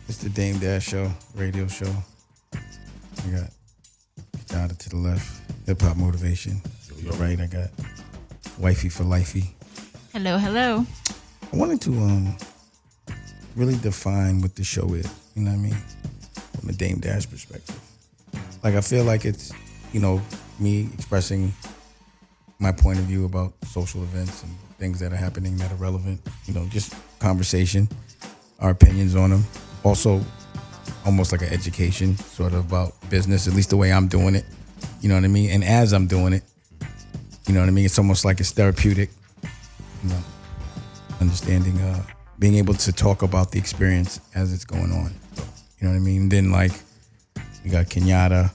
It's the Dame Dash Show, radio show. I got Dada to the left, hip hop motivation. To the right, I got Wifey for Lifey. Hello, hello. I wanted to really define what the show is. You know what I mean? From a Dame Dash perspective. Like I feel like it's, me expressing my point of view about social events and things that are happening that are relevant. Just conversation, our opinions on them. Also, almost like an education, sort of about business, at least the way I'm doing it. You know what I mean? And as I'm doing it, you know what I mean? It's almost like it's therapeutic. Understanding, being able to talk about the experience as it's going on. You know what I mean? Then we got Kenyatta,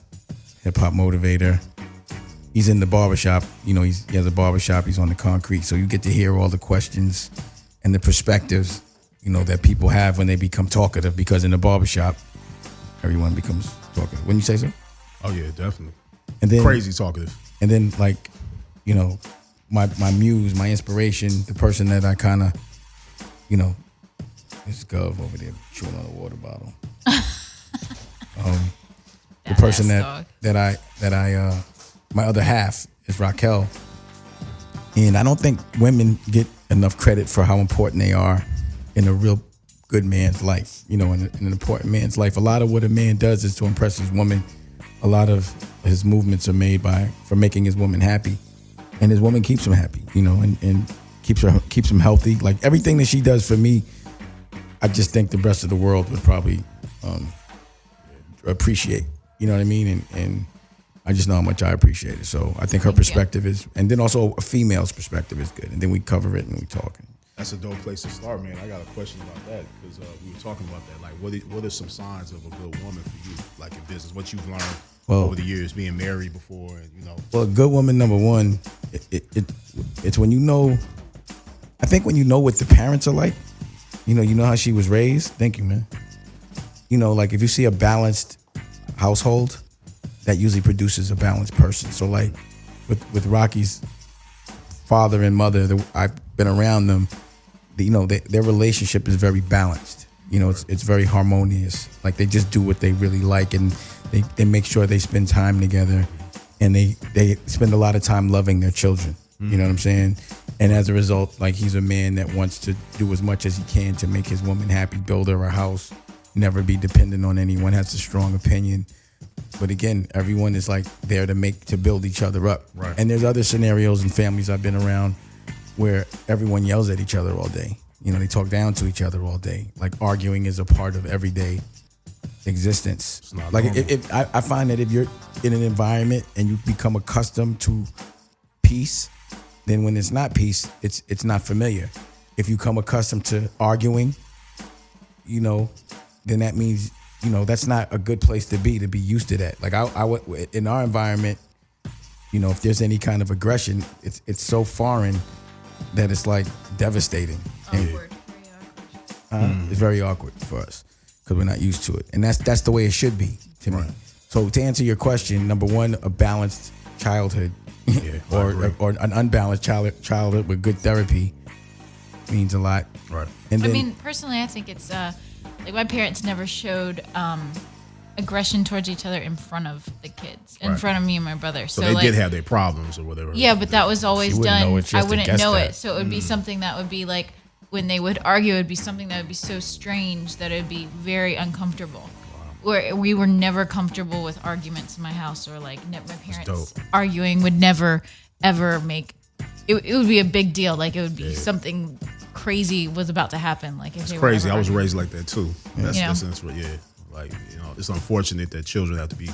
hip hop motivator. He's in the barbershop. He has a barbershop. He's on the concrete. So you get to hear all the questions and the perspectives, that people have when they become talkative, because in the barbershop, everyone becomes talkative. Wouldn't you say so? Oh, yeah, definitely. And then crazy talkative. And then, my muse, my inspiration, the person that I kind of, this Gov over there chewing on a water bottle. The person that I my other half is Raquel. And I don't think women get enough credit for how important they are in a real good man's life. In an important man's life. A lot of what a man does is to impress his woman. A lot of his movements are made for making his woman happy. And his woman keeps him happy, and keeps him healthy. Like everything that she does for me, I just think the rest of the world would probably appreciate. You know what I mean? And I just know how much I appreciate it. So I think her perspective is, and then also a female's perspective is good. And then we cover it and we talk. That's a dope place to start, man. I got a question about that because we were talking about that. Like, what are some signs of a good woman for you, like in business? What you've learned over the years, being married before, and Well, a good woman, number one, it's when I think when you know what the parents are like, you know how she was raised. Thank you, man. Like if you see a balanced household, that usually produces a balanced person. So like with Rocky's father and mother, I've been around them. Their relationship is very balanced. It's very harmonious. Like they just do what they really like, and they make sure they spend time together, and they spend a lot of time loving their children. You know what I'm saying? And as a result, like he's a man that wants to do as much as he can to make his woman happy, build her a house, never be dependent on anyone, has a strong opinion. But again, everyone is like there to build each other up. Right. And there's other scenarios and families I've been around where everyone yells at each other all day. They talk down to each other all day. Like arguing is a part of everyday existence. Like I find that if you're in an environment and you become accustomed to peace, then when it's not peace, it's not familiar. If you come accustomed to arguing, then that means, that's not a good place to be used to that. Like I would, in our environment, if there's any kind of aggression, it's so foreign that it's like devastating. Awkward. It's very awkward for us because we're not used to it. And that's the way it should be to me. So to answer your question, number one, a balanced childhood or an unbalanced childhood with good therapy means a lot. Right. And then, I mean, personally, I think it's like my parents never showed aggression towards each other in front of the kids, in front of me and my brother. So they did have their problems or whatever. Yeah, but that was always done. I wouldn't know that. it. So it would be something that would be like, when they would argue, it would be something that would be so strange that it would be very uncomfortable. Where we were never comfortable with arguments in my house, or like my parents arguing would never ever make it. It would be a big deal. Like it would be something crazy was about to happen. Like if it's they crazy. were I was raised like that too. That's Yeah. Like it's unfortunate that children have to be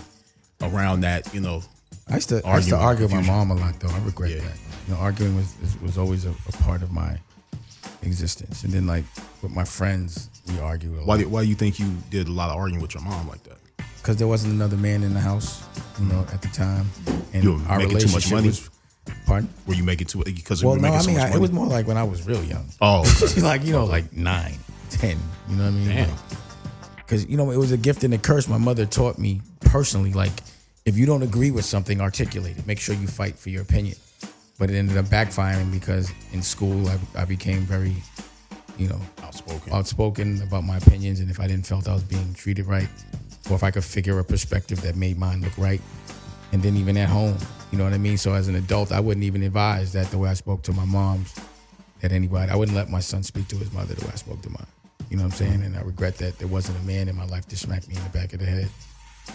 around that. I used to argue with my mom a lot, though. I regret that. Arguing was always a part of my existence. And then, like, with my friends, we argue a lot. Why do you think you did a lot of arguing with your mom like that? Because there wasn't another man in the house, at the time. And you were our making too much money? Pardon? Were you making too because well, you were no, making I so mean, much money? it was more like when I was real young. Oh, okay. like, like 9, 10. You know what I mean? Damn. Because, it was a gift and a curse. My mother taught me personally, like, if you don't agree with something, articulate it. Make sure you fight for your opinion. But it ended up backfiring because in school, I became very outspoken about my opinions, and if I didn't felt I was being treated right, or if I could figure a perspective that made mine look right. And then even at home, you know what I mean? So as an adult, I wouldn't even advise that the way I spoke to my moms, that anybody, I wouldn't let my son speak to his mother the way I spoke to mine. You know what I'm saying? And I regret that there wasn't a man in my life to smack me in the back of the head.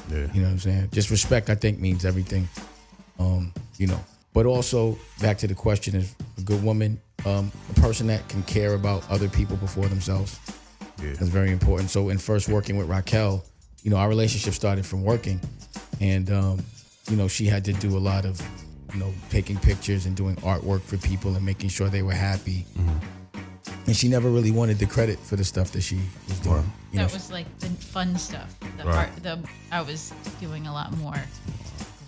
Yeah. You know what I'm saying? Just respect, I think, means everything. But also, back to the question, is a good woman, a person that can care about other people before themselves. Yeah. That's very important. So in first working with Raquel, our relationship started from working. And, she had to do a lot of, taking pictures and doing artwork for people and making sure they were happy. Mm-hmm. And she never really wanted the credit for the stuff that she was doing. That was like the fun stuff. I was doing a lot more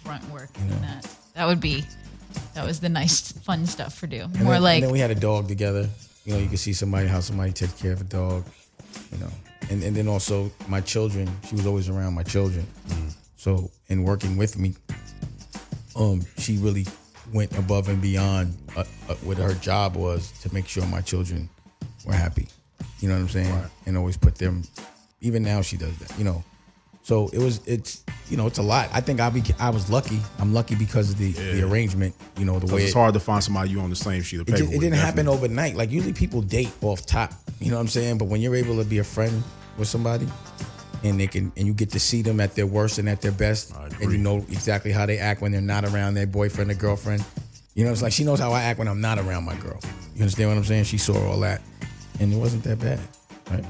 grunt work than that. That was the nice and then we had a dog together. You could see how somebody takes care of a dog. And then also my children. She was always around my children. Mm-hmm. So in working with me, she really went above and beyond what her job was to make sure my children were happy. You know what I'm saying? Right. And always put them. Even now she does that. So it's a lot. I think I was lucky. I'm lucky because of the arrangement. The way it's hard to find somebody you on the same sheet of paper. It didn't happen overnight. Like usually people date off top. You know what I'm saying? But when you're able to be a friend with somebody, and you get to see them at their worst and at their best, and you know exactly how they act when they're not around their boyfriend or girlfriend. It's like she knows how I act when I'm not around my girl. You understand what I'm saying? She saw all that, and it wasn't that bad, right?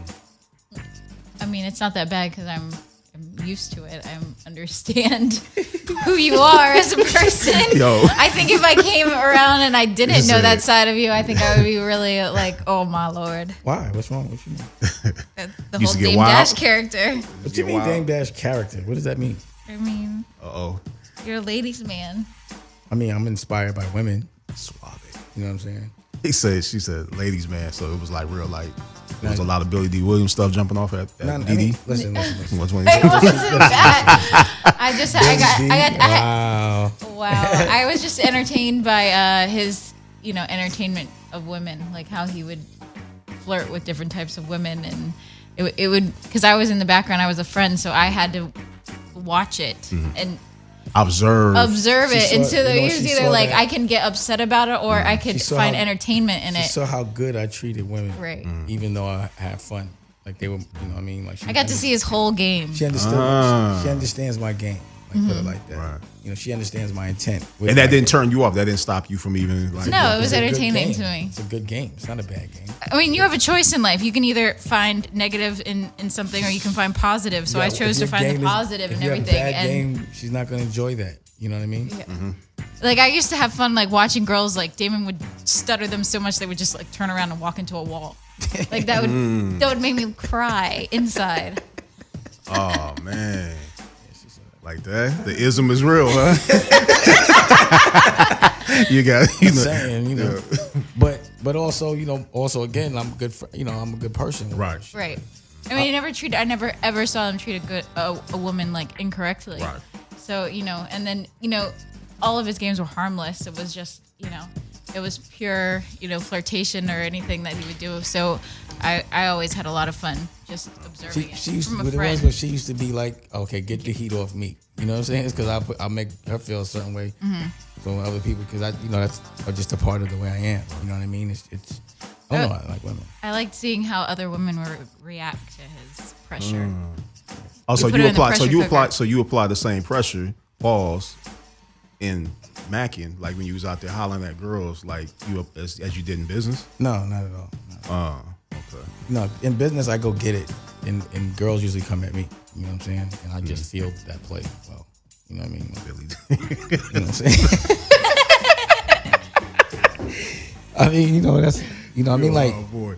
I mean, it's not that bad because I'm used to it. I understand who you are as a person. I think if I came around and I didn't know that side of you, I think I would be really like, oh my Lord. Why? What's wrong? What you mean? The whole Dame Dash character. What do you mean Dame Dash character? What does that mean? I mean, you're a ladies' man. I mean, I'm inspired by women. Suave. You know what I'm saying? She said ladies' man, so it was like real like. There was a lot of Billy D. Williams stuff jumping off at DD. Listen. What's one? It wasn't bad. Wow. I was just entertained by his, entertainment of women, like how he would flirt with different types of women, and it would because I was in the background, I was a friend, so I had to watch it and observe it until it was either like I can get upset about it or I could find entertainment in it. She saw how good I treated women, right? Even though I had fun, like they were, what I mean? Like I got to see his whole game. She understood. She understands my game. Put it like that. Right. She understands my intent. And that didn't turn you off. That didn't stop you from even like. No, it was entertaining to me. It's a good game. It's not a bad game. I mean, you have a choice in life. You can either find negative in something or you can find positive. So I chose to find the positive in everything. If you have a bad game, she's not going to enjoy that. You know what I mean? Yeah. Mm-hmm. Like I used to have fun like watching girls like Damon would stutter them so much they would just like turn around and walk into a wall. Like that would make me cry inside. Oh man. Like that? The ism is real, huh? But also again, I'm good for, I'm a good person. Right. Right. I mean, I never ever saw them treat a woman like incorrectly. Right. So, and then, all of his games were harmless. It was just, it was pure, flirtation or anything that he would do. So I always had a lot of fun just observing it from a friend. When she used to be like, okay, get the heat off me. You know what I'm saying? It's because I'll make her feel a certain way. Mm-hmm. So other people, because that's just a part of the way I am. You know what I mean? It's I don't know. I like women. I liked seeing how other women would react to his pressure. Oh, so you apply the same pressure, pause, in macking, like when you was out there hollering at girls, like you as you did in business? No, not at all. No. Okay. No, in business I go get it, and girls usually come at me. You know what I'm saying? And I just feel that play well. You know what I mean? You know what I'm saying? I mean, that's I mean, like. Oh boy.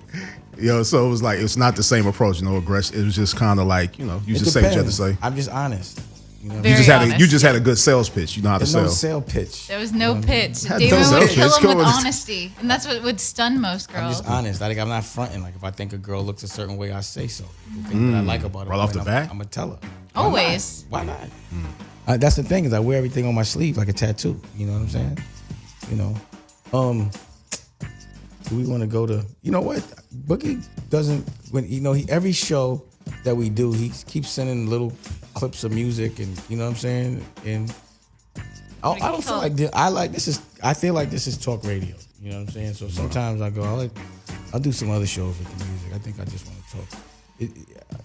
So it was like it's not the same approach, aggression. It was just kind of like you just say what you have to say. I'm just honest. You just had a good sales pitch. You know how to sell. No sale pitch. There was no pitch. David would kill him with honesty, and that's what would stun most girls. I'm just honest. I'm not fronting. Like if I think a girl looks a certain way, I say so. The thing that I like about her, right off the bat, I'm gonna tell her. Always. Why not? That's the thing is I wear everything on my sleeve like a tattoo. You know what I'm saying? Do we want to go to? You know what? Boogie doesn't. When every show that we do, he keeps sending little clips of music, and you know what I'm saying. And I don't feel like this. I feel like this is talk radio. You know what I'm saying. So sometimes I go, I'll do some other shows with the music. I think I just want to talk.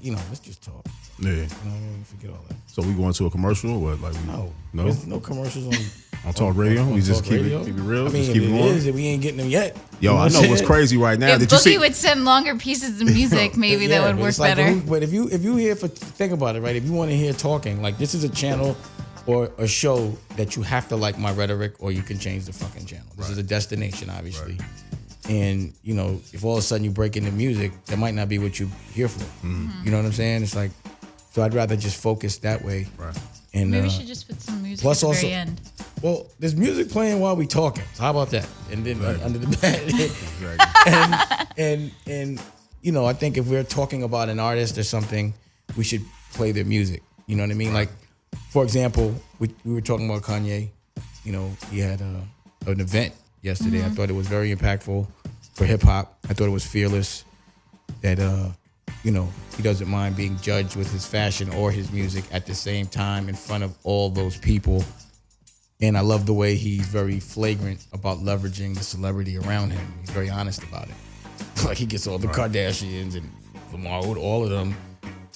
Let's just talk. Yeah. You know what I mean? Forget all that. So we going to a commercial or what? Like no, no, there's no commercials on talk radio. We just keep it real. I mean, just keep if it it going. is, we ain't getting them yet. Yo, I know what's crazy right now. If Boogie would send longer pieces of music, maybe that would work better. But if you here think about it, right? If you want to hear talking, like this is a channel or a show that you have to like my rhetoric, or you can change the fucking channel. This is a destination, obviously. Right. And if all of a sudden you break into music, that might not be what you're here for. Mm-hmm. You know what I'm saying? It's like, so I'd rather just focus that way. Right. And maybe we should just put some music at the very end. Well, there's music playing while we talking. So how about that? And then under the bed. and I think if we're talking about an artist or something, we should play their music. You know what I mean? Like, for example, we were talking about Kanye. He had an event yesterday. Mm-hmm. I thought it was very impactful for hip hop. I thought it was fearless that he doesn't mind being judged with his fashion or his music at the same time in front of all those people. And I love the way he's very flagrant about leveraging the celebrity around him. He's very honest about it. Like he gets all the Kardashians and Lamar, all of them.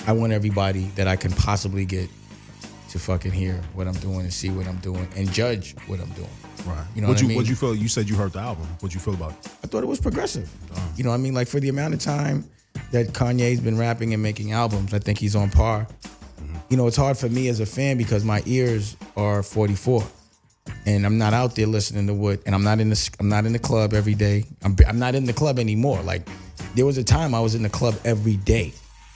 I want everybody that I can possibly get to fucking hear what I'm doing and see what I'm doing and judge what I'm doing. Right. You know what I mean? What'd you feel? You said you heard the album. What'd you feel about it? I thought it was progressive. You know what I mean? Like for the amount of time that Kanye's been rapping and making albums, I think he's on par. Mm-hmm. It's hard for me as a fan because my ears are 44. And I'm not out there listening to what, and I'm not in the club every day. I'm not in the club anymore. Like there was a time I was in the club every day.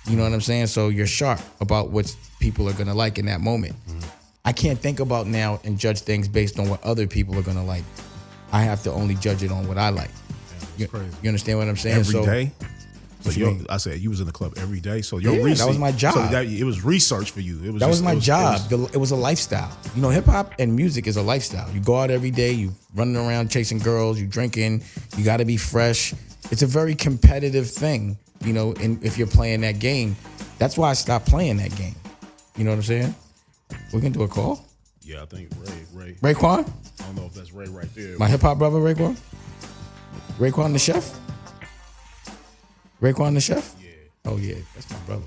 You know what I'm saying? So you're sharp about what people are gonna like in that moment. Mm-hmm. I can't think about now and judge things based on what other people are gonna like. I have to only judge it on what I like. You understand what I'm saying? Every day? So I said you was in the club every day. So your research, that was my job. So it was research for you. That was my job. It was a lifestyle. Hip hop and music is a lifestyle. You go out every day. You running around chasing girls. You drinking. You got to be fresh. It's a very competitive thing. And if you're playing that game, that's why I stopped playing that game. You know what I'm saying? We can do a call. Yeah, I think Ray. Raekwon? I don't know if that's Ray right there. My hip hop brother, Raekwon. Raekwon the chef. Raekwon the chef? Yeah. Oh yeah, that's my brother.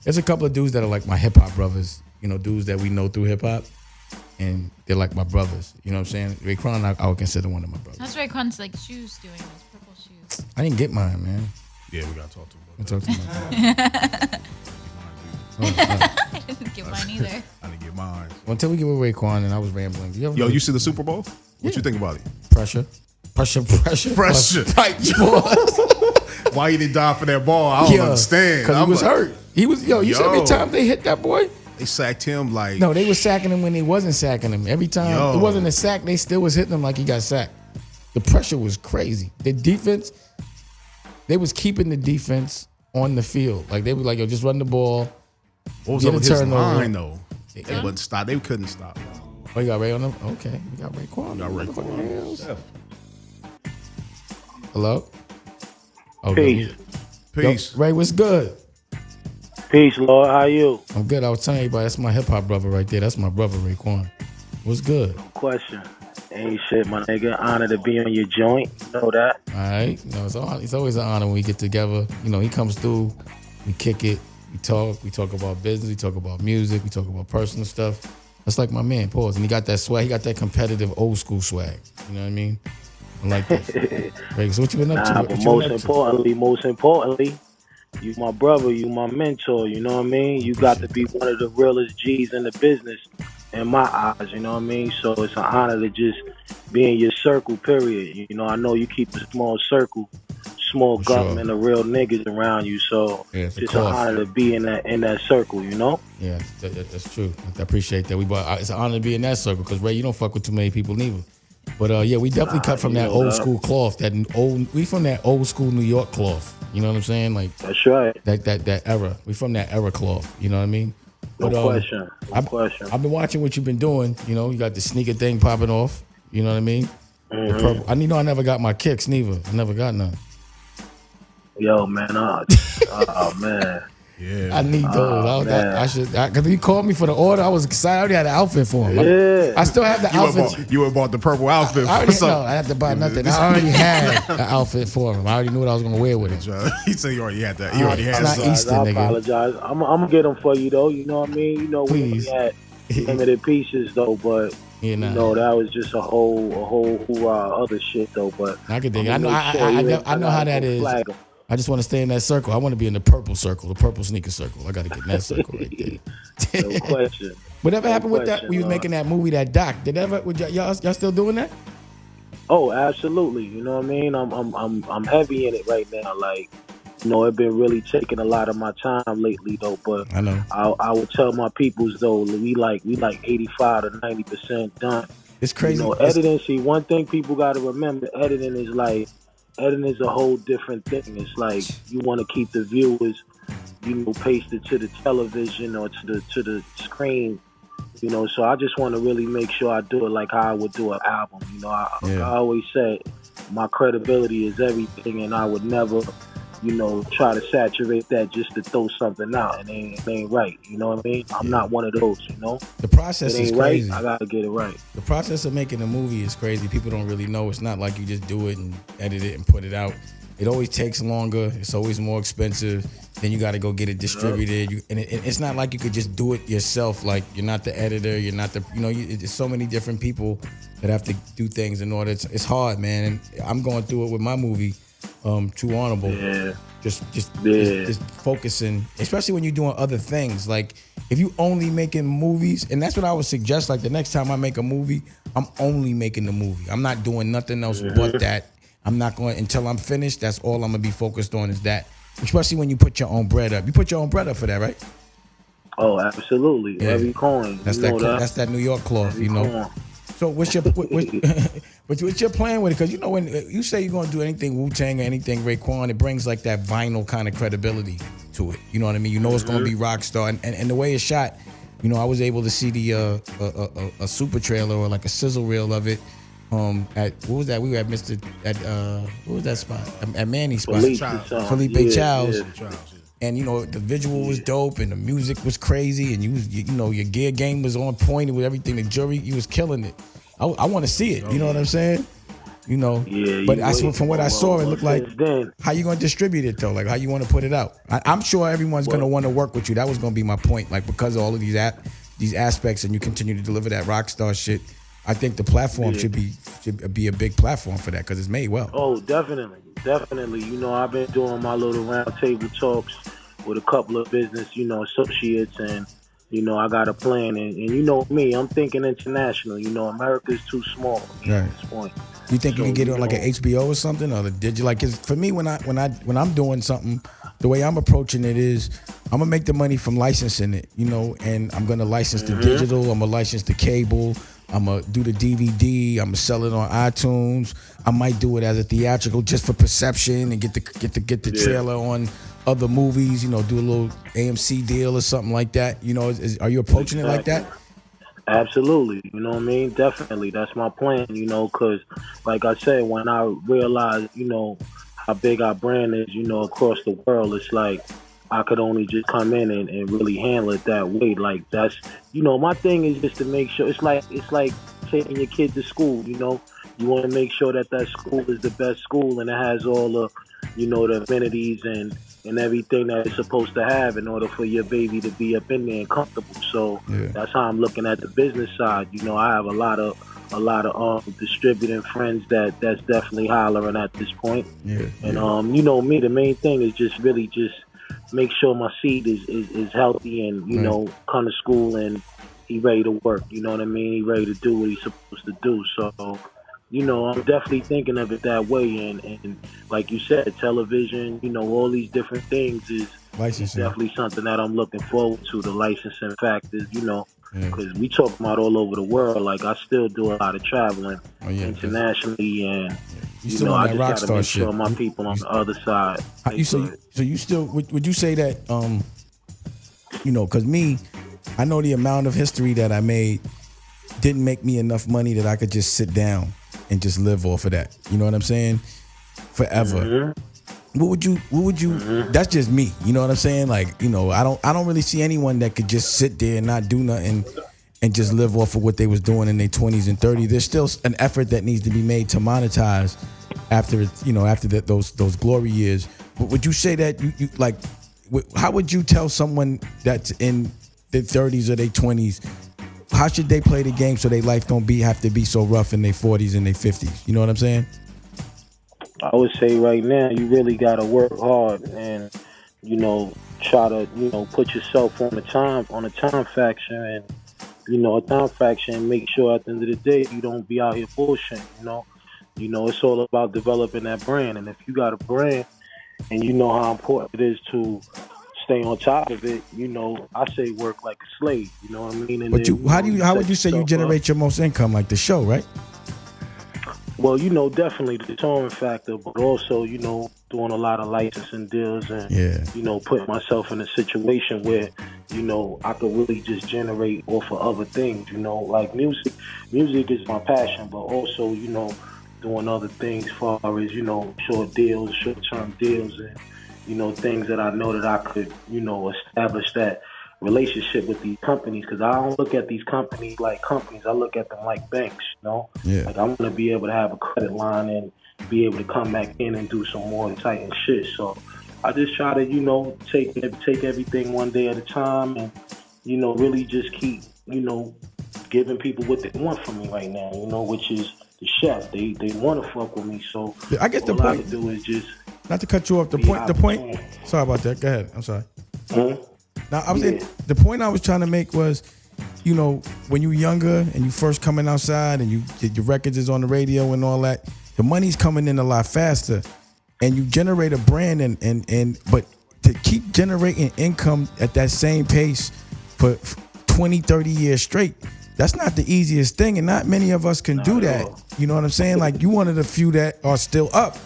There's a couple of dudes that are like my hip hop brothers, dudes that we know through hip hop, and they're like my brothers. You know what I'm saying? Raekwon, I would consider one of my brothers. How's Raekwon's shoes doing? Those purple shoes. I didn't get mine, man. Yeah, we gotta talk to him. I talk to him. I didn't get mine either. I didn't get mine. Well, until we get with Raekwon, and I was rambling. You see the Super Bowl? What you think about it? Pressure. Tight Why he didn't die for that ball? I don't understand. Because he was hurt. He was You see how many times they hit that boy? They sacked him like. No, they was sacking him when they wasn't sacking him. Every time it wasn't a sack, they still was hitting him like he got sacked. The pressure was crazy. The defense, they was keeping the defense on the field. Like they were like, yo, just run the ball. What was up with his line though? They wouldn't stop. They couldn't stop. Oh, you got Ray on them? Okay, you got Raekwon. Hello. Oh, peace. Peace. Yo, Ray, what's good? Peace, Lord. How you? I'm good. I was telling everybody that's my hip hop brother right there. That's my brother Raekwon. What's good? Question. Ain't shit, my nigga. Honor to be on your joint. You know that. All right. It's always an honor when we get together. He comes through. We kick it. We talk. We talk about business. We talk about music. We talk about personal stuff. That's like my man, Pause. And he got that swag. He got that competitive old school swag. You know what I mean? I like that. Ray, so what you been up to? But most importantly, you my brother, you my mentor, you know what I mean? You got to be one of the realest G's in the business in my eyes, you know what I mean? So it's an honor to just be in your circle, period. I know you keep a small circle, small government of real niggas around you, so it's an honor to be in that circle, Yeah, that's true. I appreciate that. It's an honor to be in that circle because, Ray, you don't fuck with too many people neither. But we definitely cut from that old school cloth. We from that old school New York cloth. You know what I'm saying? Like that's right. That era. We from that era cloth. You know what I mean? No question. I've been watching what you've been doing. You got the sneaker thing popping off. You know what I mean? The purple. I never got my kicks neither. I never got none. Yo, man, oh man. Yeah, I need those. I should, because he called me for the order. I was excited. I already had an outfit for him. Yeah. I still have the outfit. You would bought the purple outfit. I had to buy nothing. I already had an outfit for him. I already knew what I was going to wear with it. He said you already had that. You already had not something. Easter, I nigga. apologize. I'm gonna get them for you though. You know what I mean? You know, we only Please. had limited pieces though, but Yeah, nah. you know that was just a whole hoorah other shit though. But I could dig it. I'm I gonna make know how that go is. flag 'em. I just want to stay in that circle. I want to be in the purple circle, the purple sneaker circle. I got to get in that circle right there. No question. Whatever No happened with that? question, When you was making that movie, that doc? Did ever? Y'all still doing that? Oh, absolutely. You know what I mean? I'm heavy in it right now. Like, you know, it's been really taking a lot of my time lately though. But I know. I would tell my peoples though, we like 85 to 90% done. It's crazy. You know, editing. See, one thing people got to remember: editing is a whole different thing. It's like you want to keep the viewers, you know, pasted to the television or to the screen. You know, so I just want to really make sure I do it like how I would do an album. You know, I always said my credibility is everything, and I would never, you know, try to saturate that just to throw something out, and it ain't right. You know what I mean? I'm not one of those. You know, The process it is ain't crazy. right. I gotta get it right. The process of making a movie is crazy. People don't really know. It's not like you just do it and edit it and put it out. It always takes longer. It's always more expensive. Then you got to go get it distributed. It's not like you could just do it yourself. Like, you're not the editor. You're not the, there's so many different people that have to do things in order. It's hard, man. And I'm going through it with my movie, True Honorable. Yeah. Just focusing, especially when you're doing other things. Like, if you only making movies, and that's what I would suggest. Like, the next time I make a movie, I'm only making the movie. I'm not doing nothing else but that. I'm not going until I'm finished. That's all I'm gonna be focused on is that. Especially when you put your own bread up. You put your own bread up for that, right? Oh, absolutely. Yeah. Every coin. That's you know that. That's that New York cloth, Every you know. coin. So what's your what's your plan with it? Because you know when you say you're gonna do anything Wu-Tang or anything Raekwon, it brings like that vinyl kind of credibility to it. You know what I mean? You know it's gonna be Rockstar, and the way it's shot. You know, I was able to see the a super trailer or like a sizzle reel of it. At what was that? We were at what was that spot? At Manny's spot. Felipe Chow's. And you know the visual was dope, and the music was crazy, and you know your gear game was on point with everything. The jury, you was killing it. I want to see it. You know what I'm saying? You know. Yeah. But from what I saw, it looked like. How you gonna distribute it though? Like how you want to put it out? I'm sure everyone's gonna want to work with you. That was gonna be my point. Like because of all of these aspects, and you continue to deliver that rockstar shit. I think the platform should be a big platform for that because it's made well. Oh, definitely. You know, I've been doing my little round table talks with a couple of business, associates, and I got a plan. And you know me, I'm thinking international. You know, America's too small for me at this point. You think you can get it on like an HBO or something, or did you like? Cause for me, when I'm doing something, the way I'm approaching it is, I'm gonna make the money from licensing it, and I'm gonna license the digital. I'm gonna license the cable. I'm gonna do the DVD. I'm gonna sell it on iTunes. I might do it as a theatrical just for perception and get the trailer on other movies. Do a little AMC deal or something like that. Are you approaching it like that? Absolutely. You know what I mean? Definitely. That's my plan. Because like I said, when I realized, how big our brand is, across the world, it's like I could only just come in and really handle it that way. Like that's, my thing is just to make sure it's like taking your kid to school. You want to make sure that school is the best school and it has all the, the amenities and everything that it's supposed to have in order for your baby to be up in there and comfortable. So that's how I'm looking at the business side. I have a lot of distributing friends that's definitely hollering at this point. And me, the main thing is just really just make sure my seed is healthy and come to school and he ready to work. You know what I mean? He ready to do what he's supposed to do. So I'm definitely thinking of it that way. And like you said, television, all these different things is definitely something that I'm looking forward to. The licensing factors, because we talk about all over the world. Like I still do a lot of traveling internationally, and I just got to make sure my people on the other side. So you still would you say that because me, I know the amount of history that I made didn't make me enough money that I could just sit down and just live off of that. You know what I'm saying? Forever. What would you that's just me. You know what I'm saying? Like, you know, I don't really see anyone that could just sit there and not do nothing and just live off of what they was doing in their 20s and 30s. There's still an effort that needs to be made to monetize after those glory years. But would you say that you like, how would you tell someone that's in their 30s or their 20s, how should they play the game so their life don't have to be so rough in their 40s and their 50s? You know what I'm saying? I would say right now you really gotta work hard and, you know, try to, you know, put yourself on a time fraction and, you know, a time fraction and make sure at the end of the day you don't be out here bullshitting, you know. You know, it's all about developing that brand, and if you got a brand and you know how important it is to stay on top of it, you know, I say work like a slave, you know what I mean? And but then, how would you say you generate your most income, like the show, right? Well, you know, definitely the touring factor, but also, you know, doing a lot of licensing deals and, you know, putting myself in a situation where, you know, I could really just generate off of other things, you know, like music. Music is my passion, but also, you know, doing other things as far as, you know, short-term deals and, you know, things that I know that I could, you know, establish that relationship with these companies, because I don't look at these companies like companies. I look at them like banks, you know? Like I want to be able to have a credit line and be able to come back in and do some more exciting shit. So I just try to, you know, take everything one day at a time and, you know, really just keep, you know, giving people what they want from me right now, you know, which is the chef. They want to fuck with me. So I guess the point to do is just not to cut you off. The point. Sorry about that. Go ahead. I'm sorry. Now, I was the point I was trying to make was, you know, when you're younger and you first coming outside and your records is on the radio and all that, the money's coming in a lot faster, and you generate a brand but to keep generating income at that same pace for 20, 30 years straight, that's not the easiest thing, and not many of us can do that. You know what I'm saying? Like, you one of the few that are still up.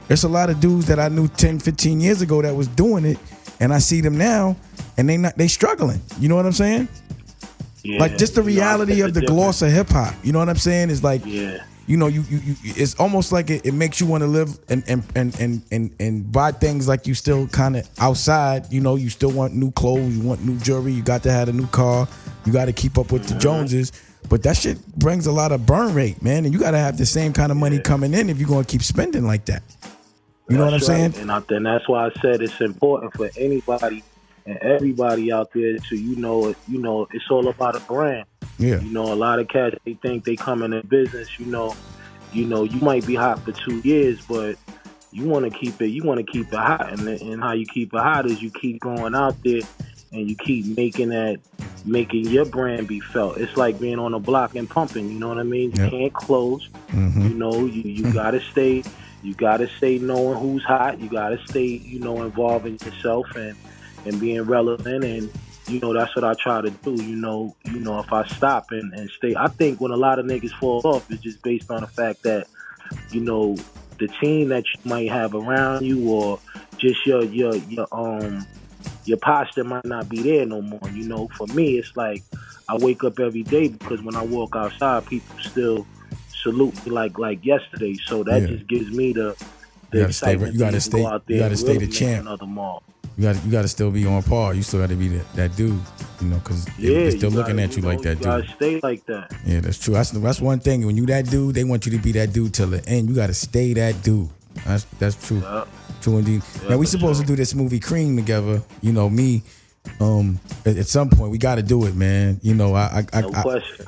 There's a lot of dudes that I knew 10, 15 years ago that was doing it, and I see them now, and they struggling. You know what I'm saying? Yeah, like, just the reality of the gloss of hip hop. You know what I'm saying? Is like, you know, you it's almost like it makes you want to live and buy things like you still kind of outside. You know, you still want new clothes, you want new jewelry, you got to have a new car, you got to keep up with the Joneses. But that shit brings a lot of burn rate, man, and you got to have the same kind of money coming in if you're going to keep spending like that. You know what I'm saying? And that's why I said it's important for anybody and everybody out there to, you know, it's all about a brand. Yeah. You know, a lot of cats, they think they come in the business, you know, you might be hot for 2 years, but you want to keep it hot. And how you keep it hot is you keep going out there and you keep making your brand be felt. It's like being on a block and pumping, you know what I mean? You can't close. You know, you gotta stay. You gotta stay knowing who's hot. You gotta stay, you know, involving yourself and being relevant. And, you know, that's what I try to do. You know, if I stop and stay, I think when a lot of niggas fall off, it's just based on the fact that, you know, the team that you might have around you, or just your posture might not be there no more. You know, for me, it's like I wake up every day because when I walk outside, people still salute me like yesterday. So that just gives me the excitement. You gotta stay. Go out there you gotta and stay really the champ. Another mark. You got to still be on par. You still got to be that dude, you know, because they're still looking at you like that dude. You got to stay like that. Yeah, that's true. That's one thing. When you that dude, they want you to be that dude till the end. You got to stay that dude. That's true. Yeah. True indeed. Yeah, now, we supposed to do this movie Cream together. You know, me. At some point, we got to do it, man. You know, I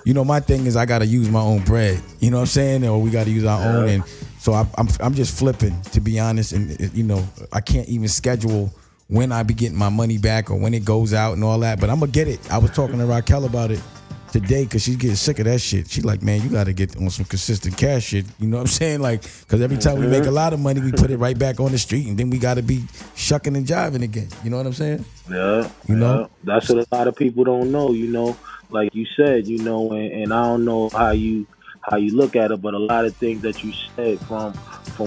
you know, my thing is I got to use my own bread. You know what I'm saying? Or we got to use our own. And so I'm just flipping, to be honest. And, you know, I can't even schedule when I be getting my money back or when it goes out and all that, but I'm gonna get it. I was talking to Raquel about it today because she's getting sick of that shit. She's like, man, you gotta get on some consistent cash shit. You know what I'm saying? Like, because every time we make a lot of money, we put it right back on the street, and then we gotta be shucking and jiving again. You know what I'm saying? Yeah. You know? That's what a lot of people don't know, you know. Like you said, you know, and I don't know how you look at it, but a lot of things that you said from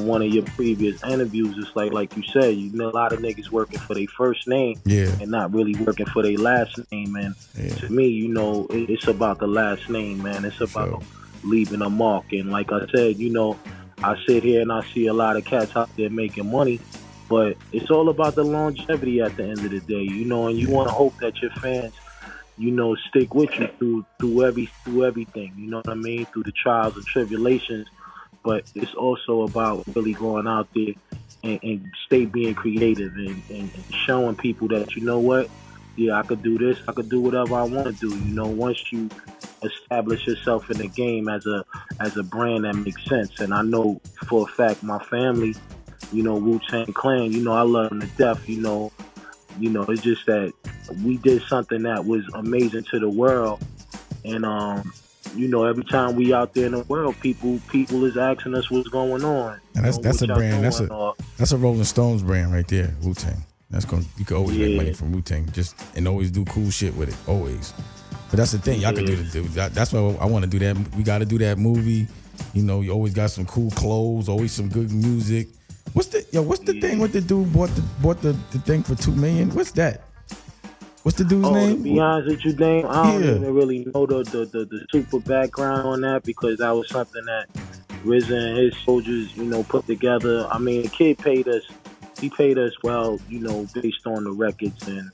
one of your previous interviews, it's like you said, you know, a lot of niggas working for their first name and not really working for their last name. And to me, you know, it's about the last name, man. It's about leaving a mark. And like I said, I sit here and I see a lot of cats out there making money, but it's all about the longevity at the end of the day, and you want to hope that your fans, stick with you through everything, you know what I mean, through the trials and tribulations. But it's also about really going out there and stay being creative and showing people that, you know what, yeah, I could do this, I could do whatever I want to do. Once you establish yourself in the game as a brand that makes sense. And I know for a fact my family, Wu-Tang Clan, I love them to death, it's just that we did something that was amazing to the world. And every time we out there in the world, people is asking us what's going on. And that's a brand. That's a Rolling Stones brand right there, Wu-Tang. You can always make money from Wu-Tang, and always do cool shit with it, always. But that's the thing, y'all can do that's why I want to do that. We got to do that movie. You always got some cool clothes, always some good music. What's the thing with the dude bought the thing for $2 million? What's that? What's the dude's name? To be honest with you, Dame, I don't even really know the super background on that, because that was something that RZA and his soldiers, put together. I mean, the kid paid us. He paid us well, based on the records and,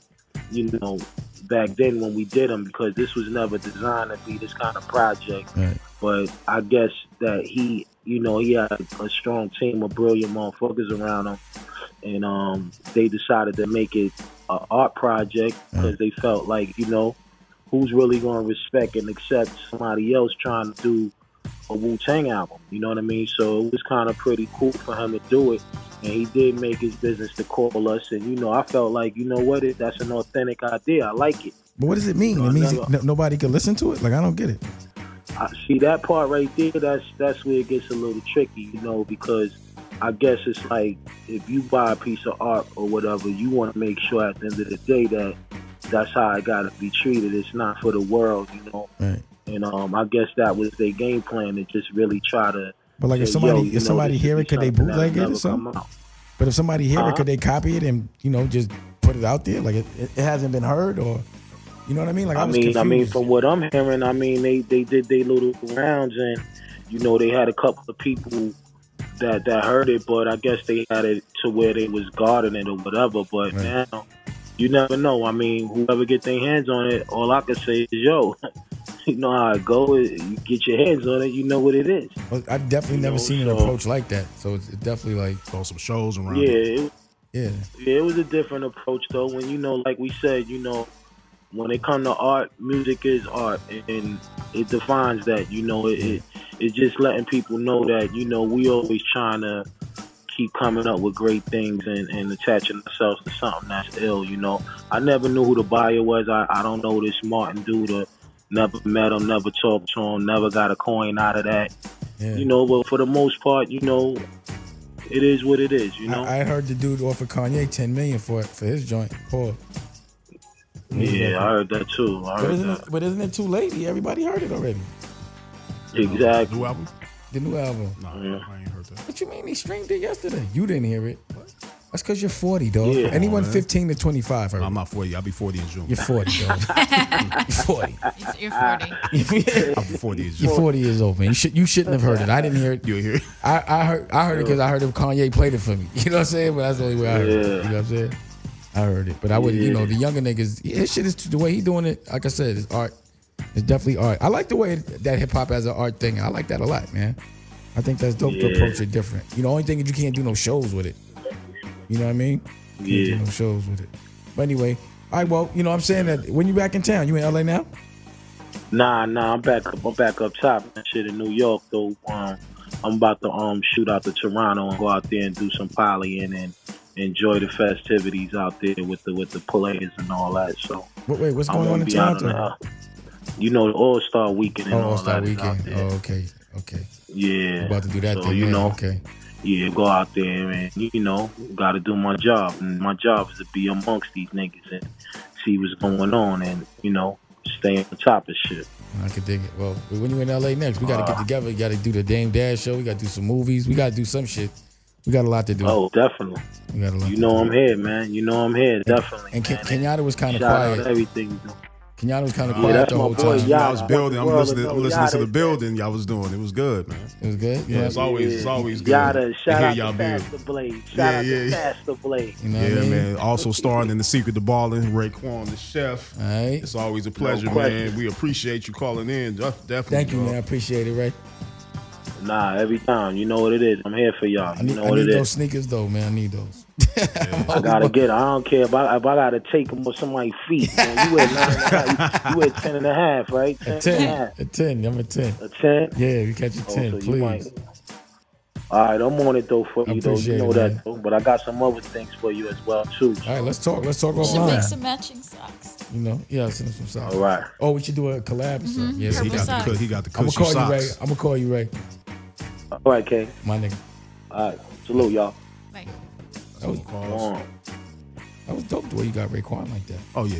back then when we did them, because this was never designed to be this kind of project. Right. But I guess that he had a strong team of brilliant motherfuckers around him, and they decided to make it an art project because they felt like, who's really going to respect and accept somebody else trying to do a Wu-Tang album? You know what I mean? So it was kind of pretty cool for him to do it. And he did make his business to call us. And, I felt like, that's an authentic idea. I like it. But what does it mean? It means nobody can listen to it? Like, I don't get it. I see that part right there. That's where it gets a little tricky, because I guess it's like if you buy a piece of art or whatever, you want to make sure at the end of the day that that's how it got to be treated. It's not for the world, Right. And I guess that was their game plan, to just really try to. But like, if somebody hear it, could they bootleg it or something? But if somebody hear it, could they copy it and just put it out there? Like it hasn't been heard, or you know what I mean? Like I mean, from what I'm hearing, they did their little rounds, and they had a couple of people that heard it, but I guess they had it to where they was guarding it or whatever. But now, you never know. I mean, whoever get their hands on it, all I can say is, yo. You know how it go. You get your hands on it, you know what it is. Well, I've definitely never seen an approach like that. So it's definitely like some shows around. Yeah, it was a different approach though. When like we said, when it comes to art, music is art, and it defines that. It's just letting people know that we always trying to keep coming up with great things and attaching ourselves to something that's ill. I never knew who the buyer was. I don't know this Martin dude. Never met him, never talked to him, never got a coin out of that. Yeah. But for the most part, it is what it is, I heard the dude offer Kanye $10 million for his joint. Paul. Yeah, I heard that too. But isn't it too late? Everybody heard it already. Exactly. New album? The new album. No, I ain't heard that. What you mean? He streamed it yesterday. You didn't hear it. That's because you're 40, dog. Yeah. Anyone 15 to 25 heard I'm not 40. I'll be 40 in June. You're 40, dog. You're 40. You're 40. I'll be 40 in June. You're 40 years old, man. You shouldn't have heard it. I didn't hear it. You hear it? I heard it because I heard Kanye played it for me. You know what I'm saying? But that's the only way I heard it. You know what I'm saying? I heard it. But I would, the younger niggas, his shit is the way he doing it. Like I said, it's art. It's definitely art. I like the way that hip hop has an art thing. I like that a lot, man. I think that's dope to approach it different. Only thing is you can't do no shows with it. You know what I mean? Can't do no shows with it. But anyway, all right. Well, I'm saying that when you back in town, you in LA now? Nah. I'm back up top. That shit in New York though. I'm about to shoot out to Toronto and go out there and do some polying and enjoy the festivities out there with the players and all that. So wait, what's going on in Toronto? The All-Star Weekend and all All-Star that. Weekend. Oh, okay. Yeah. I'm about to do that so, thing, man. Okay. Yeah, go out there and, got to do my job. And my job is to be amongst these niggas and see what's going on and, stay on top of shit. I could dig it. Well, when you in LA next, we got to get together. We got to do the Dame Dash show. We got to do some movies. We got to do some shit. We got a lot to do. Oh, definitely. We got a lot I'm here, man. I'm here, definitely. And Kenyatta was kind of Shout quiet. out everything. Kenyatta kind of Yeah, quiet that's the my whole boy, time. Yada. I was building. I'm listening to Yada the is building y'all was doing. It was good, man. It was good. Yeah, it's always good. Yada, to shout hear out y'all to build. Faster Blade. Shout out to Faster Blade. You know what I Yeah, mean? man. Also starring in The Secret to Ballin', Raekwon, the chef. All right. It's always a pleasure, No question. man. We appreciate you calling in. Definitely. Thank you, man. I appreciate it, Ray. Nah, every time. You know what it is. I'm here for y'all. I need, You know what it those is. sneakers, though, man. I need those. I gotta get it. I don't care if I gotta take them with somebody's feet. Man, you wear 9.5. You wear 10.5, right? 10.5. A 10. I'm a 10. A 10. Yeah, we catch a 10, so please. you might. All right, I'm on it though for I you though. appreciate You know it, that man. though. But I got some other things for you as well too. All right, let's talk. Let's talk We should make offline. some matching socks. You know, yeah, send us some socks. All right. Oh, we should do a collab or something. Yes, he Purple got socks. he got the I'm gonna cushy call you Ray. socks. I'm gonna call you Ray, All right, K. my nigga. All right. Salute y'all. Like, That was, Come that was dope the way you got Raekwon like that. Oh yeah.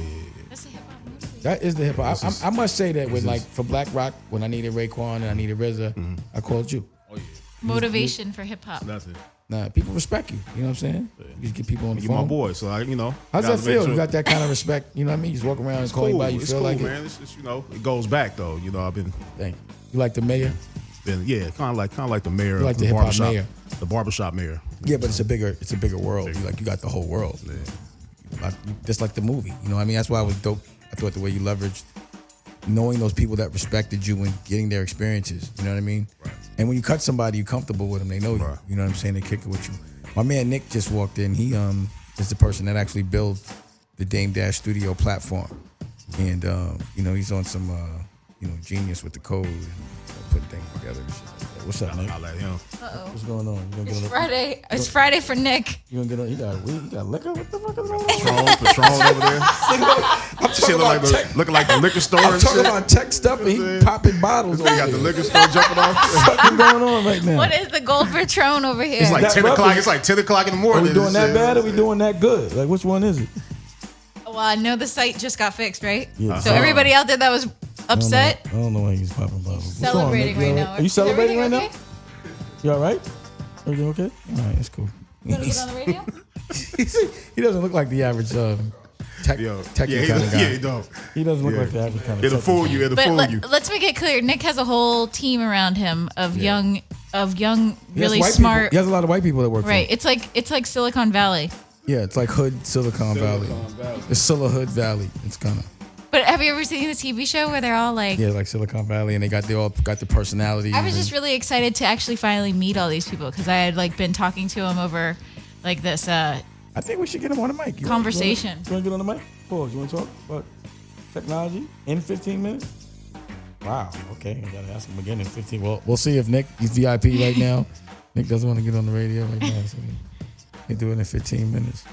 that's a hip hop movie. That is the hip hop. I must say that with is- like for Black Rock, when I needed Raekwon and I needed RZA, I called you. Oh yeah. Motivation for hip hop. Nothing. Nah, people respect you. You know what I'm saying? You just get people on the You phone. my boy, so I, How's gotta that make feel? sure- You got that kind of respect. You know what I mean? You just walk around and It's call cool. anybody you It's feel cool, like it. man. It's it goes back though. I've been Thank you. You like the mayor? kind of like the mayor, You like of the hip-hop barbershop, mayor. the barbershop mayor. Yeah, but it's a bigger world. You got the whole world. Just like the movie. You know what I mean? That's why it was dope. I thought the way you leveraged knowing those people that respected you and getting their experiences. You know what I mean? Right. And when you cut somebody, you're comfortable with them. They know you. Right. You know what I'm saying? They kick it with you. My man Nick just walked in. He is the person that actually built the Dame Dash Studio platform. And he's on some genius with the code and putting things together and shit like that. What's up, Nick? I let him. What's going on? You gonna get It's on the, Friday. It's Friday for Nick. you gonna get on? You got weed? You got liquor? What the fuck is going on? Patron over there. I'm Shit looking like the liquor store I'm and talking shit. about tech stuff and he popping bottles. They got the liquor store jumping off. What's going on right now? What is the gold Patron over here? It's like That 10 o'clock. rubber- It's like 10 o'clock in the Are morning. we doing and that shit. bad or we doing that good? Like, which one is it? Well, I know the site just got fixed, right? Yeah. So everybody out there that was upset, I don't know why he's popping bottles. What's wrong, celebrating Nick? You right all now. Are you Is celebrating right everything now? You all right? Everything okay? All right, that's cool. You want to get on the radio? He doesn't look like the average techie Yo, kind of guy. yeah, he don't. He doesn't look Yeah. like the average kind of. It'll techie fool guy. you. It'll But fool you. let's make it clear. Nick has a whole team around him of young, He has really white smart. People. He has a lot of white people that work Right. for him. It's like Silicon Valley. Yeah, it's like Hood, Silicon Valley. It's Silla Hood Valley. It's kind of But have you ever seen the TV show where they're all like? like Silicon Valley, and they all got the personalities. I was just really excited to actually finally meet all these people because I had been talking to them over this. I think we should get him on the mic. Conversation. You want to get on the mic? Pause. You want to talk about technology in 15 minutes? Wow. Okay. I got to ask him again in 15. Well, we'll see if Nick, he's VIP right now. Nick doesn't want to get on the radio right now, so he do it in 15 minutes.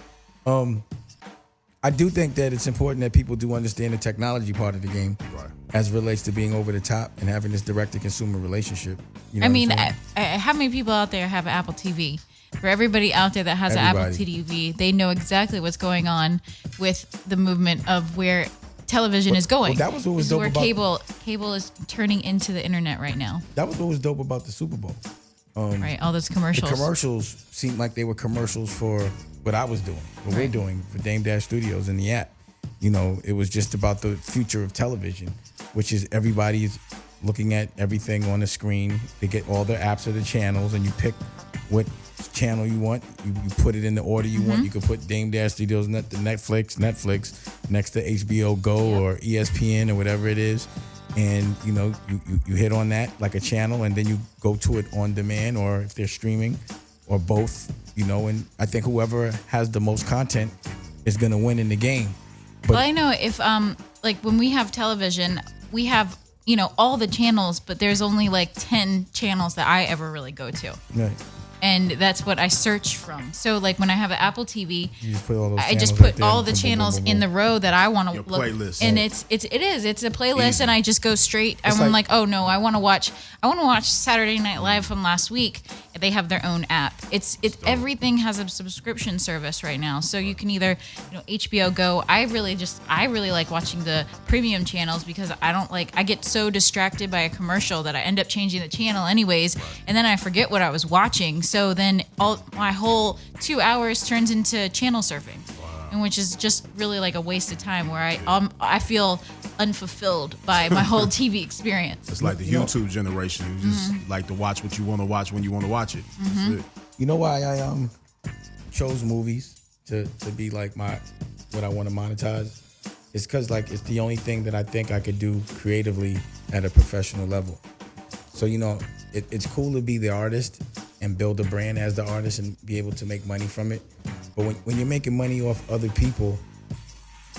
I do think that it's important that people do understand the technology part of the game, Right. as it relates to being over the top and having this direct-to-consumer relationship. You know I what mean, I'm saying? how many people out there have an Apple TV? For everybody out there that has an Apple Everybody. TV, they know exactly what's going on with the movement of where television is going. that was what was This is dope where about- cable is turning into the internet right now. That was what was dope about the Super Bowl. Right, all those The commercials. commercials seemed like they were commercials for what I was doing, what we're Right. doing for Dame Dash Studios and the app. You know, it was just about the future of television, which is everybody's looking at everything on the screen. They get all their apps or the channels, and you pick what channel you want. You put it in the order you want. You could put Dame Dash Studios next to Netflix next to HBO Go or ESPN or whatever it is. And you hit on that like a channel, and then you go to it on demand, or if they're streaming, or both. And I think whoever has the most content is gonna win in the game. Well, I know if when we have television, we have all the channels, but there's only 10 channels that I ever really go to. Right. And that's what I search from. So when I have an Apple TV, You just put all those I just channels right put there all and the boom, boom, channels boom, in boom. the row that I want to Your look. playlist. And it's a playlist, Easy. and I just go straight. It's I'm like- oh no, I want to watch Saturday Night Live from last week. They have their own app. It's everything has a subscription service right now. So you can either HBO Go. I really like watching the premium channels because I get so distracted by a commercial that I end up changing the channel anyways, and then I forget what I was watching. So then my whole 2 hours turns into channel surfing, and which is just really a waste of time. Where I feel unfulfilled by my whole TV experience. It's like the YouTube generation. You just like to watch what you want to watch when you want to watch it. That's it. You know why I chose movies to be like what I want to monetize? It's because like it's the only thing that I think I could do creatively at a professional level. So it's cool to be the artist and build a brand as the artist and be able to make money from it. But when you're making money off other people,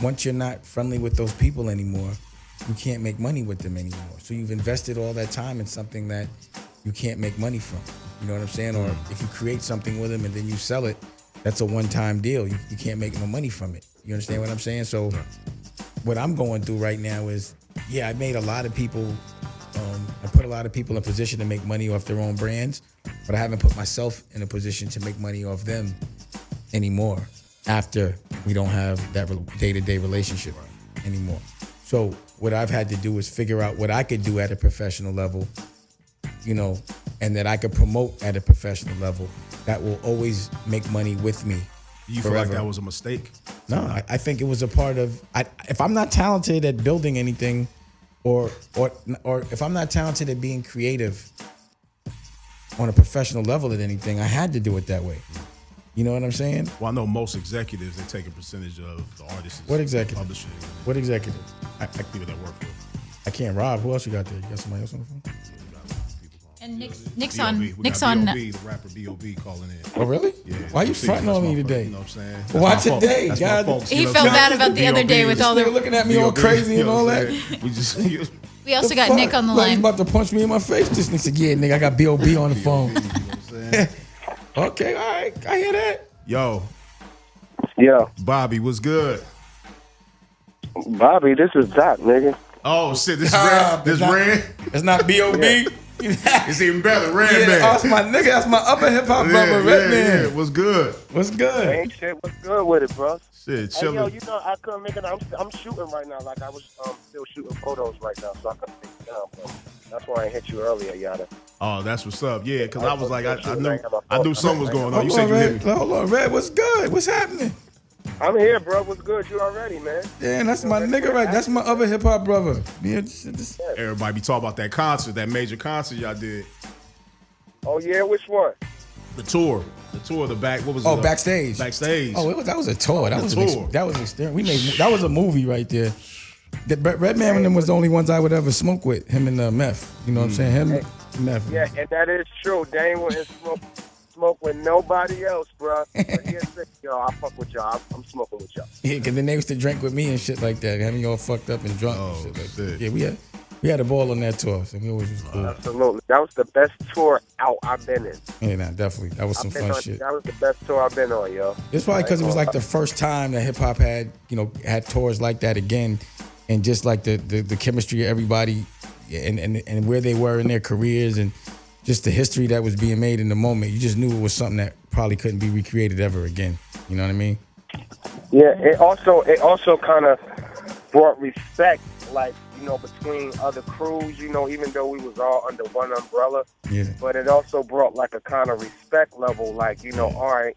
once you're not friendly with those people anymore, you can't make money with them anymore. So you've invested all that time in something that you can't make money from. You know what I'm saying? Or if you create something with them and then you sell it, that's a one-time deal. You can't make no money from it. You understand what I'm saying? So what I'm going through right now is, I made a lot of people, I put a lot of people in position to make money off their own brands, but I haven't put myself in a position to make money off them anymore after we don't have that day-to-day relationship anymore. So what I've had to do is figure out what I could do at a professional level, and that I could promote at a professional level that will always make money with me. You forever. feel like that was a mistake? No, I think it was a part of. If I'm not talented at building anything, or if I'm not talented at being creative on a professional level at anything, I had to do it that way. You know what I'm saying? Well, I know most executives, they take a percentage of the artists. What executive? Publishing. What executive? People that work for. I can't. Rob, who else you got there? You got somebody else on the phone? And Nick's B.O.B. on. We Nick's got on. B.O.B., the rapper B.O.B. calling in. Oh, really? Yeah. Why you fronting on me today? You know what I'm saying? Why That's my today, folks. God? That's my folks, He you know felt what I'm bad saying? about the other day with all They're the. looking at me all crazy and all that. We just. We also got Fuck? Nick on the Like, line. you about to punch me in my face? This nigga said, "Yeah, nigga, I got B.O.B. on the phone." You know what I'm saying? Okay, all right, I hear that. Yo, Yo, Bobby, what's good? Bobby, this is Doc, nigga. Oh shit, this Red. This Red. It's not B.O.B. It's even better, Redman. Yeah, that's my nigga. That's my upper hip hop brother, Redman. Yeah. What's good? What's good? Ain't shit, what's good with it, bro? Shit, Hey, yo, chilling. I couldn't make it. I'm shooting right now. Like, I was still shooting photos right now, so I couldn't take it down, bro. That's why I hit you earlier, yada. Oh, that's what's up. Yeah, because I was like, I knew something was going on. You Hold said on, you hit Red. me. Hold on, Red. What's good? What's happening? I'm here, bro. What's good? You already, man? Yeah, that's my nigga, right? That's my other hip hop brother. Yeah, Everybody be talking about that concert, that major concert y'all did. Oh, yeah? Which one? The tour, the back. What was it? Backstage. Backstage. Oh, that was a tour. That was tour. that was an experience. That was a movie right there. Redman and them was the only ones I would ever smoke with. Him and Meth. You know what I'm saying? Him, Meth. Yeah, and that is true. They ain't wouldn't smoke with nobody else, bro. But he said, yo, I fuck with y'all. I'm smoking with y'all. Yeah, because then they used to drink with me and shit like that. Had me all fucked up and drunk and shit like that. Yeah, we had a ball on that tour, so we always was cool. Absolutely. That was the best tour out I've been in. Yeah, nah, definitely. That was some fun shit. That was the best tour I've been on, yo. It's probably because it was like the first time that hip hop had tours like that again, and just like the chemistry of everybody, and where they were in their careers, and just the history that was being made in the moment. You just knew it was something that probably couldn't be recreated ever again. You know what I mean? Yeah. It also kind of brought respect, like, between other crews. Even though we was all under one umbrella. Yeah. But it also brought like a kind of respect level, like, all right.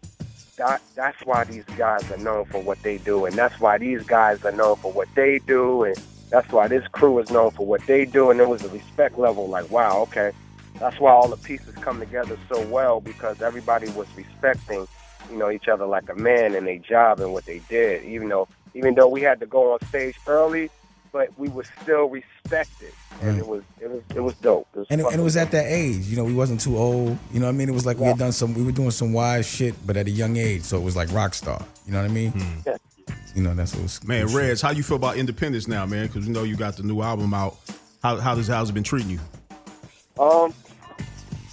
That's why these guys are known for what they do, and that's why these guys are known for what they do, and that's why this crew is known for what they do. And there was a respect level, like, wow, okay, that's why all the pieces come together so well, because everybody was respecting, each other like a man and their job and what they did. Even though we had to go on stage early, but we were still respected, and it was dope. It was at that age, we wasn't too old. You know what I mean? It was like we were doing some wise shit, but at a young age, so it was like rock star. You know what I mean? Yeah. That's what was. Man, cool Reg, how you feel about independence now, man? Because you got the new album out. How's it been treating you?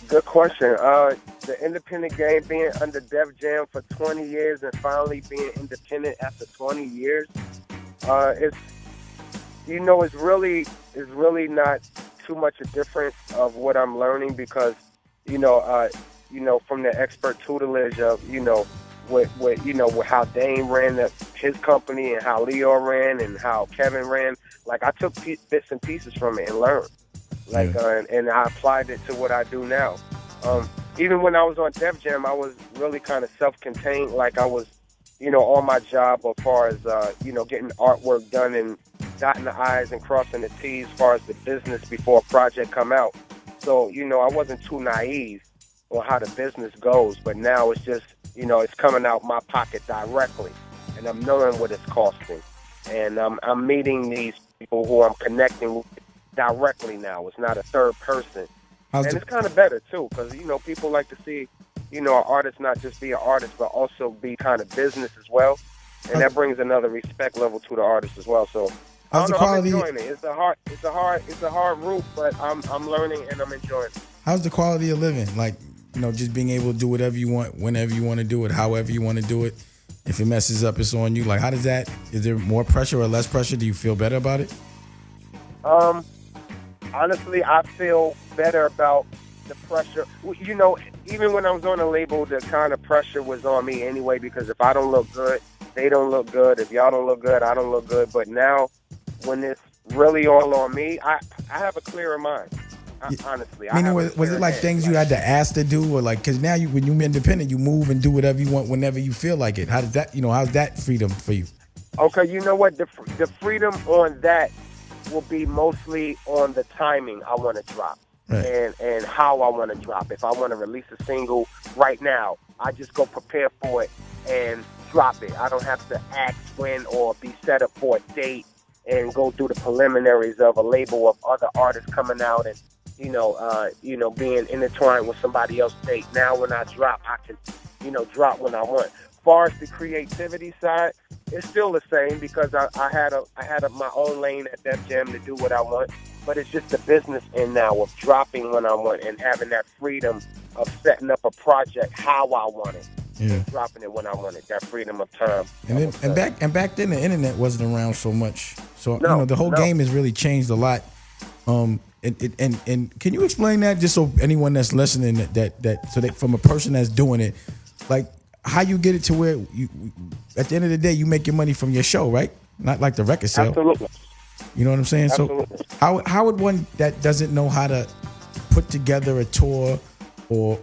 Good question. The independent game, being under Def Jam for 20 years and finally being independent after 20 years, it's really not too much a difference of what I'm learning, because from the expert tutelage of with how Dane ran his company and how Leo ran and how Kevin ran. Like, I took bits and pieces from it and learned, and I applied it to what I do now. Even when I was on Def Jam, I was really kind of self-contained. Like, I was on my job as far as getting artwork done and dotting the I's and crossing the T's as far as the business before a project come out. So, I wasn't too naive on how the business goes, but now it's just, it's coming out my pocket directly, and I'm knowing what it's costing. And I'm meeting these people who I'm connecting with directly now. It's not a third person. It's kind of better, too, because, people like to see, an artist not just be an artist, but also be kind of business as well. And that brings another respect level to the artist as well. So I'm enjoying it. It's a hard route, but I'm learning and I'm enjoying it. How's the quality of living? Like, just being able to do whatever you want, whenever you want to do it, however you want to do it. If it messes up, it's on you. Like, how does that? Is there more pressure or less pressure? Do you feel better about it? Honestly, I feel better about the pressure. Even when I was on a label, the kind of pressure was on me anyway, because if I don't look good, they don't look good. If y'all don't look good, I don't look good. But now, when it's really all on me, I have a clearer mind. Honestly, meaning, was it like things you had to ask to do, or like, because now when you're independent, you move and do whatever you want whenever you feel like it? How does that, how's that freedom for you? Okay, you know what? The freedom on that will be mostly on the timing I want to drop, right, and how I want to drop. If I want to release a single right now, I just go prepare for it and drop it. I don't have to ask when or be set up for a date and go through the preliminaries of a label of other artists coming out and being intertwined with somebody else's date. Now when I drop, I can, drop when I want. As far as the creativity side, it's still the same because I had my own lane at Def Jam to do what I want, but it's just the business end now of dropping when I want and having that freedom of setting up a project how I want it. Yeah. And dropping it when I want it. That freedom of time. And back then the internet wasn't around so much. So the whole game has really changed a lot. And can you explain that just so anyone that's listening that from a person that's doing it, like how you get it to where you at the end of the day you make your money from your show, right? Not like the record sale. Absolutely. You know what I'm saying? Absolutely. So how would one that doesn't know how to put together a tour or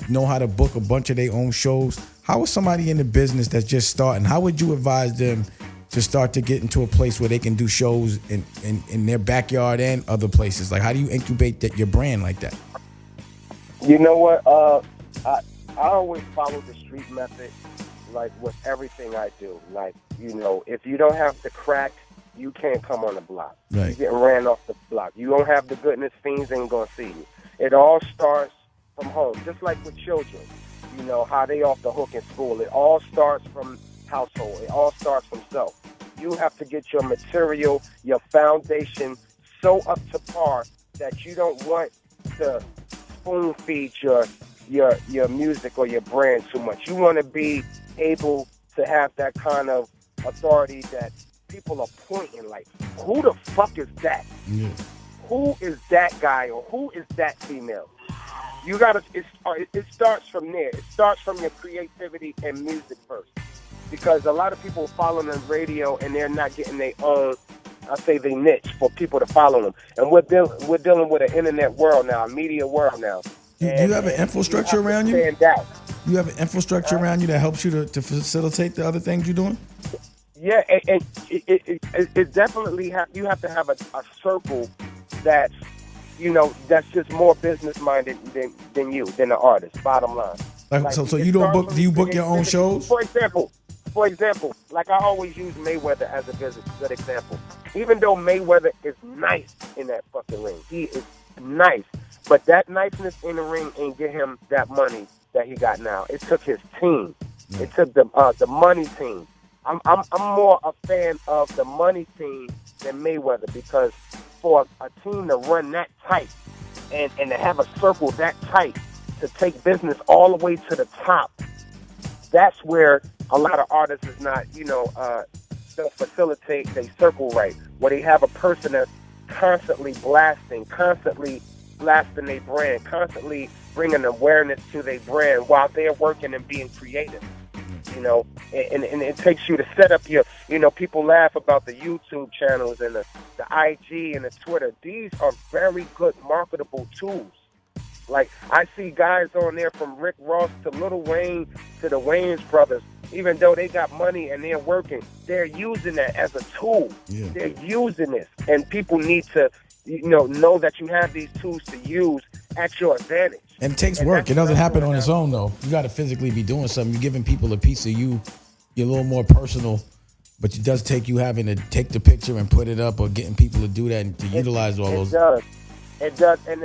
know how to book a bunch of their own shows, how is somebody in the business that's just starting, how would you advise them to start to get into a place where they can do shows in their backyard and other places? Like, how do you incubate your brand like that? You know what? I always follow the street method, like with everything I do. Like, if you don't have the crack, you can't come on the block. Right. You're getting ran off the block. You don't have the goodness, fiends ain't gonna see you. It all starts from home, just like with children. How they off the hook in school. It all starts from household. It all starts from self. You have to get your material, your foundation so up to par that you don't want to spoon feed your music or your brand too much. You want to be able to have that kind of authority that people are pointing like, who the fuck is that? Yeah. Who is that guy or who is that female? You gotta. It starts from there. It starts from your creativity and music first, because a lot of people follow the radio and they're not getting their own. I say they niche for people to follow them, and we're dealing with an internet world now, a media world now. Do you have an infrastructure around you? You have an infrastructure around you that helps you to facilitate the other things you're doing? Yeah, and it definitely you have to have a circle that's that's just more business minded than the artist. Bottom line. Like, so you don't book? Do you book your own shows? For example, like I always use Mayweather as a good example. Even though Mayweather is nice in that fucking ring, he is nice, but that niceness in the ring ain't get him that money that he got now. It took his team. It took the money team. I'm more a fan of the money team than Mayweather, because for a team to run that tight and to have a circle that tight to take business all the way to the top, that's where a lot of artists is not, don't facilitate their circle right, where they have a person that's constantly blasting their brand, constantly bringing awareness to their brand while they're working and being creative. And it takes you to set up your, people laugh about the YouTube channels and the IG and the Twitter. These are very good marketable tools. Like, I see guys on there from Rick Ross to Lil Wayne to the Wayans brothers even though they got money and they're working, they're using that as a tool. Yeah. They're using this, and people need to, know that you have these tools to use at your advantage. And it takes work. It doesn't happen on its own, though. You got to physically be doing something. You're giving people a piece of you. You're a little more personal, but it does take you having to take the picture and put it up, or getting people to do that and to utilize all those. It does, and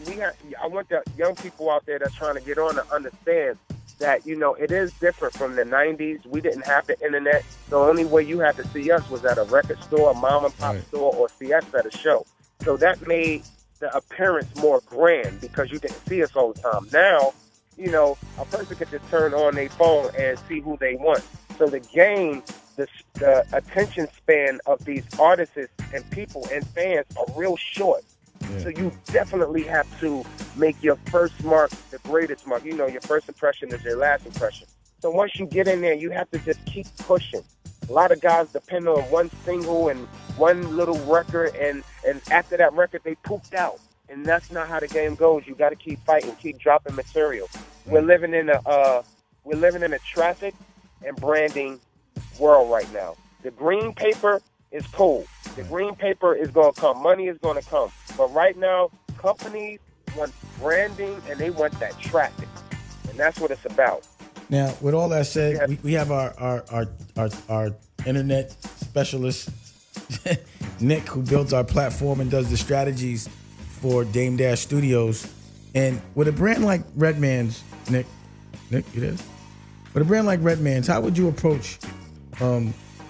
we have. I want the young people out there that's trying to get on to understand that it is different from the '90s. We didn't have the internet. The only way you had to see us was at a record store, a mom and pop store, or see us at a show. So that made the appearance more grand because you didn't see us all the time. Now, a person could just turn on their phone and see who they want. So the game, the attention span of these artists and people and fans are real short. Yeah. So you definitely have to make your first mark the greatest mark. Your first impression is your last impression. So once you get in there, you have to just keep pushing. A lot of guys depend on one single and one little record, and after that record, they pooped out. And that's not how the game goes. You got to keep fighting, keep dropping material. We're living in a traffic and branding world right now. The green paper is cool. The green paper is going to come. Money is going to come. But right now, companies want branding and they want that traffic. And that's what it's about. Now, with all that said, we have our internet specialist, Nick, who builds our platform and does the strategies for Dame Dash Studios. And with a brand like Redman's, Nick, you there? With a brand like Redman's, how would you approach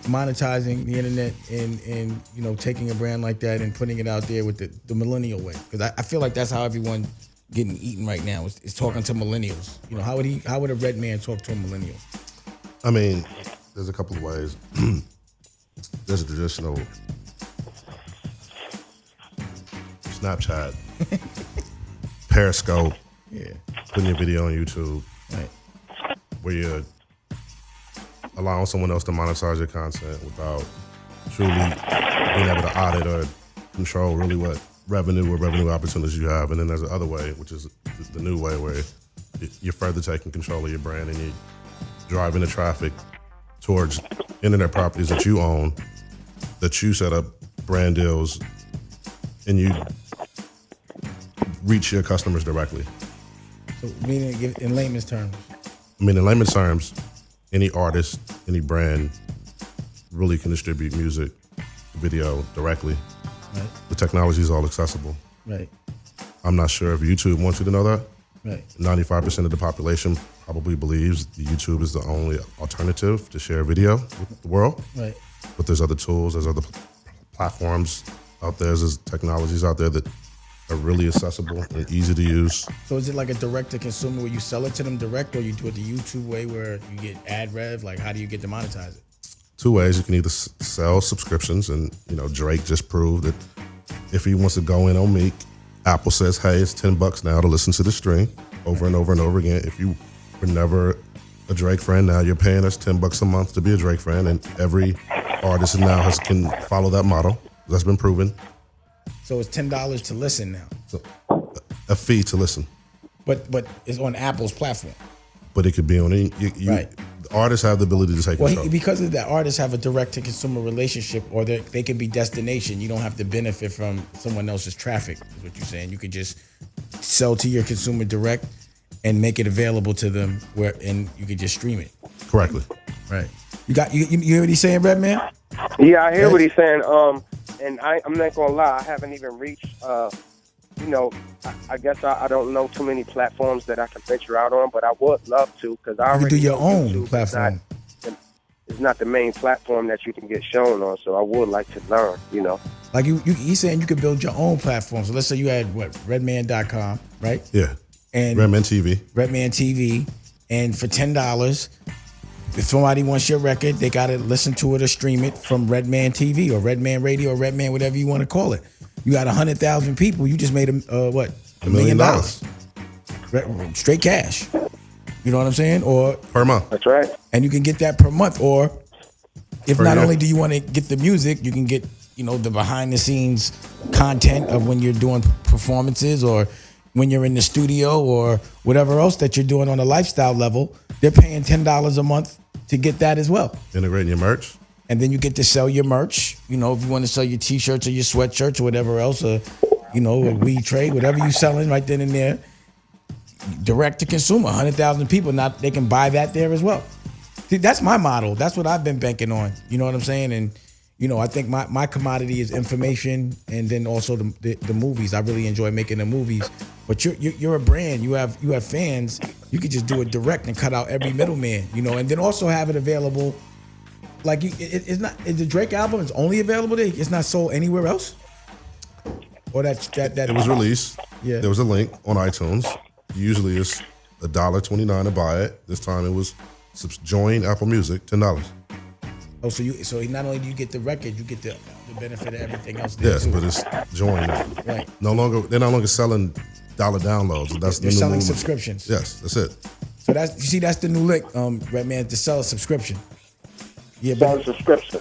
monetizing the internet and taking a brand like that and putting it out there with the millennial way? Because I feel like that's how everyone getting eaten right now is talking to millennials. How would a Redman talk to a millennial? I mean, there's a couple of ways. There's a traditional Snapchat, Periscope, putting your video on YouTube, right, where you're allowing someone else to monetize your content without truly being able to audit or control really what revenue opportunities you have. And then there's the other way, which is the new way, where you're further taking control of your brand and you're driving the traffic towards internet properties that you own, that you set up brand deals, and you reach your customers directly. So, meaning in layman's terms? I mean, in layman's terms, any artist, any brand really can distribute music, video directly. Right. The technology is all accessible. Right. I'm not sure if YouTube wants you to know that. Right. 95% of the population probably believes that YouTube is the only alternative to share video with the world. Right. But there's other tools, there's other platforms out there, there's technologies out there that are really accessible and easy to use. So is it like a direct to consumer where you sell it to them direct, or you do it the YouTube way where you get ad rev? Like, how do you get to monetize it? Two ways. You can either sell subscriptions, and Drake just proved that if he wants to go in on Meek, Apple says, hey, it's $10 now to listen to the stream over and over and over again. If you were never a Drake friend, now you're paying us $10 a month to be a Drake friend, and every artist now can follow that model. That's been proven. So it's $10 to listen now. So a fee to listen. But it's on Apple's platform. But it could be on any. Right. Artists have the ability to take control. Because of that, artists have a direct to consumer relationship, or they can be destination. You don't have to benefit from someone else's traffic, is what you're saying. You could just sell to your consumer direct and make it available to them and you could just stream it. Correctly. Right. You hear what he's saying, Redman? Yeah, I hear what he's saying. And I'm not gonna lie, I haven't even reached. I guess I don't know too many platforms that I can venture out on, but I would love to, because I already do your own YouTube platform. It's not the main platform that you can get shown on, so I would like to learn. Like he's saying you could build your own platform. So let's say you had Redman.com, right? Yeah. And Redman TV. Redman TV, and for $10. If somebody wants your record, they got to listen to it or stream it from Redman TV or Redman Radio or Redman, whatever you want to call it. You got 100,000 people. You just made $1 million. Straight cash. You know what I'm saying? Or per month. That's right. And you can get that per month. Or if per not year. only do you want to get the music, you can get the behind the scenes content of when you're doing performances or when you're in the studio or whatever else that you're doing on a lifestyle level. They're paying $10 a month to get that as well. Integrating your merch. And then you get to sell your merch. You know, if you want to sell your T-shirts or your sweatshirts or whatever else, or, you know, a weed trade, whatever you selling right then and there, direct to consumer, 100,000 people, now they can buy that there as well. See, that's my model. That's what I've been banking on. You know what I'm saying? And, you know, I think my commodity is information, and then also the movies. I really enjoy making the movies. But you're a brand. You have fans. You could just do it direct and cut out every middleman, you know, and then also have it available. Like it's not the Drake album is only available there. It's not sold anywhere else. Or that it was released. Yeah, there was a link on iTunes. Usually it's $1.29 to buy it. This time it was join Apple Music, $10. Oh, so not only do you get the record, you get the benefit of everything else. There yes, too. But it's join. Right. They're no longer selling dollar downloads. That's they're the new selling movement. subscriptions. Yes, that's it. So that's the new lick, Redman, to sell a subscription. Yeah, Selling subscription.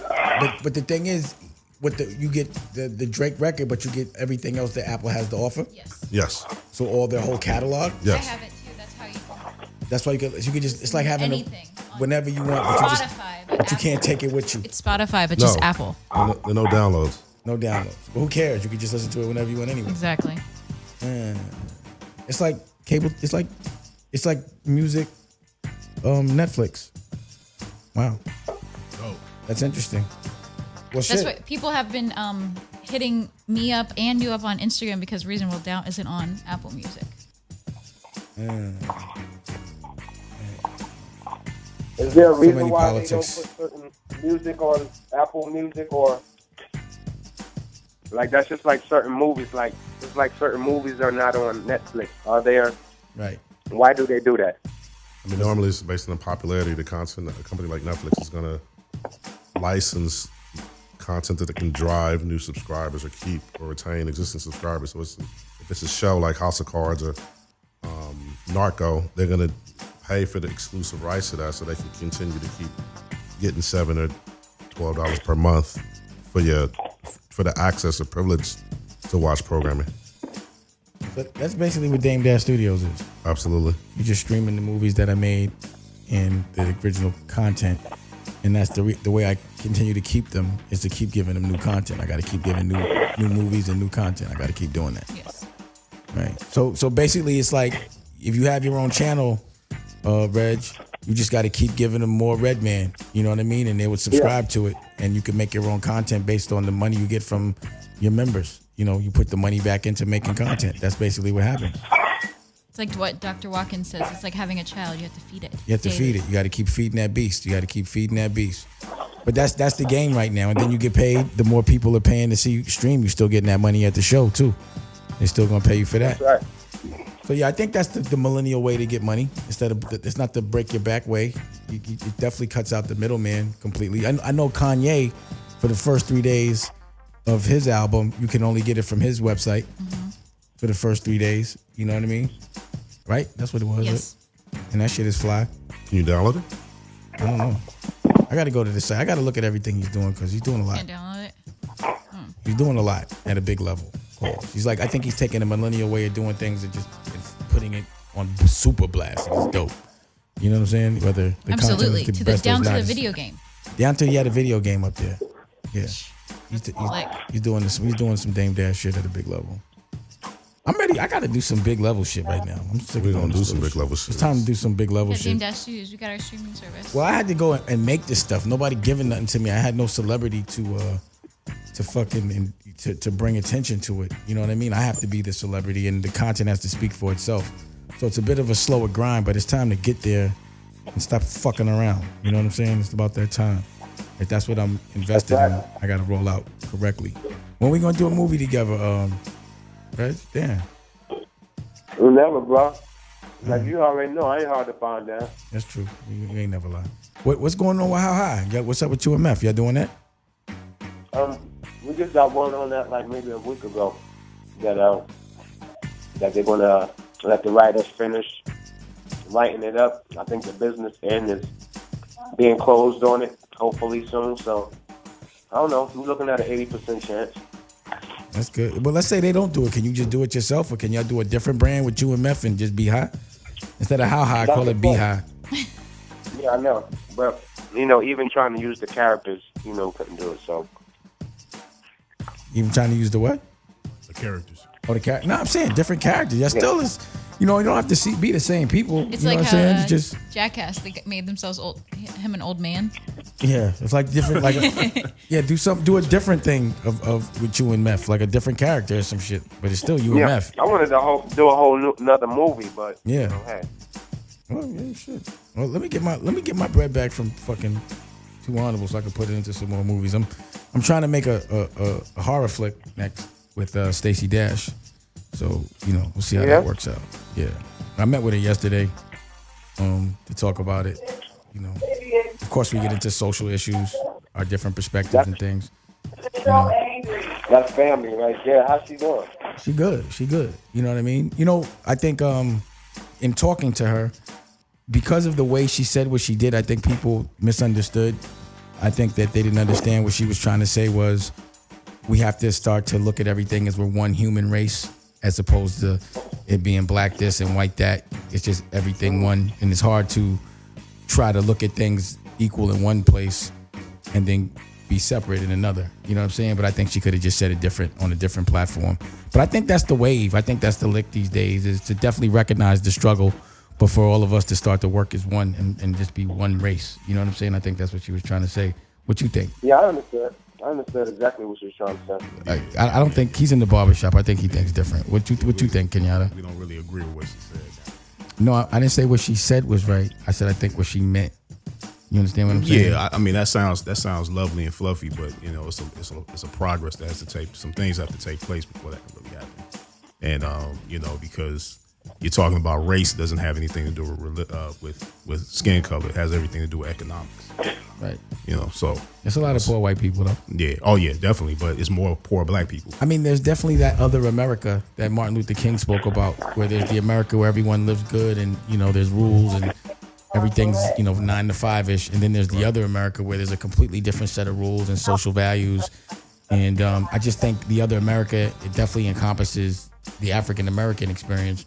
But the thing is, you get the Drake record, but you get everything else that Apple has to offer. Yes. So all their whole catalog. Yes. I have it too. That's how you can. That's why you can just. It's like having anything whenever you want. Spotify, But you can't take it with you. It's Spotify, but just Apple. There are no downloads. No downloads. But who cares? You can just listen to it whenever you want anyway. Exactly. It's like cable. It's like music. Netflix. Wow. Oh. That's interesting. Well, That's shit. what people have been hitting me up and you up on Instagram because Reasonable Doubt isn't on Apple Music. Is there a reason many why politics. they don't put certain music on Apple Music, or like that's just like certain movies? Like it's like certain movies are not on Netflix. Are there? Right. Why do they do that? I mean, normally it's based on the popularity of the content. A company like Netflix is going to license content that can drive new subscribers or keep or retain existing subscribers. So if it's a show like House of Cards or Narco, they're going to pay for the exclusive rights to that so they can continue to keep getting $7 or $12 per month for the access or privilege to watch programming. But that's basically what Dame Dash Studios is. Absolutely. You're just streaming the movies that I made and the original content, and that's the way I continue to keep them is to keep giving them new content. I got to keep giving new movies and new content. I got to keep doing that. Yes. Right. So basically, it's like if you have your own channel, Reg, you just got to keep giving them more Redman. You know what I mean? And they would subscribe to it, and you can make your own content based on the money you get from your members. You know, you put the money back into making content. That's basically what happens. It's like what Dr. Watkins says. It's like having a child. You have to feed it. You have to feed it. You got to keep feeding that beast. But that's the game right now. And then you get paid. The more people are paying to see you stream, you're still getting that money at the show too. They're still gonna pay you for that. That's right. So yeah, I think that's the millennial way to get money. It's not the break your back way. It definitely cuts out the middleman completely. I know Kanye, for the first 3 days of his album, you can only get it from his website for the first 3 days. You know what I mean? Right? That's what it was. Yes. Right? And that shit is fly. Can you download it? I don't know. I got to go to the site. I got to look at everything he's doing because he's doing a lot. Can't download it. He's doing a lot at a big level. He's like, I think he's taking a millennial way of doing things and just putting it on super blast. It's dope. You know what I'm saying? Whether the Absolutely. content is To the best down or to not. the video game. Down to the video game up there. Yeah. He's doing this. He's doing some Dame Dash shit at a big level. I'm ready. I got to do some big level shit right now. I'm sick We're of going to doing do this some little big level shit. It's time to do some big level Yeah, shit. Dame Dash Studios. We got our streaming service. Well, I had to go and make this stuff. Nobody giving nothing to me. I had no celebrity to fucking to bring attention to it. You know what I mean? I have to be the celebrity, and the content has to speak for itself. So it's a bit of a slower grind, but it's time to get there and stop fucking around. You know what I'm saying? It's about that time. If that's what I'm invested in, I got to roll out correctly. When we gonna do a movie together, Reg? Damn. Never, bro. Like you already know, I ain't hard to find down. That's true. You ain't never lie. What's going on with How High? What's up with you and Meth? Y'all doing that? We just got one on that like maybe a week ago. That they're gonna let the writers finish writing it up. I think the business end is being closed on it, hopefully soon. So I don't know. We're looking at an 80% chance. That's good. But let's say they don't do it. Can you just do it yourself, or can y'all do a different brand with you and Meth and just be high? Instead of How High, call it Be High. Yeah, I know. But even trying to use the characters, couldn't do it. So Even trying to use the what? The characters. Oh, the character. No, I'm saying different characters. That still is. You don't have to be the same people. It's you know like what I'm saying? how It's just Jackass, they made themselves him an old man. yeah. It's like different. Do a different thing of with you and Meth, like a different character or some shit. But it's still you and Meth. I wanted to do a whole another movie, but Yeah. Hey. Well, yeah, shit. Well, let me get my bread back from fucking Too Honorable so I can put it into some more movies. I'm trying to make a horror flick next with Stacey Dash. So, we'll see how that works out. Yeah. I met with her yesterday to talk about it. Of course we get into social issues, our different perspectives and things. That's family right there. How's she doing? She good. You know what I mean? I think in talking to her, because of the way she said what she did, I think people misunderstood. I think that they didn't understand what she was trying to say was we have to start to look at everything as we're one human race, as opposed to it being black this and white that. It's just everything one, and it's hard to try to look at things equal in one place and then be separate in another. You know what I'm saying? But I think she could have just said it on a different platform. But I think that's the wave. I think that's the lick these days, is to definitely recognize the struggle, but for all of us to start to work as one and just be one race. You know what I'm saying? I think that's what she was trying to say. What you think? Yeah, I understood exactly what she was trying to say. I don't think he's in the barbershop. I think he thinks different. What you think, Kenyatta? We don't really agree with what she said. No, I didn't say what she said was right. I said I think what she meant. You understand what I'm saying? Yeah, I mean that sounds lovely and fluffy, but it's a progress that has to take. Some things have to take place before that can really happen. And because you're talking about race, doesn't have anything to do with skin color. It has everything to do with economics. Right. So there's a lot of poor white people though. Yeah. Oh yeah, definitely. But it's more poor black people. I mean, there's definitely that other America that Martin Luther King spoke about, where there's the America where everyone lives good and there's rules and everything's 9 to 5-ish, and then there's the other America where there's a completely different set of rules and social values. And I just think the other America, it definitely encompasses the African American experience,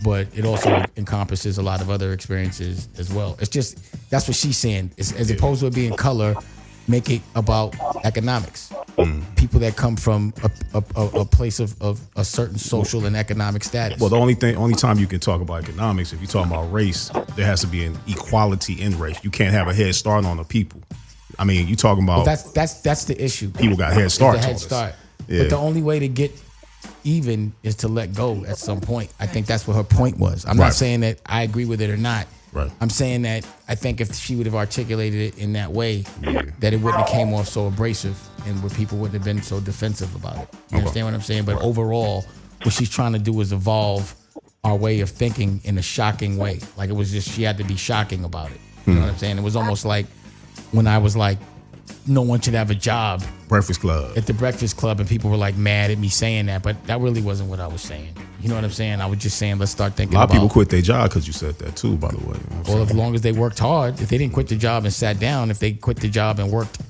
but it also encompasses a lot of other experiences as well. It's just, that's what she's saying. As opposed to it being color, make it about economics. People that come from a place of a certain social and economic status. Well, the only time you can talk about economics, if you're talking about race, there has to be an equality in race. You can't have a head start on the people. I mean, you talking about that's the issue. People got head starts. Head start. Yeah. But the only way to get even is to let go at some point. I think that's what her point was. I'm not saying that I agree with it or not. Right. I'm saying that I think if she would have articulated it in that way, that it wouldn't have came off so abrasive and where people wouldn't have been so defensive about it. You understand what I'm saying? But overall, what she's trying to do is evolve our way of thinking in a shocking way. Like it was just, she had to be shocking about it. You know what I'm saying? It was almost like when I was like, no one should have a job. Breakfast Club. At the Breakfast Club, and people were like mad at me saying that, but that really wasn't what I was saying. You know what I'm saying? I was just saying, let's start thinking about. A lot of people quit their job because you said that too, by the way. Well, as long as they worked hard, if they didn't quit the job and sat down, if they quit the job and worked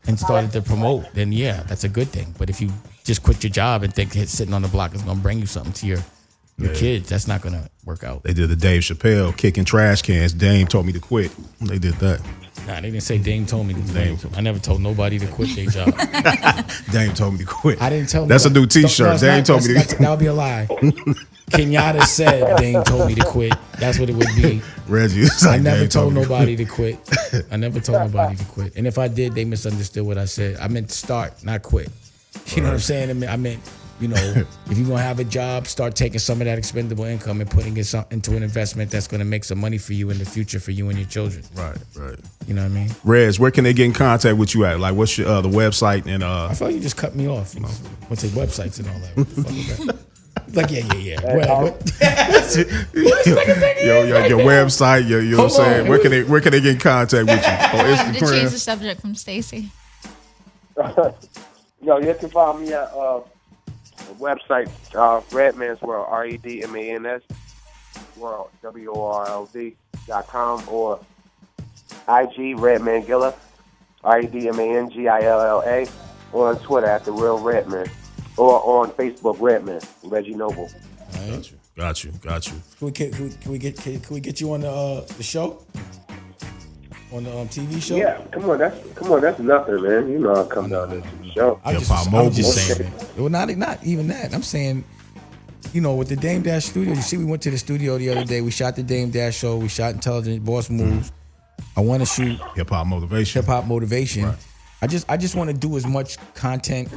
and started to promote, then yeah, that's a good thing. But if you just quit your job and think sitting on the block is going to bring you something to your kids, that's not going to work out. They did the Dave Chappelle kicking trash cans. Dame told me to quit. They did that. Nah, they didn't say Dame told me to. I never told nobody to quit their job. Dame told me to quit. I didn't tell. That's a new T-shirt. Dame told me to. That would be a lie. Kenyatta said Dame told me to quit. That's what it would be. Reggie, I never told nobody to quit. I never told nobody to quit. And if I did, they misunderstood what I said. I meant start, not quit. You know what I'm saying? I meant, if you're gonna have a job, start taking some of that expendable income and putting it into an investment that's gonna make some money for you in the future for you and your children. Right. You know what I mean? Rez, where can they get in contact with you at? Like, what's your the website and I feel like you just cut me off. What's your websites and all that? What the fuck is that? Like yeah. Your website, you know what I'm saying? Where can they get in contact with you? On To change the Instagram. subject from Stacey. You can find me at the website, Redman's World, REDMANS World, WORLD.com, or IG Redman Gilla, REDMANGILLA, or on Twitter at The Real Redman, or on Facebook Redman, Reggie Noble. Got you. Can we get you on the show? on the TV show. Yeah, come on, that's nothing, man. You know I come down to the show. I'm Mobile. just saying that. Well, not even that. I'm saying, with the Dame Dash studio, you see, we went to the studio the other day. We shot the Dame Dash show. We shot Intelligent Boss Moves. I want to shoot Hip hop motivation. Right. I just want to do as much content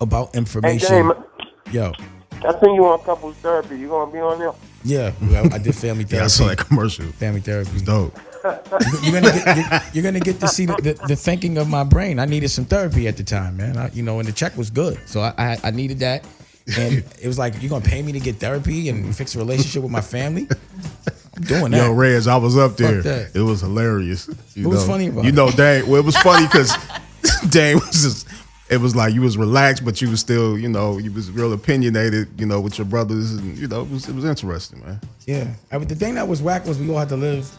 about information. Hey, Dame, Yo. I seen you on Couples Therapy. You gonna be on there? Yeah, I did family therapy. Yeah, I saw that commercial. Family therapy. It's dope. You're gonna get to see the thinking of my brain. I needed some therapy at the time, man. And the check was good, so I needed that. And it was like, you're gonna pay me to get therapy and fix a relationship with my family? I'm doing that. Yo, Rez, I was up there. that. It was hilarious. What was funny about it? Dang. Well, it was funny because Dang was just. It was like you was relaxed, but you was still, you was real opinionated, with your brothers, and it was interesting, man. Yeah, the thing that was whack was we all had to live.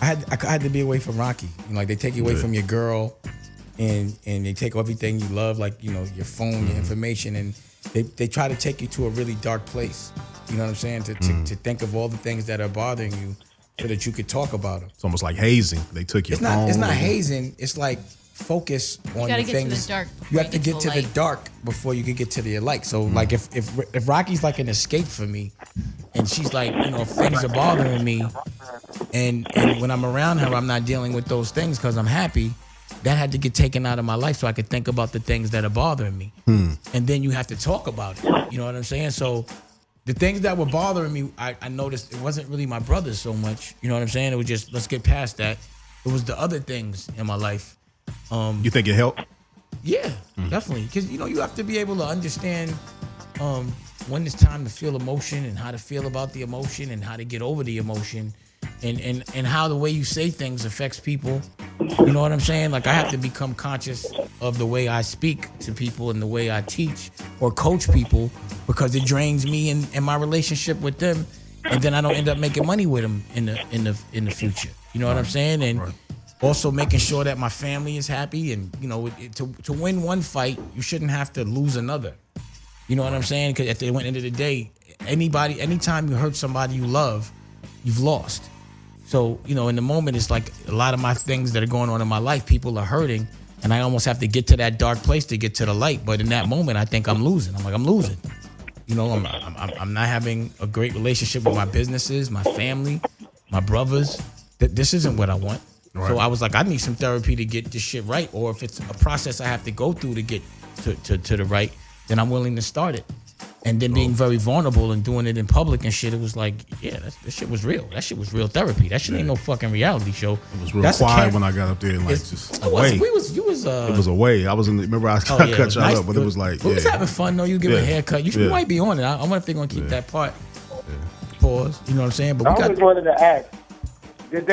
I had to be away from Rocky. Like they take you away from your girl, and they take everything you love, like your phone, your information, and they try to take you to a really dark place. You know what I'm saying? To think of all the things that are bothering you, so that you could talk about them. It's almost like hazing. They took your phone. It's not hazing. It's like focus on the things. You have to get to the dark before you can get to the light. So like if Rocky's like an escape for me, and she's like, if things are bothering me, and when I'm around her, I'm not dealing with those things because I'm happy. That had to get taken out of my life so I could think about the things that are bothering me. And then you have to talk about it. You know what I'm saying? So the things that were bothering me, I noticed it wasn't really my brothers so much. You know what I'm saying? It was just, let's get past that. It was the other things in my life. You think it helped? Yeah, definitely. Because, you have to be able to understand when it's time to feel emotion and how to feel about the emotion and how to get over the emotion and how the way you say things affects people. You know what I'm saying? Like, I have to become conscious of the way I speak to people and the way I teach or coach people because it drains me and my relationship with them, and then I don't end up making money with them in the future. You know what I'm saying? And also making sure that my family is happy, and to win one fight, you shouldn't have to lose another. You know what I'm saying? Because at the end of the day, anytime you hurt somebody you love, you've lost. So in the moment, it's like a lot of my things that are going on in my life, people are hurting, and I almost have to get to that dark place to get to the light. But in that moment, I think I'm losing. I'm losing. I'm not having a great relationship with my businesses, my family, my brothers. This isn't what I want. Right. So I was like, I need some therapy to get this shit right. Or if it's a process I have to go through to get to the right, then I'm willing to start it. And then being very vulnerable and doing it in public and shit, it was like, yeah, that shit was real. That shit was real therapy. That shit ain't no fucking reality show. It was real quiet when I got up there and just away. It was away. I was in. Remember, I cut y'all up, but it was like, we was having fun though. You give a haircut. You might be on it. I wonder if they're gonna keep that part. Pause. You know what I'm saying? But I always wanted to ask, did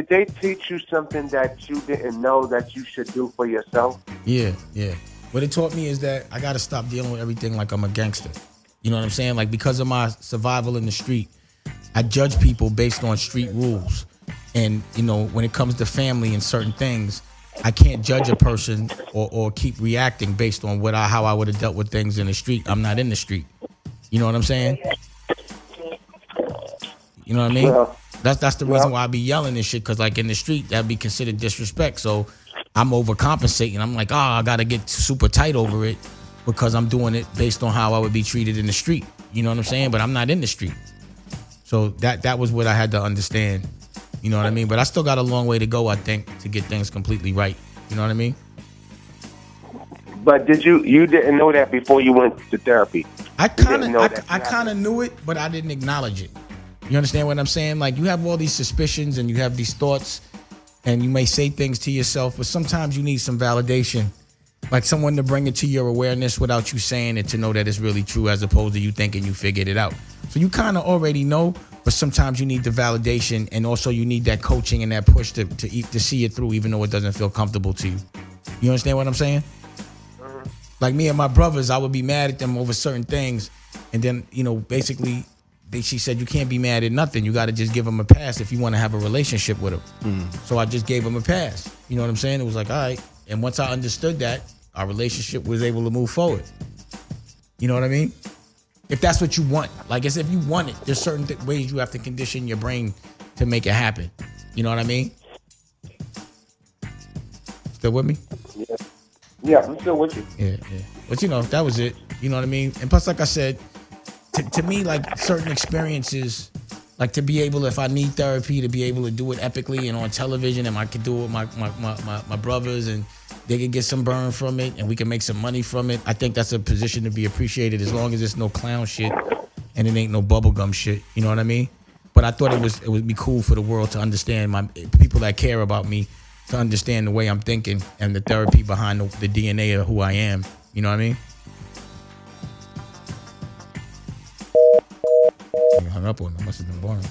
they teach you something that you didn't know that you should do for yourself? Yeah. What it taught me is that I got to stop dealing with everything like I'm a gangster. You know what I'm saying? Like, because of my survival in the street, I judge people based on street rules. And, when it comes to family and certain things, I can't judge a person or keep reacting based on how I would have dealt with things in the street. I'm not in the street. You know what I'm saying? You know what I mean? Well, that's the reason why I be yelling and shit, because like in the street, that'd be considered disrespect. So I'm overcompensating. I'm like, I got to get super tight over it because I'm doing it based on how I would be treated in the street. You know what I'm saying? But I'm not in the street. So that was what I had to understand. You know what I mean? But I still got a long way to go, I think, to get things completely right. You know what I mean? But you didn't know that before you went to therapy? I kind of knew it, but I didn't acknowledge it. You understand what I'm saying? Like, you have all these suspicions and you have these thoughts and you may say things to yourself, but sometimes you need some validation, like someone to bring it to your awareness without you saying it, to know that it's really true, as opposed to you thinking you figured it out. So you kind of already know, but sometimes you need the validation, and also you need that coaching and that push to see it through, even though it doesn't feel comfortable to you. You understand what I'm saying? Like me and my brothers, I would be mad at them over certain things, and then, basically she said, you can't be mad at nothing. You got to just give them a pass if you want to have a relationship with them. So I just gave them a pass. You know what I'm saying? It was like, all right. And once I understood that, our relationship was able to move forward. You know what I mean? If that's what you want. Like, as if you want it, there's certain ways you have to condition your brain to make it happen. You know what I mean? Still with me? Yeah, I'm still with you. Yeah. But that was it. You know what I mean? And plus, like I said, to me, like certain experiences, like to be able, if I need therapy, to be able to do it epically and on television, and I can do it with my brothers, and they can get some burn from it, and we can make some money from it. I think that's a position to be appreciated, as long as it's no clown shit and it ain't no bubblegum shit. You know what I mean? But I thought it would be cool for the world to understand, my people that care about me, to understand the way I'm thinking and the therapy behind the DNA of who I am. You know what I mean? I hung up on them. Must have been boring.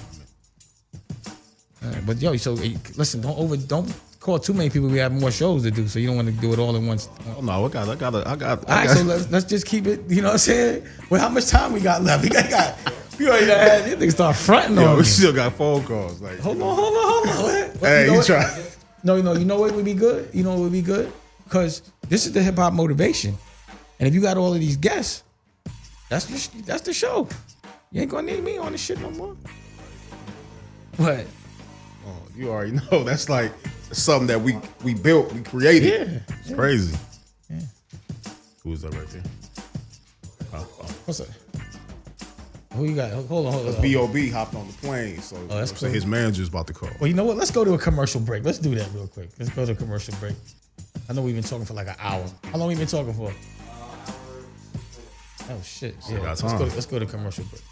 But yo, so listen, don't call too many people. We have more shows to do, so you don't want to do it all at once. Oh no, I got. All right, so let's just keep it. You know what I'm saying? Well, how much time we got left? We already had these niggas start fronting on we me. still got phone calls. Like, hold on. Hey, you try. No, you know what would be good? You know what would be good? Because this is the hip hop motivation, and if you got all of these guests, that's the show. You ain't gonna need me on this shit no more. What? Oh, you already know. That's like something that we built, we created. Yeah, it's crazy. Yeah. Who's that right there? What's that? Who you got? Hold on. B.O.B. hopped on the plane, so that's cool. His manager's about to call. Well, you know what? Let's go to a commercial break. Let's do that real quick. Let's go to a commercial break. I know we've been talking for like an hour. How long we been talking for? Oh shit! Yeah, let's go to commercial break.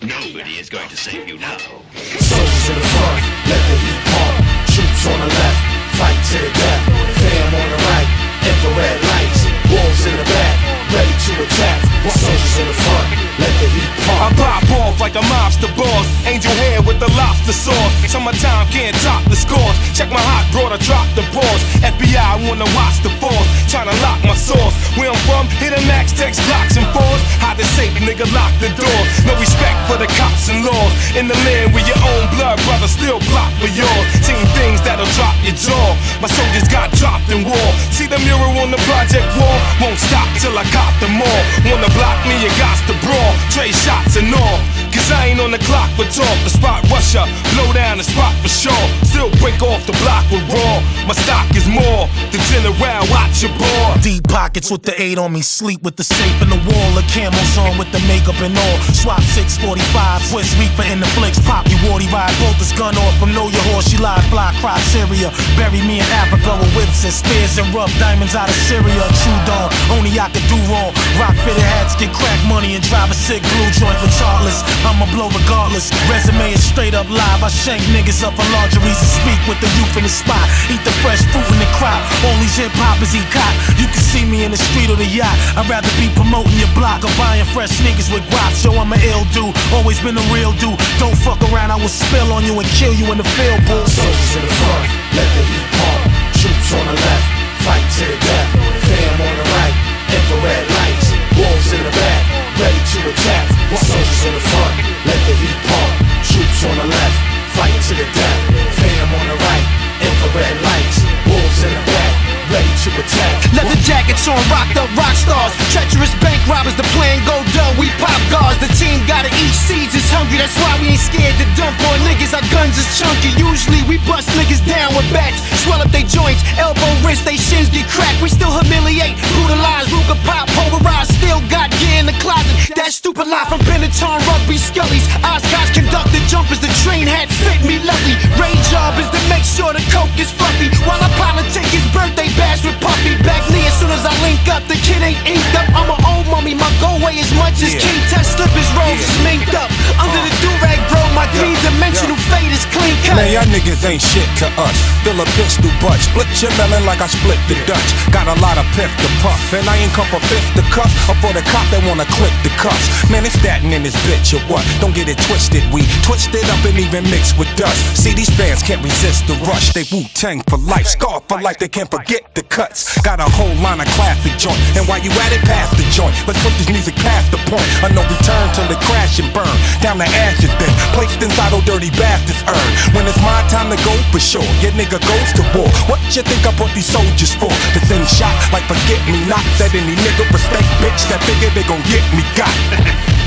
Nobody is going to save you now. Soldiers in the front, let the heat pump. Troops on the left, fight to the death. Fam on the right, infrared lights. Wolves in the back, ready to attack. Soldiers in the front, let the heat pump. I pop off like a mobster boss. Angel hair with the lobster sauce. Summertime can't top the scores. Check my hot broad, I drop the pause. FBI wanna watch the force. Tryna lock my source. Where I'm from, hit a max, text blocks and fours. Hide the safe, nigga, lock the door. No respect for the cops and laws. In the land where your own blood brother still plot for yours. Seen things that'll drop your jaw. My soldiers got dropped in war. See the mural on the project wall? Won't stop till I cop them all. Wanna block me, you got to brawl. Trade shots and all. Cause I ain't on the clock for talk. The spot rusher, blow down the spot for sure. Still break off the block with raw. My stock is more than general, watch your board. Deep pockets with the 8 on me, sleep with the safe in the wall. The camos on with the makeup and all. Swap 645, Swiss Reaper in the flicks. Pop you warty ride, both his gun off from Know Your Horse. She lied, fly criteria. Bury me in Africa with whips and spears and rough diamonds out of Syria. True dawn, only I could do wrong. Rock fitted hats, get crack money and drive a sick blue joint regardless. I'ma blow regardless. Resume is straight up live. I shank niggas up for lingeries and speak with the youth in the spot. Eat the fresh fruit in the crop. Only hip hoppers eat cot. You can see me in the street or the yacht. I'd rather be promoting your block or buying fresh sneakers with guap. So I'm an ill dude, always been a real dude. Don't fuck around, I will spill on you and kill you in the field, boo. Soldiers in the front, let the heat pump. Troops on the left, fight to the death. Fam on the right, infrared lights. Wolves in the back, ready to attack. Soldiers in the front, let the heat pump. Troops on the left, fight to the death. Fam on the right, infrared lights. Wolves in the back, ready to attack. Leather jackets on, rocked up rock stars. Treacherous bank robbers, the plan go dumb. We pop guards, the team gotta eat seeds. It's hungry, that's why we ain't scared to dump on niggas. Our guns is chunky. Usually we bust niggas down with bats. Swell up they joints, elbow, wrist, they shins get cracked. We still humiliate, brutalize, Ruger pop, pulverize. Still got gear in the closet. That stupid lie from Benetton, rugby scullies. Oscars conducted jumpers, the train hat fit me lovely. Rain job is to make sure the coke is fluffy. While I politic his birthday bash with Puffy. Back knee as soon as I link up, the kid ain't inked up. I'm an old mummy, my go weigh as much as King Tut. Slippers, robes is minked up. Under the do-rag, bro, my three-dimensional fade is clean cut. Man, y'all niggas ain't shit to us. Fill a pistol butt, split your melon like I split the Dutch. Got a lot of piff to puff, and I ain't come for fifth to cuff, or for the cop that wanna clip the cuffs. Man, it's that in this bitch or what? Don't get it twisted, we twist it up and even mix with dust. See, these fans can't resist the rush. They Wu-Tang for life, scar for life, they can't forget the cuts. Got a whole line of classic joint, and while you at it, pass the joint. Let's put this music past the point, a no return till it crash and burn. Down the ashes then, placed inside old dirty bastards earn. When it's my time to go, for sure, your nigga goes to war. What you think I put these soldiers for? To send shot like forget me not. That any nigga respect bitch that figure they gon' get me got.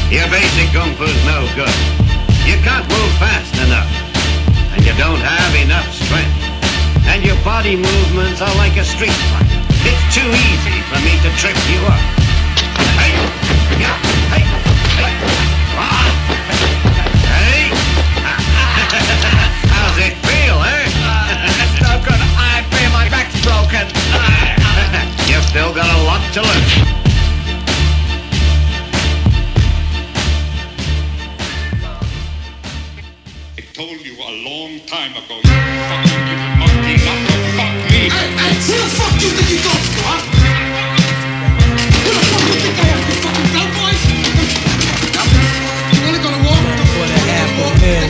Your basic kung fu's no good. You can't move fast enough. And you don't have enough strength. And your body movements are like a street fight. It's too easy for me to trip you up. Hey! Yeah! Hey! Hey! Ah! Hey! How's it feel, eh? It's no good. I fear my back's broken. You've still got a lot to learn. I told you a long time ago, you fucking little monkey, not to fuck me. Hey, who the fuck do you think you talking to, huh? Who the fuck do you think I am, you fucking cowboys? You wanna go to war? What a half a man.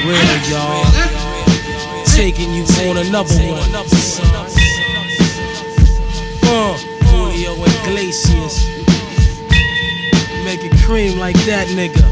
Real, y'all. Taking you on another one. Julio Iglesias. Make it cream like that, nigga.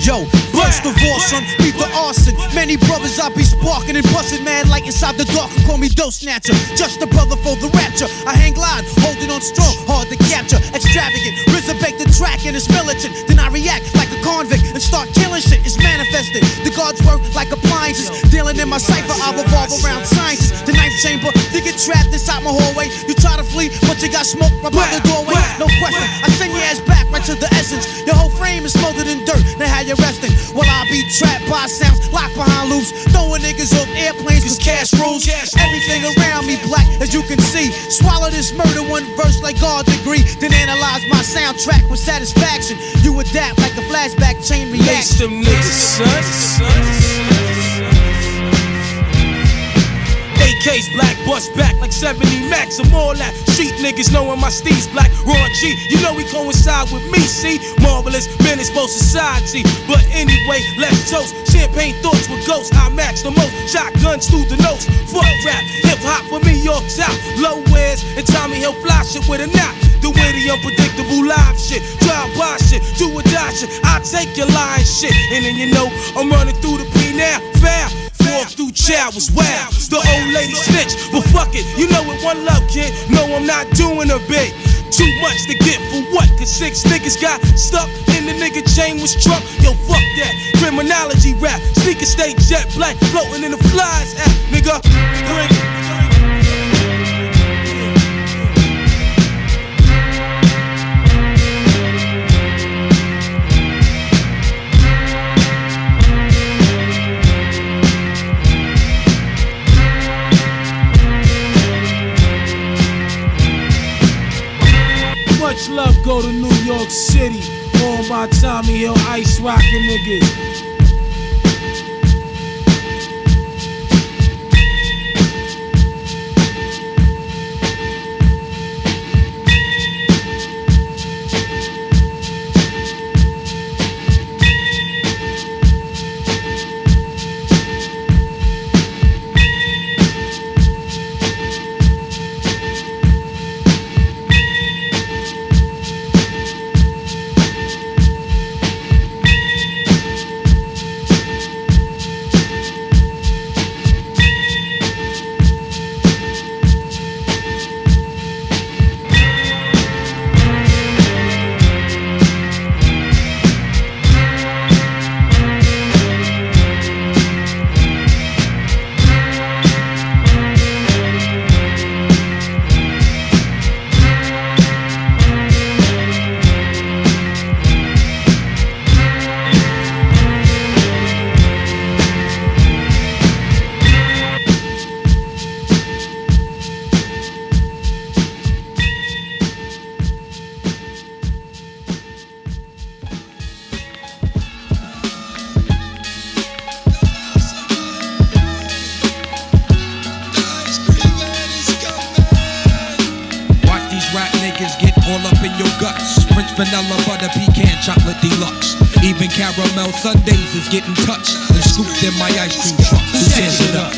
Yo, first of all, son, beat the arson. Many brothers I be sparking and busting, mad light inside the dark and call me dough snatcher. Just a brother for the rapture. I hang glide, holding on strong, hard to capture. Extravagant, resurrect the track and it's militant. Then I react like a convict and start killing shit. It's manifested. The gods work like appliances. Dealing in my cipher, I revolve around sciences. The ninth chamber, you get trapped inside my hallway. You try to flee, but you got smoke right by the doorway. No question, I send your ass back right to the essence. Your whole frame is smothered in dirt. Now how you resting? Well, I'll be trapped by sounds, locked behind loops, throwing niggas off airplanes cause cash rules. Everything around me black, as you can see. Swallow this murder one verse like God degree. Then analyze my soundtrack with satisfaction. You adapt like a flashback chain Lace reaction. them niggas, son. AK's black, bust back like 70 max. I'm all that. Street niggas knowing my steez black. Raw G, you know he coincide with me, see? Marvelous, menaceful society. But anyway, let's toast. Champagne thoughts with ghosts. I match the most. Shotguns through the notes. Fuck rap, hip hop for me, York's out. Low wears and Tommy Hill fly shit with a knot. The witty, unpredictable live shit. Drive by shit, do or die shit. I take your lying shit. And then you know, I'm running through the P now. Foul. Walk through child was wild. The old lady snitch, but fuck it, you know it, one love, kid. No, I'm not doing a bit. Too much to get for what? Cause 6 niggas got stuck in the nigga chain was struck. Yo, fuck that. Criminology rap. Sneaker stay jet black, floating in the flies. Nigga, much love go to New York City. All by Tommy Hill, ice rockin' niggas. Vanilla, butter, pecan, chocolate deluxe. Even caramel sundaes is getting touched and scooped in my ice cream truck. Who tears it up?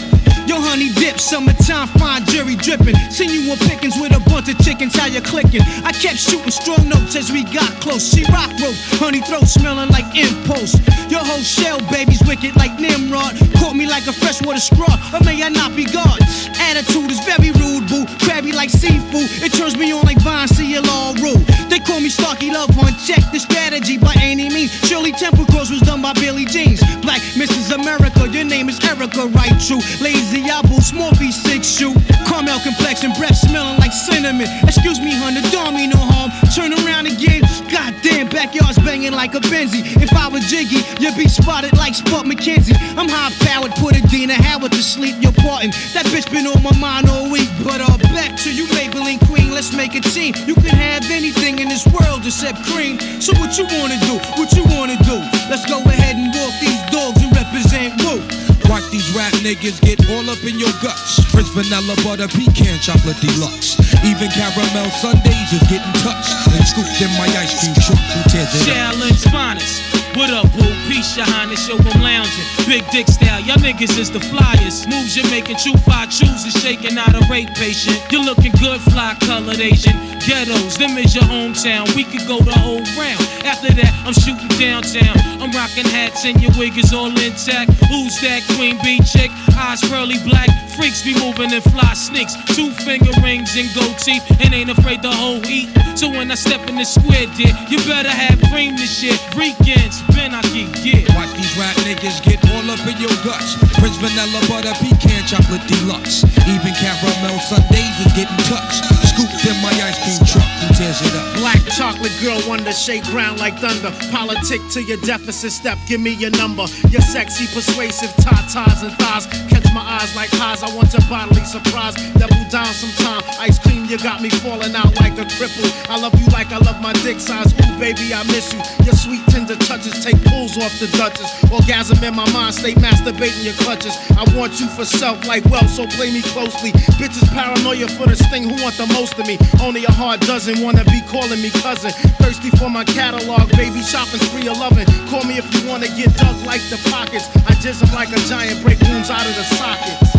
Yo, honey dip, summertime, fine jury dripping. Seen you on pickings with a bunch of chickens, how you clicking? I kept shooting strong notes as we got close. She rock rope, honey throat smelling like impulse. Your whole shell, baby's wicked like Nimrod. Caught me like a freshwater straw, or may I not be God? Attitude is very rude, boo. Crabby like seafood, it turns me on like Vine, see you all rude. They call me Starkey Love One. Check the strategy by any means. Shirley Temple Cross was done by Billy Jeans. Black Mrs. America, your name is Erica, right? True. Lazy apple, small feet, 6 shoe. Caramel complexion, breath smelling like cinnamon. Excuse me, hun, the don't mean no harm. Turn around again. Goddamn, backyard's banging like a Benzie. If I was Jiggy, you'd be spotted like Sport McKenzie. I'm high powered, put a Dina Howard to sleep. You're parting. That bitch been on my mind all week. But back to you, Maybelline Queen. Let's make a team. You can have anything in this world except cream. So what you wanna do? What you wanna do? Let's go ahead and walk these dogs and represent Woo. Watch these rap niggas get all up in your guts. Prince Vanilla Butter Pecan Chocolate Deluxe. Even caramel sundaes is getting touched and scooped in my ice cream truck. Who tears it up? Shaolin's finest. What up, boo? Peace, your highness, yo, I'm lounging. Big dick style, y'all niggas is the flyers. Moves you're making, true five chooses, shaking out a rape patient. You're looking good, fly colored Asian. Ghettos, them is your hometown. We could go the whole round. After that, I'm shooting downtown. I'm rocking hats and your wig is all intact. Who's that queen bee chick? Eyes pearly black. Freaks be moving in fly sneaks. 2-finger rings and gold teeth. And ain't afraid to whole eat. So when I step in the square, dear, you better have cream this shit. Weekends, Benaki, yeah. Watch these rap niggas get all up in your guts. Prince Vanilla Butter Pecan Chocolate Deluxe. Even caramel sundaes is getting touched. Scooped in my ice cream truck. Who tears it up? Black chocolate girl, wonder, shake ground like thunder. Politic to your deficit step, give me your number. Your sexy, persuasive tatas and thighs. Catch my eyes like highs, I want your bodily surprise. Double down sometime, ice cream, you got me falling out like a cripple. I love you like I love my dick size. Ooh, baby, I miss you. Your sweet tender touches take pulls off the Duchess. Orgasm in my mind, stay masturbating your clutches. I want you for self like wealth, so play me closely. Bitches paranoia for this thing, who want the most of me? Only a hard dozen wanna be calling me cousin. Thirsty for my catalog, baby, shopping spree 11. Call me if you wanna get dug like the pockets. I jizz them like a giant, break wounds out of the sockets.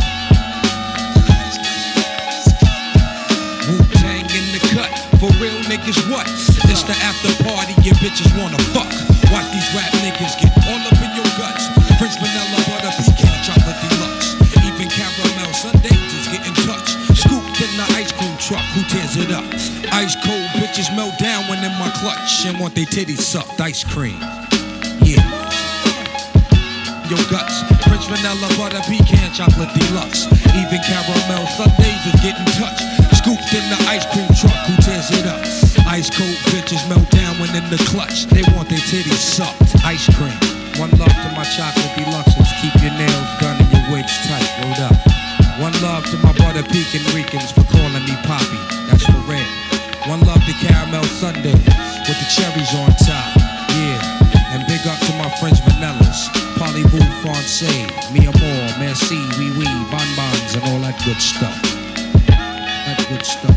Wu-Tang in the cut, for real niggas what? It's the after party, your bitches wanna fuck. Watch these rap niggas get all up in your guts. Prince Vanilla Butter Pecan Chocolate Deluxe. Even caramel sundaes is getting touched. Scooped in the ice cream truck, who tears it up? Ice cold bitches melt down when in my clutch and want they titties sucked. Ice cream, yeah. Your guts, Prince Vanilla Butter Pecan Chocolate Deluxe. Even caramel sundaes is getting touched. Scooped in the ice cream truck, who tears it up? Ice cold bitches melt down when in the clutch. They want their titties sucked. Ice cream. One love to my chocolate deluxes. Keep your nails done and your wigs tight. Rolled up. One love to my butter pecan Ricans for calling me Poppy. That's for red. One love to caramel sundae with the cherries on top. Yeah. And big up to my French vanillas. Parlez-vous français, mi amour, merci, oui oui, bonbons and all that good stuff. That good stuff.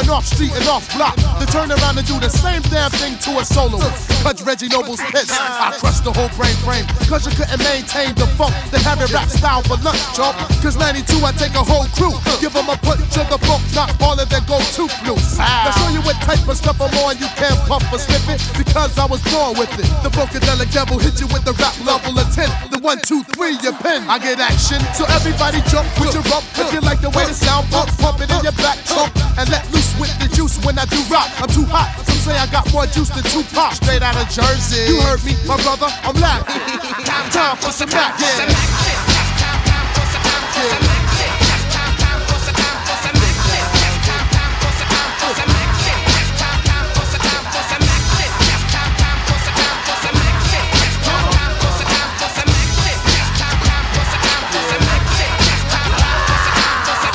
Off street and off block to turn around and do the same damn thing to a soloist. Cause Reggie Noble's pissed. I crushed the whole brain frame. Cause you couldn't maintain the funk, the heavy rap style for lunch, chump. Cause 92 I take a whole crew. Give them a punch to the book, not all of them go too loose. I'll show you what type of stuff I'm on. You can't puff or slip it because I was born with it. The Vocadelic devil hit you with the rap level of 10. The 1, 2, 3, your pen. I get action, so everybody jump with your rump. If you like the way the sound bumps, pump it in your back trunk and let loose with the juice when I do rock. I'm too hot. Some say I got more juice than Tupac. Straight out of Jersey. You heard me, my brother. I'm laughing. Time for some rap. Yeah.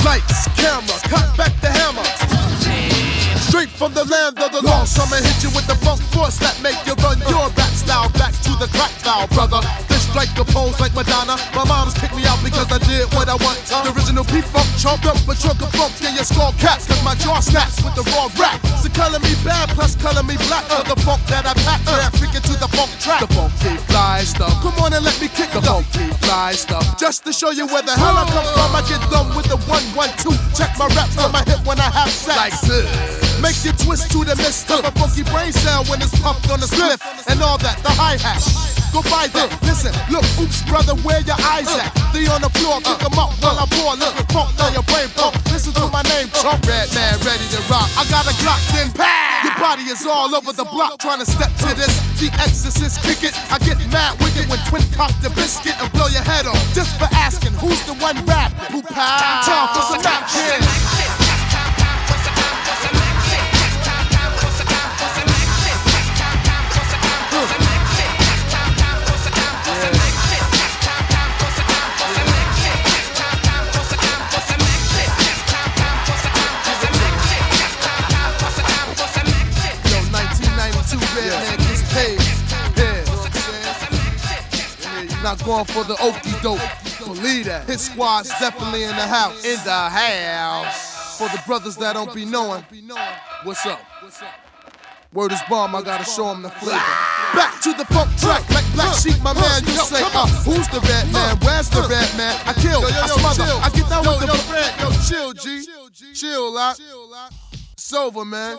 Lights, camera, So I'ma hit you with the funk force that make you run your rap style back to the crack style, brother. This strike the pose like Madonna. My mom's kicked me out because I did what I want. The original P-Funk chomped up a trunk of funk in your skull caps, cause my jaw snaps with the raw rap. So color me bad plus color me black for the funk that I pack. Freaking to the funk track. The funky fly stuff. Come on and let me kick the funky fly stuff. Just to show you where the hell I come from, I get done with the 1-1-2. Check my raps on my hip when I have sex. Like this. Make you twist to the mist of a funky brain cell when it's pumped on the spliff and all that, the hi-hat. Go by that, listen, look, oops, brother, where your eyes at? They on the floor, pick them up while I pour a little funk down your brain pump. Listen to my name, Trump. Redman, ready to rock. I got a Glock, then pow! Your body is all over the block trying to step to this. The Exorcist, kick it. I get mad wicked when twin cock the biscuit and blow your head off. Just for asking, who's the one rapping? Who pow? Time for some action. Not going for the okey doke. Believe that. Hit squad's definitely in the house. In the house. For the brothers that don't be knowing, what's up? Word is bomb, I gotta show them the flavor. Back to the funk track, like Black Sheep, my man. You say, who's the red man? Where's the red man? I kill, I smother, I get down with the red. Yo, chill, G. Chill, lot. It's over, man.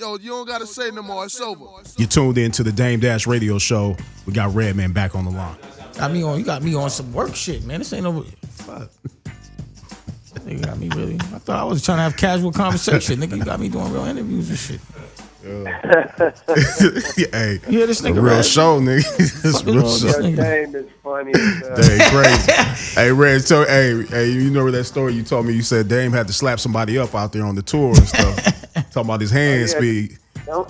Yo, you don't gotta say no more. It's over. You tuned in to the Dame Dash Radio Show. We got Redman back on the line. You got me on some work shit, man. This ain't no fuck. Nigga got me really. I thought I was trying to have casual conversation. Nigga, you got me doing real interviews and shit. Hey, you hear this nigga? A real show, nigga. It's real show. Your name is funny. Dame crazy. Hey, Red, so hey, you know that story you told me? You said Dame had to slap somebody up out there on the tour and stuff. Talking about his hand speed.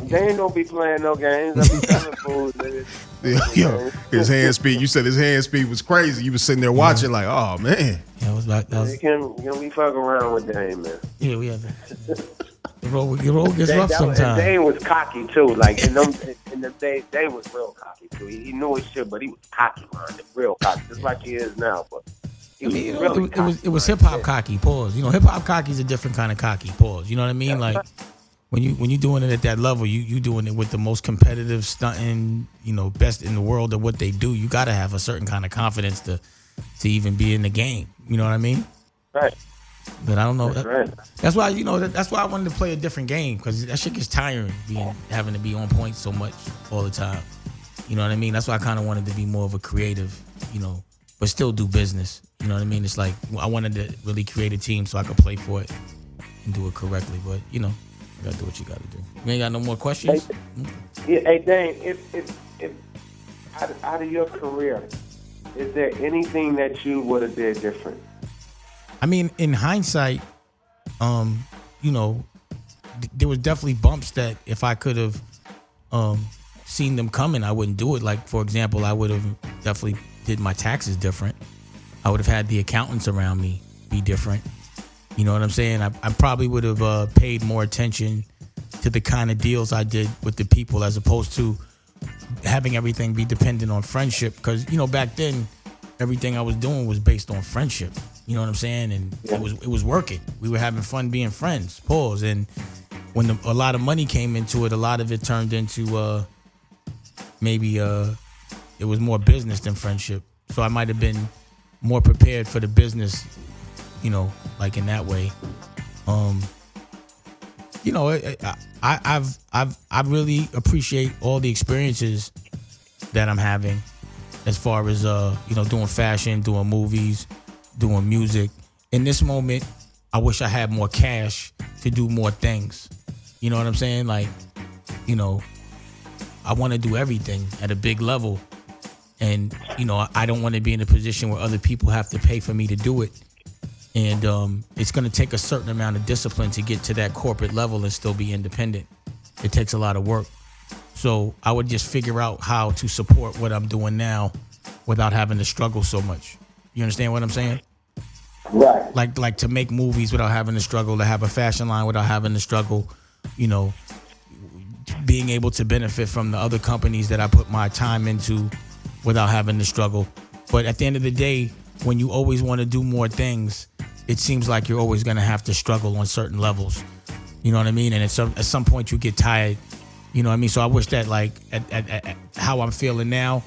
Dame don't be playing no games. I be telling fools, nigga. Yo, his hand speed. You said his hand speed was crazy. You was sitting there watching, like, oh man. Yeah, it was like that. You can we fuck around with Dame, man. Yeah, we have. The road gets rough sometimes. Dame was cocky too. Like in the days, Dame was real cocky too. He knew his shit, but he was cocky, man. Real cocky, just like he is now. But it was hip hop cocky. Pause. You know, hip hop cocky is a different kind of cocky. Pause. You know what I mean? Like. When you doing it at that level, you doing it with the most competitive stunting, best in the world at what they do. You got to have a certain kind of confidence to even be in the game. You know what I mean? Right. But I don't know. That's right. That's why that's why I wanted to play a different game, because that shit gets tiring having to be on point so much all the time. You know what I mean? That's why I kind of wanted to be more of a creative, but still do business. You know what I mean? It's like I wanted to really create a team so I could play for it and do it correctly. But you gotta do what you gotta do. You ain't got no more questions? Hey Dane, if out of your career, is there anything that you would have did different? I mean, in hindsight, there was definitely bumps that if I could have seen them coming, I wouldn't do it. Like, for example, I would have definitely did my taxes different. I would have had the accountants around me be different. You know what I'm saying? I probably would have paid more attention to the kind of deals I did with the people, as opposed to having everything be dependent on friendship. Because, back then, everything I was doing was based on friendship. You know what I'm saying? And it was working. We were having fun being friends. Pause. And when a lot of money came into it, a lot of it turned into maybe it was more business than friendship. So I might have been more prepared for the business, like in that way. I really appreciate all the experiences that I'm having, as far as doing fashion, doing movies, doing music. In this moment, I wish I had more cash to do more things. You know what I'm saying? Like, I want to do everything at a big level, and I don't want to be in a position where other people have to pay for me to do it. And it's going to take a certain amount of discipline to get to that corporate level and still be independent. It takes a lot of work. So I would just figure out how to support what I'm doing now without having to struggle so much. You understand what I'm saying? Right. Like to make movies without having to struggle, to have a fashion line without having to struggle, being able to benefit from the other companies that I put my time into without having to struggle. But at the end of the day, when you always want to do more things, it seems like you're always going to have to struggle on certain levels. You know what I mean? And at some point you get tired. You know what I mean? So I wish that like at how I'm feeling now,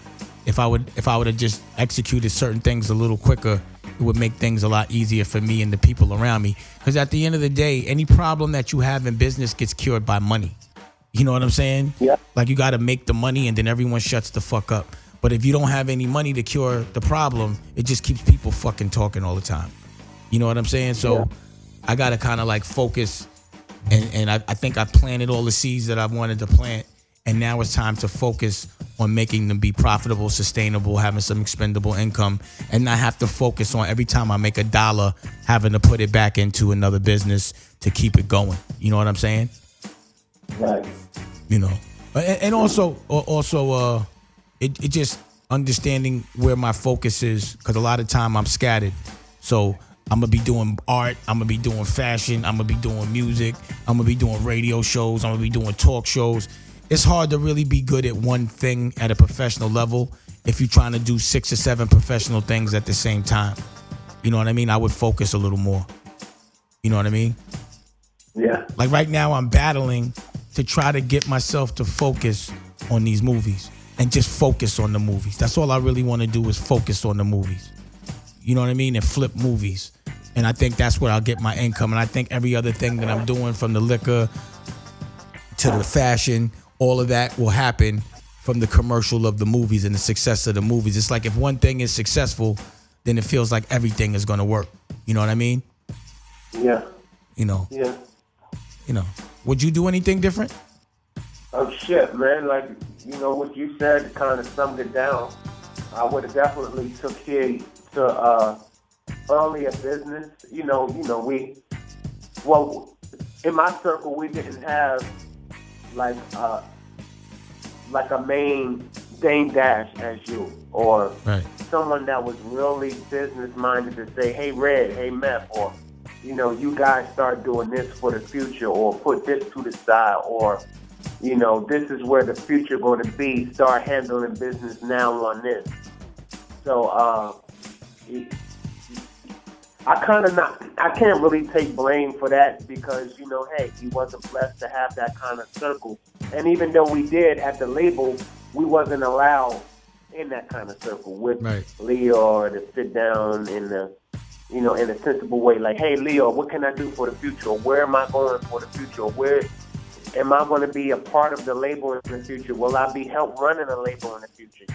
if I would have just executed certain things a little quicker, it would make things a lot easier for me and the people around me. Because at the end of the day, any problem that you have in business gets cured by money. You know what I'm saying? Yeah. Like you got to make the money and then everyone shuts the fuck up. But if you don't have any money to cure the problem, it just keeps people fucking talking all the time. You know what I'm saying? So I got to kind of like focus. And I think I planted all the seeds that I wanted to plant. And now it's time to focus on making them be profitable, sustainable, having some expendable income, and not have to focus on every time I make a dollar, having to put it back into another business to keep it going. You know what I'm saying? Right. You know, and also, it just understanding where my focus is, because a lot of time I'm scattered. So I'm gonna be doing art, I'm gonna be doing fashion, I'm gonna be doing music, I'm gonna be doing radio shows, I'm gonna be doing talk shows. It's hard to really be good at one thing at a professional level if you're trying to do 6 or 7 professional things at the same time. You know what I mean? I would focus a little more. You know what I mean? Yeah. Like right now I'm battling to try to get myself to focus on these movies and just focus on the movies. That's all I really want to do is focus on the movies. You know what I mean? And flip movies. And I think that's where I'll get my income. And I think every other thing that I'm doing, from the liquor to the fashion, all of that will happen from the commercial of the movies and the success of the movies. It's like if one thing is successful, then it feels like everything is going to work. You know what I mean? Yeah. You know? Yeah. You know. Would you do anything different? Oh, shit, man. Like, you know, what you said kind of summed it down. I would have definitely took heed to earlier business. You know, in my circle, we didn't have like a main Dame Dash as you, or someone that was really business minded to say, hey Red, hey Meth, or you guys start doing this for the future, or put this to the side, or this is where the future going to be. Start handling business now on this. So I can't really take blame for that, because, hey, he wasn't blessed to have that kind of circle. And even though we did at the label, we wasn't allowed in that kind of circle with Leo to sit down in in a sensible way. Like, hey, Leo, what can I do for the future? Or where am I going for the future? Or where am I going to be a part of the label in the future? Will I be help running a label in the future?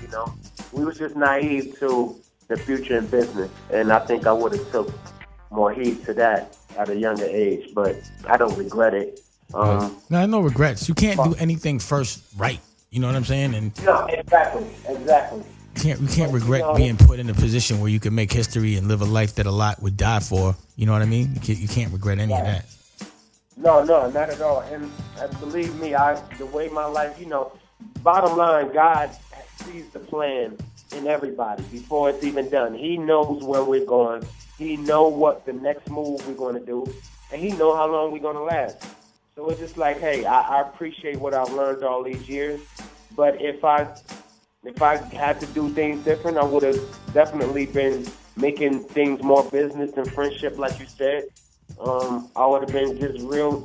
We was just naive to the future in business, and I think I would have took more heed to that at a younger age, but I don't regret it. No regrets. You can't do anything first right. You know what I'm saying? And no, exactly. You can't regret being put in a position where you can make history and live a life that a lot would die for. You know what I mean? You can't regret any of that. No, not at all. And believe me, the way my life, bottom line, God sees the plan in everybody before it's even done. He knows where we're going. He knows what the next move we're going to do, and he knows how long we're going to last. So it's just like, hey, I appreciate what I've learned all these years, but if I had to do things different, I would have definitely been making things more business and friendship, like you said. I would have been just real,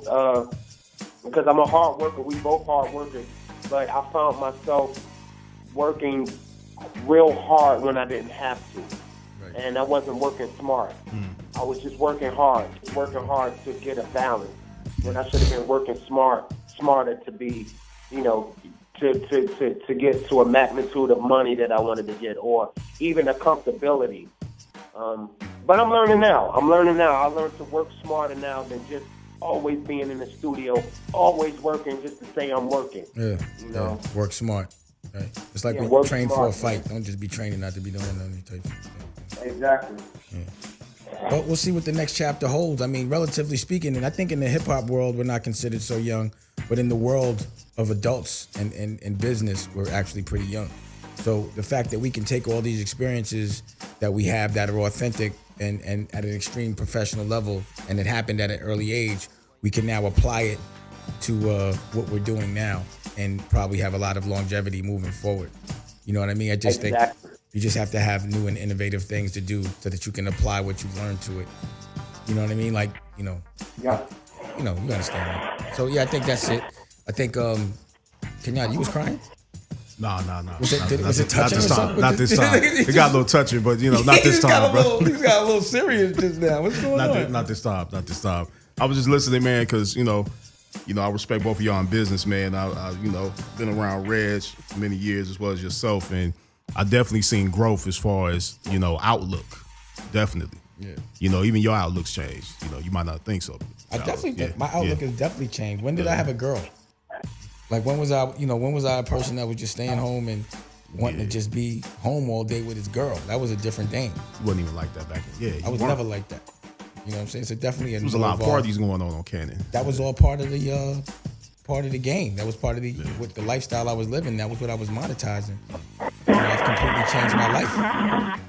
because I'm a hard worker. We both hard workers, but I found myself working real hard when I didn't have to. And I wasn't working smart. I was just working hard to get a balance. When I should have been working smarter to be, to get to a magnitude of money that I wanted to get, or even a comfortability. But I'm learning now. I learned to work smarter now than just always being in the studio, always working just to say I'm working. Yeah. Work smart. Right. It's like when you train for a fight. Don't just be training not to be doing any type of thing. Exactly. Yeah. But we'll see what the next chapter holds. I mean, relatively speaking, and I think in the hip-hop world, we're not considered so young, but in the world of adults and business, we're actually pretty young. So the fact that we can take all these experiences that we have that are authentic and at an extreme professional level, and it happened at an early age, we can now apply it to what we're doing now. and probably have a lot of longevity moving forward. You know what I mean? I just think you just have to have new and innovative things to do so that you can apply what you've learned to it. You know what I mean? Like, you understand that. So yeah, I think that's it. I think Kenyatta, you was crying? No. Was it touching or something? Not this time. It got a little touching, but not this time, bro. He got a little serious just now. What's going on? Not this time. I was just listening, man, because I respect both of y'all in business, man. I been around Reg for many years as well as yourself, and I definitely seen growth as far as outlook. Definitely. Yeah. Even your outlook's changed. You might not think so. I definitely think my outlook has definitely changed. When did I have a girl? Like when was I a person that was just staying home and wanting to just be home all day with his girl? That was a different thing. You wasn't even like that back then. Yeah, I was never like that. You know what I'm saying? So definitely there was a lot of parties going on Cannon. That was all part of the game. That was part of with the lifestyle I was living. That was what I was monetizing. I've completely changed my life.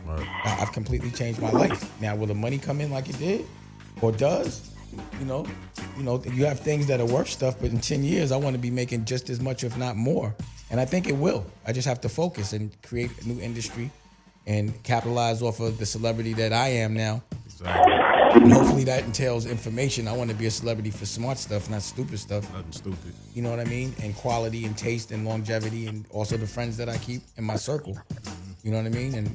Right. I've completely changed my life. Now, will the money come in like it did, or does? You have things that are worth stuff, but in 10 years, I want to be making just as much, if not more. And I think it will. I just have to focus and create a new industry and capitalize off of the celebrity that I am now. Exactly. And hopefully that entails information. I want to be a celebrity for smart stuff, not stupid stuff. Nothing stupid. You know what I mean? And quality and taste and longevity, and also the friends that I keep in my circle. You know what I mean? And,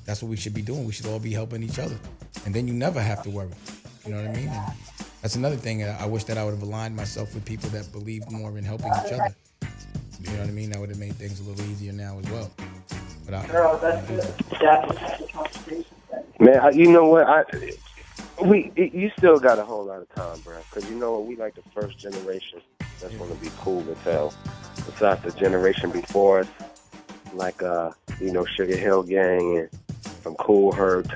that's what we should be doing. We should all be helping each other. And then you never have to worry. You know what I mean? And that's another thing. I wish that I would have aligned myself with people that believed more in helping each other. You know what I mean? That would have made things a little easier now as well. But man, you know what? You still got a whole lot of time, bro. Because you know what? We like the first generation. That's going to be cool to tell. Besides the generation before us, like Sugar Hill Gang and from Cool Herc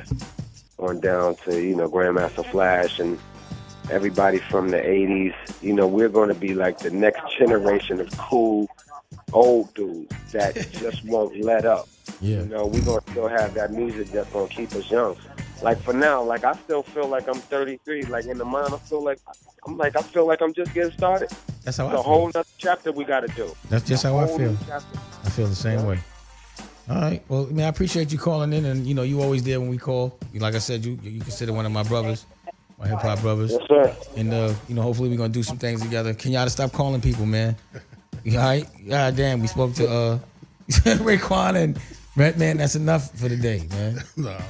on down to Grandmaster Flash and everybody from the 80s. We're going to be like the next generation of cool old dudes that just won't let up. Yeah. We're going to still have that music that's going to keep us young. Like for now, like I still feel like I'm 33. Like in the mind, I feel like I'm just getting started. That's how I feel. It's a whole nother chapter we got to do. That's just how I feel. I feel the same way. All right. Well, I appreciate you calling in, and you always there when we call. Like I said, you consider one of my brothers, my hip hop brothers. Yes, sir. And hopefully we're gonna do some things together. Kenyatta, stop calling people, man. All right. God damn, we spoke to Raekwon and Redman. That's enough for the day, man. Nah, man.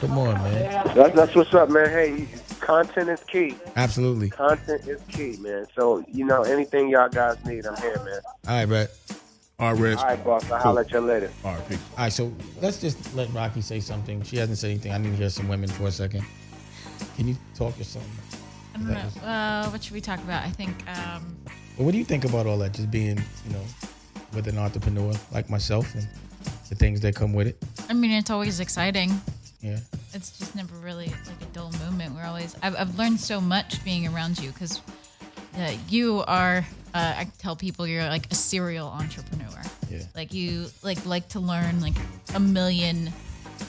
Come on, man. That's what's up, man. Hey, content is key. Absolutely. Content is key, man. So, anything y'all guys need, I'm here, man. All right, Brett. All right, Reg. All right, boss. I'll holler at you later. All right, peace. All right, so let's just let Rocky say something. She hasn't said anything. I need to hear some women for a second. Can you talk or something? I don't know. What should we talk about? I think. Well, what do you think about all that? Just being, with an entrepreneur like myself and the things that come with it. I mean, it's always exciting. Yeah. It's just never really like a dull moment. I've learned so much being around you because you are. I tell people you're like a serial entrepreneur. Yeah. Like you like to learn like a million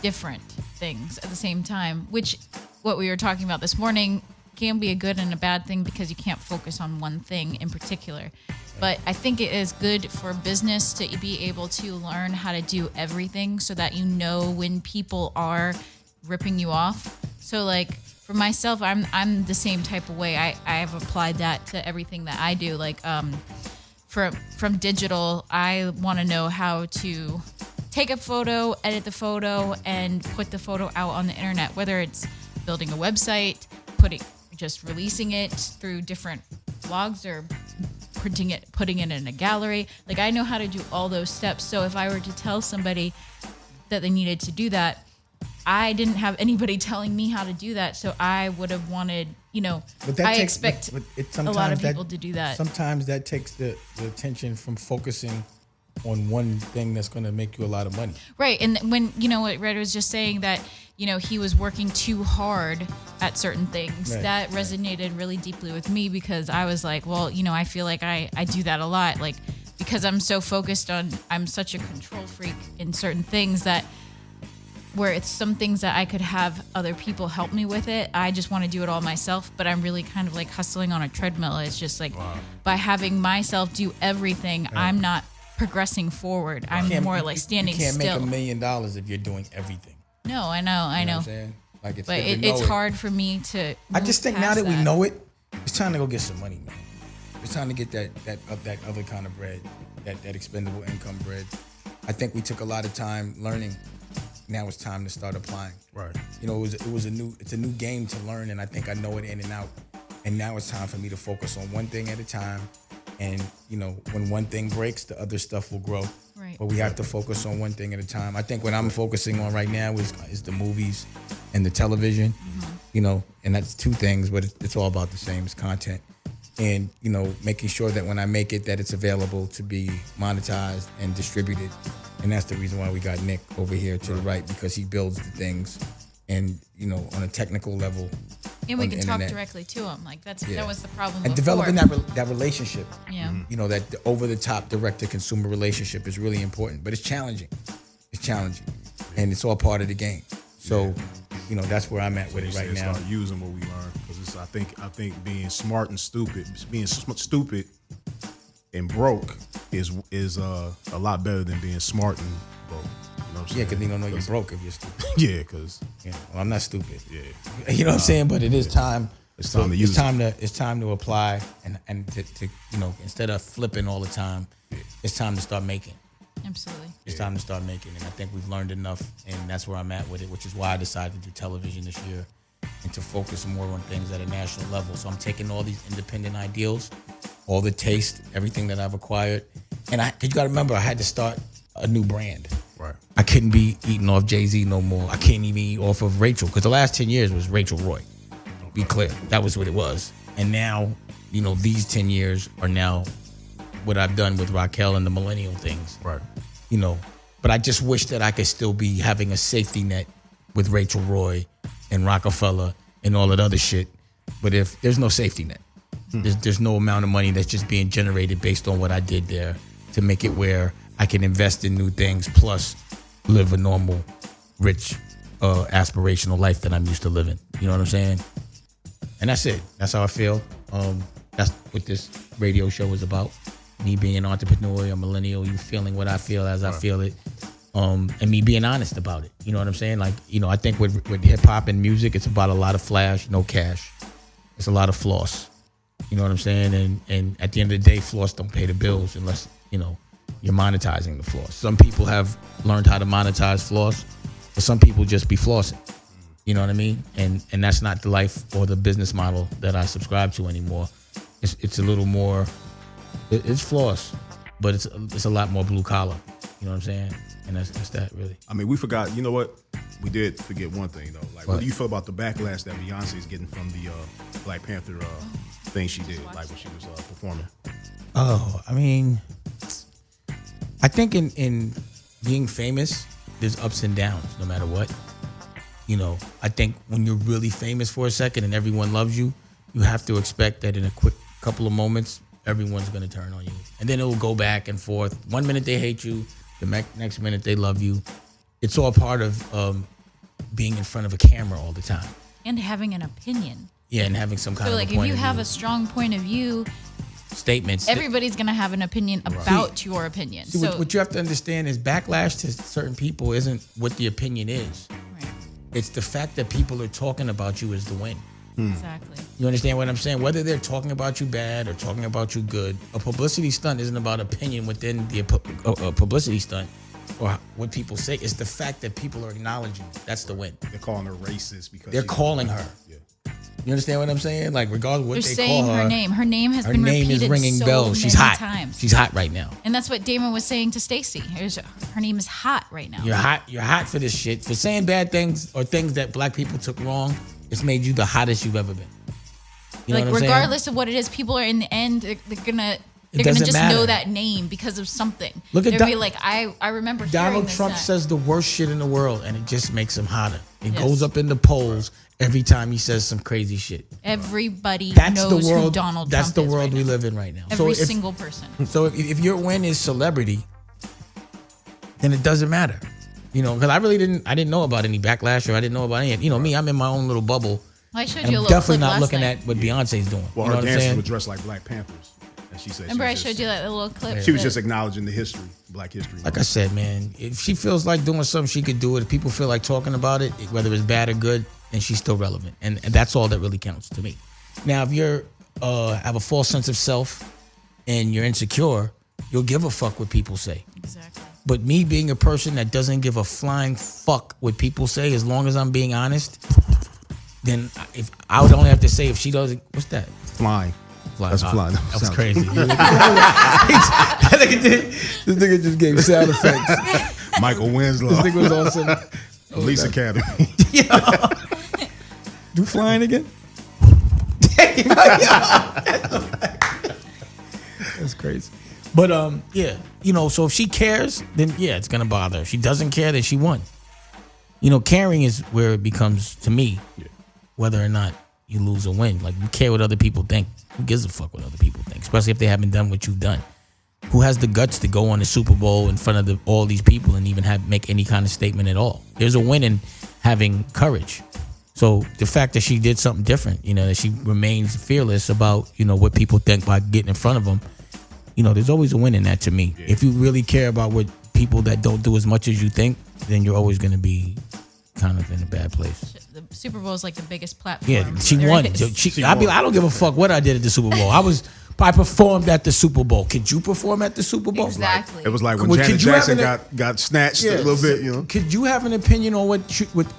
different things at the same time, which what we were talking about this morning can be a good and a bad thing because you can't focus on one thing in particular. But I think it is good for business to be able to learn how to do everything so that when people are ripping you off. So like for myself, I'm the same type of way. I have applied that to everything that I do. Like from digital, I want to know how to take a photo, edit the photo, and put the photo out on the internet, whether it's building a website, just releasing it through different blogs or putting it in a gallery. Like I know how to do all those steps. So if I were to tell somebody that they needed to do that, I didn't have anybody telling me how to do that. So I would have wanted, I expect a lot of people to do that. Sometimes that takes the attention from focusing on one thing that's going to make you a lot of money. Right. And when, what Red was just saying that, he was working too hard at certain things. Right. That resonated really deeply with me because I was like, well, I feel like I do that a lot. Like, because I'm so focused on, I'm such a control freak in certain things that where it's some things that I could have other people help me with it. I just want to do it all myself, but I'm really kind of like hustling on a treadmill. It's just like by having myself do everything, I'm not progressing forward. I'm more like standing still. You can't make $1 million if you're doing everything. No, I know. You know what I'm saying? Like But it's hard for me to. I just think now that we know it, it's time to go get some money, man. It's time to get that other kind of bread, that expendable income bread. I think we took a lot of time learning. Now it's time to start applying. Right. You know, it's a new game to learn, and I think I know it in and out. And now it's time for me to focus on one thing at a time. And you know, when one thing breaks, the other stuff will grow. Right. But we have to focus on one thing at a time. I think what I'm focusing on right now is the movies and the television. Mm-hmm. You know, and that's two things, but it's all about the same. It's content. And, you know, making sure that when I make it, that it's available to be monetized and distributed. And that's the reason why we got Nick over here to the right, because he builds the things and, you know, on a technical level. And we can talk directly to him. Like that was the problem. And before. developing that relationship. Yeah. You know, that over the top direct to consumer relationship is really important, but it's challenging. And it's all part of the game. So, you know, that's where I'm at with it right now. Start using what we learned, because I think being smart and stupid, stupid and broke is a lot better than being smart and broke. You know what I'm saying? Yeah, because you don't know you're broke if you're stupid. Yeah, because well, I'm not stupid. Yeah, you know what I'm saying. But it is time. It's time to use it. It's time to apply and to you know, instead of flipping all the time, it's time to start making. Absolutely. It's time to start making, and I think we've learned enough, and that's where I'm at with it, which is why I decided to do television this year and to focus more on things at a national level. So I'm taking all these independent ideals, all the taste, everything that I've acquired, and you got to remember, I had to start a new brand. Right. I couldn't be eating off Jay-Z no more. I can't even eat off of Rachel, because the last 10 years was Rachel Roy. Be clear, that was what it was. And now, you know, these 10 years are now what I've done with Raquel and the millennial things. Right. You know, but I just wish that I could still be having a safety net with Rachel Roy and Rockefeller and all that other shit. But if there's no safety net, there's no amount of money that's just being generated based on what I did there to make it where I can invest in new things plus live a normal, rich, aspirational life that I'm used to living. You know what I'm saying? And that's it. That's how I feel. That's what this radio show is about. Me being an entrepreneur, a millennial, you feeling what I feel as I feel it, and me being honest about it. You know what I'm saying? Like, you know, I think with hip hop and music, it's about a lot of flash, no cash. It's a lot of floss. You know what I'm saying? And at the end of the day, floss don't pay the bills unless, you know, you're monetizing the floss. Some people have learned how to monetize floss, but some people just be flossing. You know what I mean? And that's not the life or the business model that I subscribe to anymore. It's a little more. It's floss, but it's a lot more blue collar. You know what I'm saying? And that's that really. I mean, we forgot. You know what? We did forget one thing though. Like, what do you feel about the backlash that Beyonce is getting from the Black Panther thing she did, like when she was performing? Oh, I mean, I think in being famous, there's ups and downs, no matter what. You know, I think when you're really famous for a second and everyone loves you, you have to expect that in a quick couple of moments, everyone's going to turn on you. And then it will go back and forth. 1 minute they hate you, the next minute they love you. It's all part of being in front of a camera all the time. And having an opinion. Yeah, and having some kind of a point of view. So like if you have a strong point of view, statements, everybody's going to have an opinion about your opinion. See, what you have to understand is backlash to certain people isn't what the opinion is. Right. It's the fact that people are talking about you is the win. Exactly. You understand what I'm saying? Whether they're talking about you bad or talking about you good, a publicity stunt isn't about opinion within the publicity stunt or what people say. It's the fact that people are acknowledging you. That's the win. They're calling her racist because they're calling her. Yeah. You understand what I'm saying? Like, regardless of what they're they call her. Her name. Her name has been repeated is ringing so bells. She's many hot. times. She's hot right now. And that's what Damon was saying to Stacey. Her name is hot right now. You're hot. You're hot for this shit. For saying bad things or things that black people took wrong, it's made you the hottest you've ever been. You know like regardless of what it is, people are in the end they're gonna just matter. Know that name because of something. Look at be like, I remember Donald Trump says the worst shit in the world, and it just makes him hotter. It goes up in the polls every time he says some crazy shit. Everybody that's knows the world, who Donald that's Trump the world is we right live in right now. Every single person. So if your win is celebrity, then it doesn't matter. You know, because I didn't know about any backlash, or I didn't know about any. You know, me, I'm in my own little bubble. I showed and you a I'm little definitely clip not last looking night. at what Beyonce's doing. Well, you know her what I'm dancers saying? were dressed like Black Panthers. And she said Remember I showed you that little clip? She was just acknowledging the history, Black history. Like I said, man, if she feels like doing something, she could do it. If people feel like talking about it, whether it's bad or good, then she's still relevant. And that's all that really counts to me. Now, if you're have a false sense of self and you're insecure, you'll give a fuck what people say. Exactly. But me being a person that doesn't give a flying fuck what people say, as long as I'm being honest, then if I would only have to say if she doesn't, what's that? Flying. That's flying. That was crazy. This nigga just gave sound effects. Michael Winslow. This nigga was awesome. Police Academy. Do flying again? That's crazy. But yeah, you know, so if she cares, then yeah, it's gonna bother her. If she doesn't care, then she won. You know, caring is where it becomes, to me, whether or not you lose or win. Like, you care what other people think. Who gives a fuck what other people think? Especially if they haven't done what you've done. Who has the guts to go on the Super Bowl in front of all these people and even make any kind of statement at all? There's a win in having courage. So the fact that she did something different, you know, that she remains fearless about, you know, what people think by getting in front of them, you know, there's always a win in that to me. Yeah. If you really care about what people that don't do as much as you think, then you're always going to be kind of in a bad place. The Super Bowl is like the biggest platform. Yeah, she won. I'd be like, I don't give a fuck what I did at the Super Bowl. I performed at the Super Bowl. Could you perform at the Super Bowl? Exactly. It was like when Janet Jackson got snatched a little bit, you know. Could you have an opinion on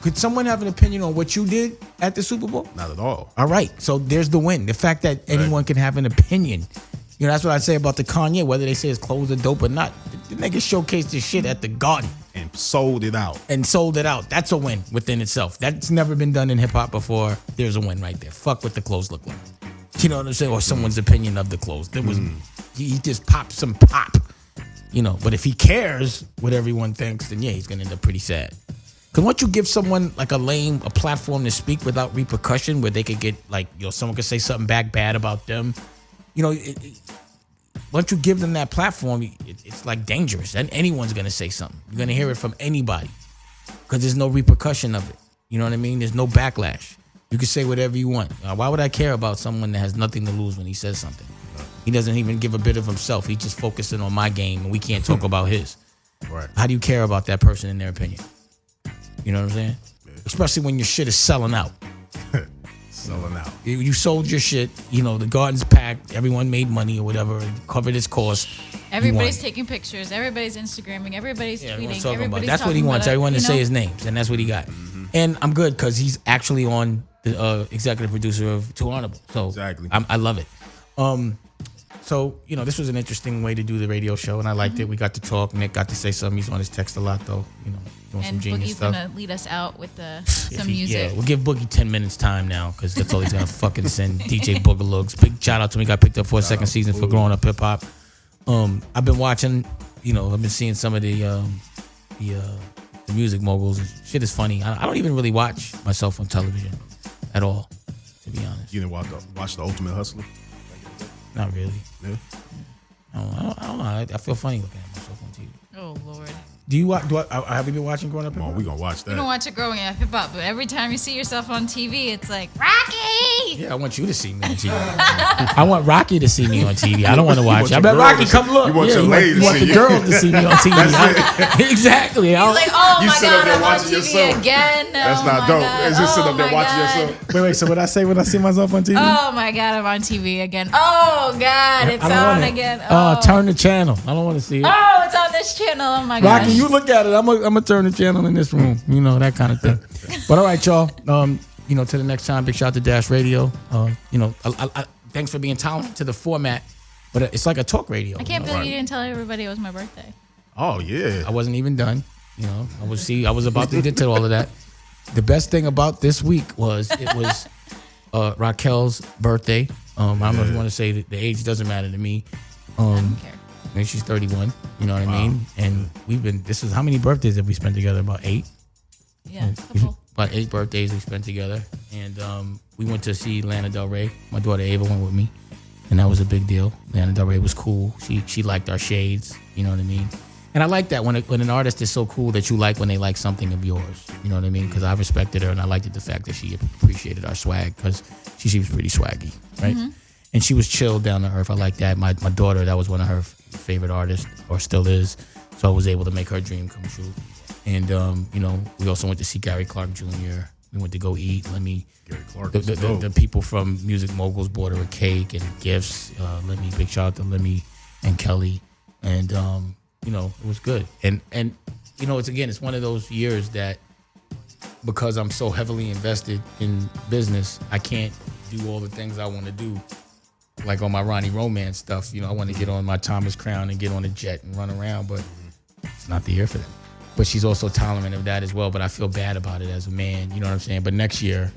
could someone have an opinion on what you did at the Super Bowl? Not at all. All right. So there's the win. The fact that anyone can have an opinion. You know, that's what I say about the Kanye, whether they say his clothes are dope or not. The nigga showcased his shit at the Garden. And sold it out. That's a win within itself. That's never been done in hip hop before. There's a win right there. Fuck what the clothes look like. You know what I'm saying? Or someone's opinion of the clothes. There was he just popped some pop. You know, but if he cares what everyone thinks, then yeah, he's gonna end up pretty sad. Because once you give someone like a platform to speak without repercussion, where they could get like, you know, someone could say something bad about them, you know, once you give them that platform, it's like dangerous. And anyone's gonna say something. You're gonna hear it from anybody because there's no repercussion of it. You know what I mean? There's no backlash. You can say whatever you want. Why would I care about someone that has nothing to lose when he says something? He doesn't even give a bit of himself. He's just focusing on my game, and we can't talk about his. Right. How do you care about that person in their opinion? You know what I'm saying? Yeah. Especially when your shit is selling out. Selling out. You sold your shit. You know, the Garden's packed. Everyone made money or whatever. Covered its cost. Everybody's taking pictures. Everybody's Instagramming. Everybody's tweeting. Everybody's that's what he wants. Everyone to say his names, and that's what he got. And I'm good because he's actually on the executive producer of Too Honorable. So exactly. I love it. So, you know, this was an interesting way to do the radio show, and I liked it. We got to talk. Nick got to say something. He's on his text a lot, though. You know, doing some genius Boogie's stuff. gonna lead us out with some music. Yeah, we'll give Boogie 10 minutes time now because that's all he's gonna fucking send. DJ Boogaloogs. Big shout out to me. Got picked up for a second season for Growing Up Hip Hop. I've been watching. You know, I've been seeing some of the music moguls. Shit is funny. I don't even really watch myself on television at all, to be honest. You didn't watch The Ultimate Hustler? Not really. Yeah. I don't know. I feel funny looking at myself on TV. Oh Lord. Do you watch? Have you been watching Growing Up Hip Hop? We gonna watch that. You don't watch it Growing Up Hip Hop, but every time you see yourself on TV, it's like Rocky. Yeah, I want you to see me on TV. I want Rocky to see me on TV. I don't want to watch it. I bet girl Rocky, come look. You want your lady to you want see the you. girls to see me on TV. Exactly. He's like, oh You my sit up God, there I'm on watching TV yourself. again. That's Oh not my dope. God. Is just sit Oh up there my watching God. yourself? Wait. So what I say when I see myself on TV? Oh my God, I'm on TV again. Oh God, it's on again. Oh. Turn the channel. I don't want to see it. Oh, it's on this channel. Oh my God. Rocky, you look at it. I'm gonna turn the channel in this room. You know, that kind of thing. But all right, y'all. You know, till the next time. Big shout out to Dash Radio. You know, thanks for being tolerant to the format. But it's like a talk radio. I can't believe you didn't tell everybody it was my birthday. Oh yeah. I wasn't even done. You know, I was about to get to all of that. The best thing about this week was it was Raquel's birthday. I don't know if you want to say that the age doesn't matter to me. I don't care. Maybe she's 31. You know what I mean? And this is how many birthdays have we spent together? About 8? Yeah, a couple. About 8 birthdays we spent together. And we went to see Lana Del Rey. My daughter Ava went with me. And that was a big deal. Lana Del Rey was cool. She liked our shades. You know what I mean? And I like that when an artist is so cool that you like when they like something of yours. You know what I mean? Because I respected her and I liked the fact that she appreciated our swag because she was pretty swaggy, right? Mm-hmm. And she was chill, down to earth. I like that. My daughter, that was one of her favorite artists, or still is. So I was able to make her dream come true. And you know, we also went to see Gary Clark Jr. We went to go eat. Gary Clark. The people from Music Moguls bought her a cake and gifts. Big shout out to Lemmy and Kelly. And you know, it was good. And you know, it's one of those years that because I'm so heavily invested in business, I can't do all the things I want to do. Like on my Ronnie Romance stuff, you know, I want to get on my Thomas Crown and get on a jet and run around, but it's not the year for that. But she's also tolerant of that as well, but I feel bad about it as a man, you know what I'm saying? But next year,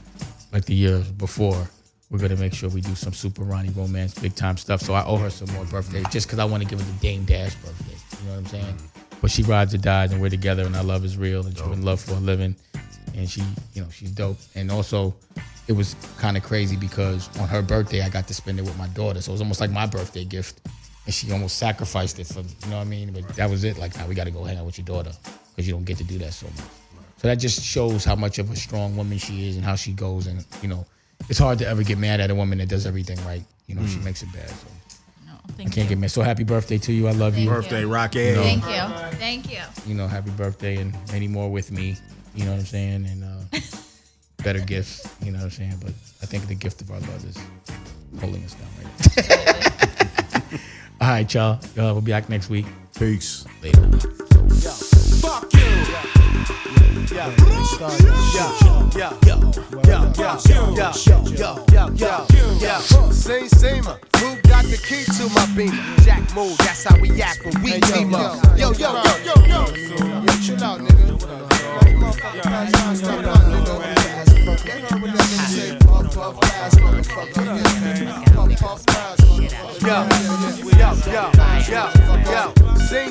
like the year before, we're going to make sure we do some super Ronnie Romance big time stuff. So I owe her some more birthdays just because I want to give her the Dame Dash birthday, you know what I'm saying? But she rides or dies and we're together and our love is real and true and love for a living. And she, you know, she's dope. And also, it was kind of crazy because on her birthday, I got to spend it with my daughter. So it was almost like my birthday gift. And she almost sacrificed it for me, you know what I mean? But that was it. Like, now we got to go hang out with your daughter because you don't get to do that so much. So that just shows how much of a strong woman she is and how she goes. And, you know, it's hard to ever get mad at a woman that does everything right. You know, she makes it bad. So I can't get mad. So happy birthday to you. I love you. Birthday, Rocky. You know, Thank you. You know, happy birthday and many more with me. You know what I'm saying? And better gifts. You know what I'm saying? But I think the gift of our love is holding us down right now. All right, y'all. We'll be back next week. Peace. Later. Fuck you. Same, who got the key to my beamer? Jack move, that's how we act when we team up. Yo, chill out, nigga. Motherfucker, pass on, stop out, nigga. They heard what that nigga say, puff, pass, motherfucker. Puff, pass,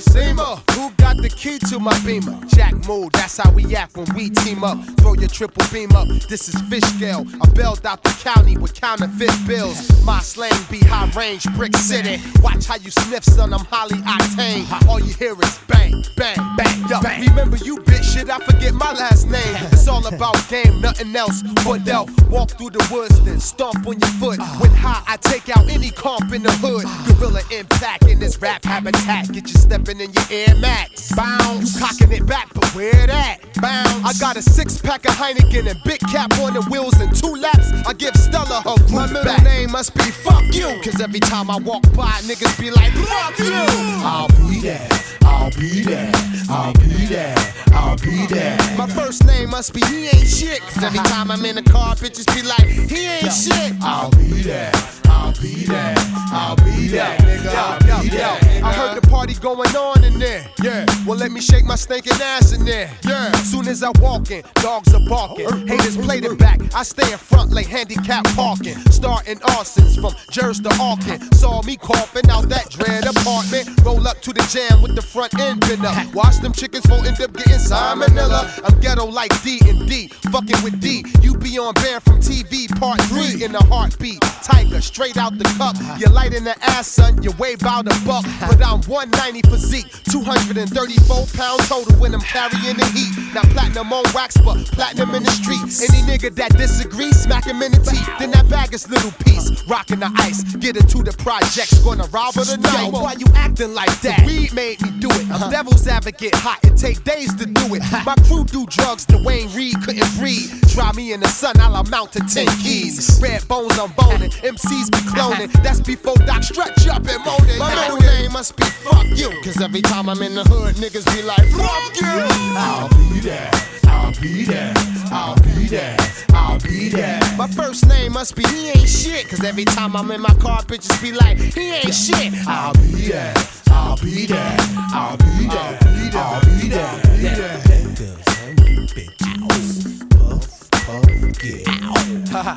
Same, who got the key to my beamer? Jack move, that's how we act when we team up. Throw your triple beam up, this is fish scale. I bailed out the county with counterfeit bills. My slang be high range, brick city. Watch how you sniff, son, I'm highly octane. All you hear is bang, bang, bang. Yo, remember you bitch shit, I forget my last name. It's all about game, nothing else. Fidel, walk through the woods, then stomp on your foot. When high, I take out any comp in the hood. Gorilla impact in this rap habitat. Get you stepping in your Air Max. Bounce, you cocking it back, but where that? Bounce. I got a 6-pack of Heineken and big cap on the wheels and 2 laps. I give Stella her group. My middle name must be fuck you. Cause every time I walk by, niggas be like, fuck you. I'll be there, I'll be there, I'll be there, I'll be there. My first name must be he ain't shit. Cause every time I'm in the car, bitches be like, he ain't shit. I'll be there, I'll be there, I'll be there, nigga, I'll be there. I heard the party going on in there. Yeah, well let me shake my stinking ass in there. Yeah, soon as I walk in, dogs are barking. Haters played it back. I stay in front like handicap parking. Starting arsons from Jersey to Auckland. Saw me coughing out that dread apartment. Roll up to the jam with the front end been up. Watch them chickens for end up getting salmonella. I'm ghetto like D&D, fucking with D. You be on Bear from TV part 3 in a heartbeat. Tiger straight out the cup. You light in the ass, son. You weigh about $1, but I'm 190 physique, 234 pounds total when I'm carrying the heat. Now platinum on wax, but platinum in the streets. Any nigga that disagrees, smack him in the teeth. Then that bag is little piece, rocking the ice. Get into the projects, gonna rob her tonight. Yo, why you acting like that? Weed made me do it. I'm devil's advocate, hot. It take days to do it. My crew do drugs, Dwayne Reed couldn't breathe. Try me in the sun, I'll amount to 10 keys. Red bones, I'm boning. MCs be cloning. That's before Doc stretch up and moaning. My middle name must be fuck you. Cause every time I'm in the hood, niggas be like, fuck you. I'll be there, I'll be there, I'll be there, I'll be there. My first name must be he ain't shit. Cause every time I'm in my car, bitches be like, he ain't shit. I'll be there, I'll be there, I'll be there, I'll be there, I'll be there. Niggas and bitches, puff, puff, get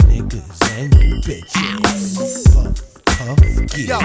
niggas and bitches, puff. Yo,